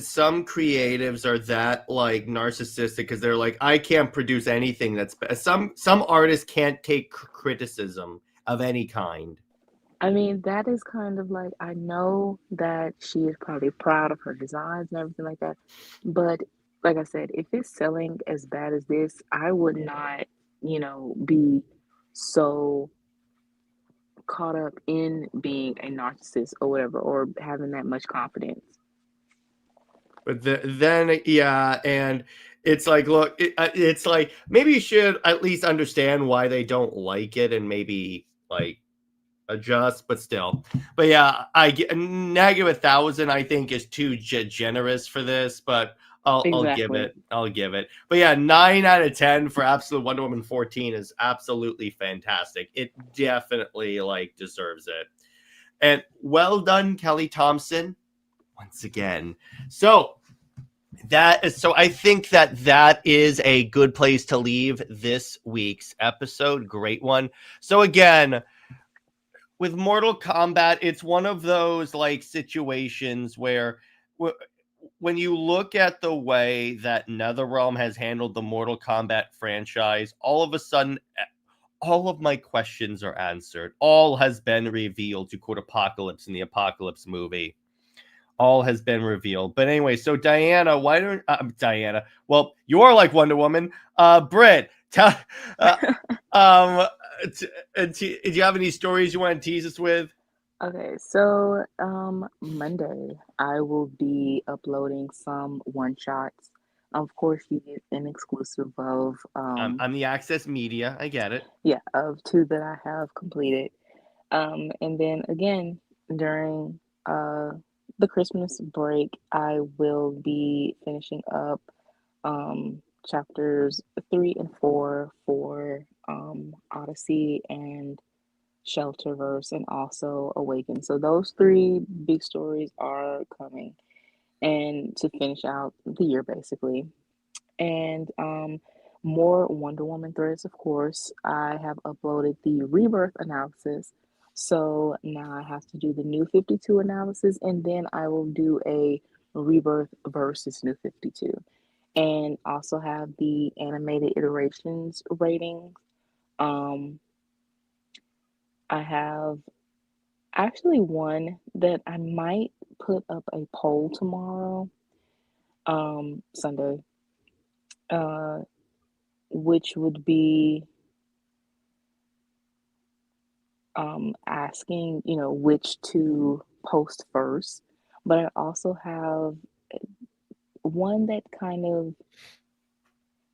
some creatives are that like narcissistic because they're like, I can't produce anything that's some artists can't take criticism of any kind.
I mean, that is kind of like, I know that she is probably proud of her designs and everything like that. But like I said, if it's selling as bad as this, I would not, be so caught up in being a narcissist or whatever, or having that much confidence.
But then, yeah, and it's like, look, it's like maybe you should at least understand why they don't like it, and maybe like adjust. But still, but yeah, I get negative 1,000. I think is too generous for this, but
Exactly.
I'll give it. But yeah, 9 out of 10 for Absolute Wonder Woman 14 is absolutely fantastic. It definitely like deserves it, and well done, Kelly Thompson, once again. So I think that is a good place to leave this week's episode. Great one. So again, with Mortal Kombat, it's one of those like situations where when you look at the way that NetherRealm has handled the Mortal Kombat franchise, all of a sudden all of my questions are answered. All has been revealed, to quote Apocalypse in the Apocalypse movie. All has been revealed. But anyway, so Diana, why don't Diana? Well, you are like Wonder Woman. Britt, tell, do you have any stories you want to tease us with?
Okay, so Monday I will be uploading some one shots. Of course, you get an exclusive of
I'm the Access Media. I get it.
of 2 that I have completed. And then again, during the Christmas break, I will be finishing up chapters 3 and 4 for Odyssey and Shelterverse, and also Awaken. So those 3 big stories are coming, and to finish out the year basically. And more Wonder Woman threads, of course. I have uploaded the rebirth analysis. So now I have to do the new 52 analysis, and then I will do a rebirth versus new 52. And also have the animated iterations ratings. I have actually one that I might put up a poll tomorrow, Sunday, uh, which would be asking, which to post first. But I also have one that kind of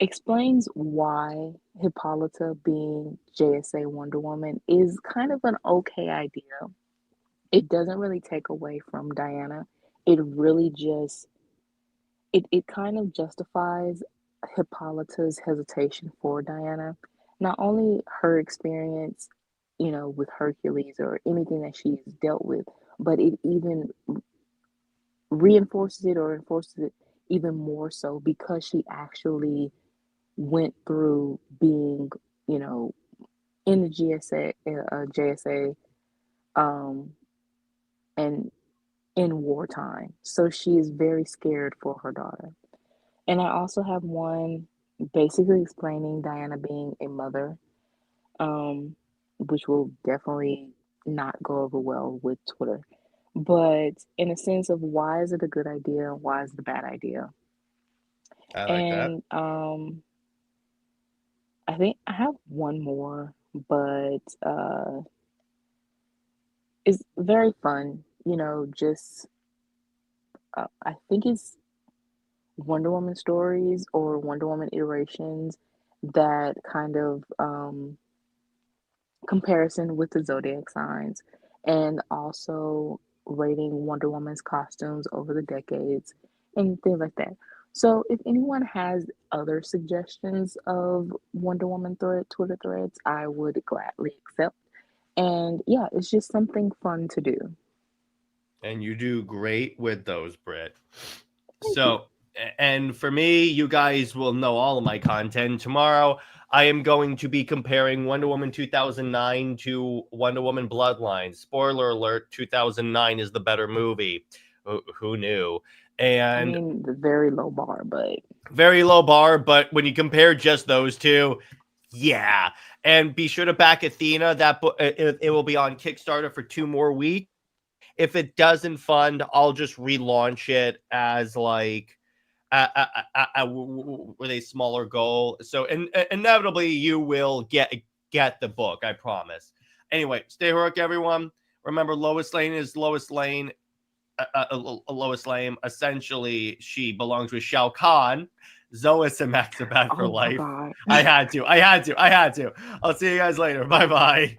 explains why Hippolyta being JSA Wonder Woman is kind of an okay idea. It doesn't really take away from Diana. It really just it kind of justifies Hippolyta's hesitation for Diana. Not only her experience, with Hercules or anything that she's dealt with, but it even reinforces it or enforces it even more so because she actually went through being, you know, in the JSA, um, and in wartime. So she is very scared for her daughter. And I also have one basically explaining Diana being a mother, um, which will definitely not go over well with Twitter. But in a sense of why is it a good idea and why is it a bad idea?
I like that.
And I think I have one more, but it's very fun. Just I think it's Wonder Woman stories or Wonder Woman iterations that kind of comparison with the zodiac signs and also rating Wonder Woman's costumes over the decades and things like that. So if anyone has other suggestions of Wonder Woman Twitter threads, I would gladly accept. And yeah, it's just something fun to do.
And you do great with those, Britt.
Thank you.
So, and for me, you guys will know all of my content. Tomorrow, I am going to be comparing Wonder Woman 2009 to Wonder Woman Bloodlines. Spoiler alert, 2009 is the better movie. Who knew?
I
And
mean, the very low bar, but
very low bar, but when you compare just those two, yeah. And be sure to back Athena. That book, it will be on Kickstarter for 2 more weeks. If it doesn't fund, I'll just relaunch it as like with a smaller goal. So inevitably you will get the book, I promise. Anyway, stay heroic, everyone. Remember, Lois Lane is Lois Lane. Lois Lane, essentially, she belongs with Shao Kahn. Zois and Max are bad for
oh my
life.
God.
I had to. I'll see you guys later. Bye bye.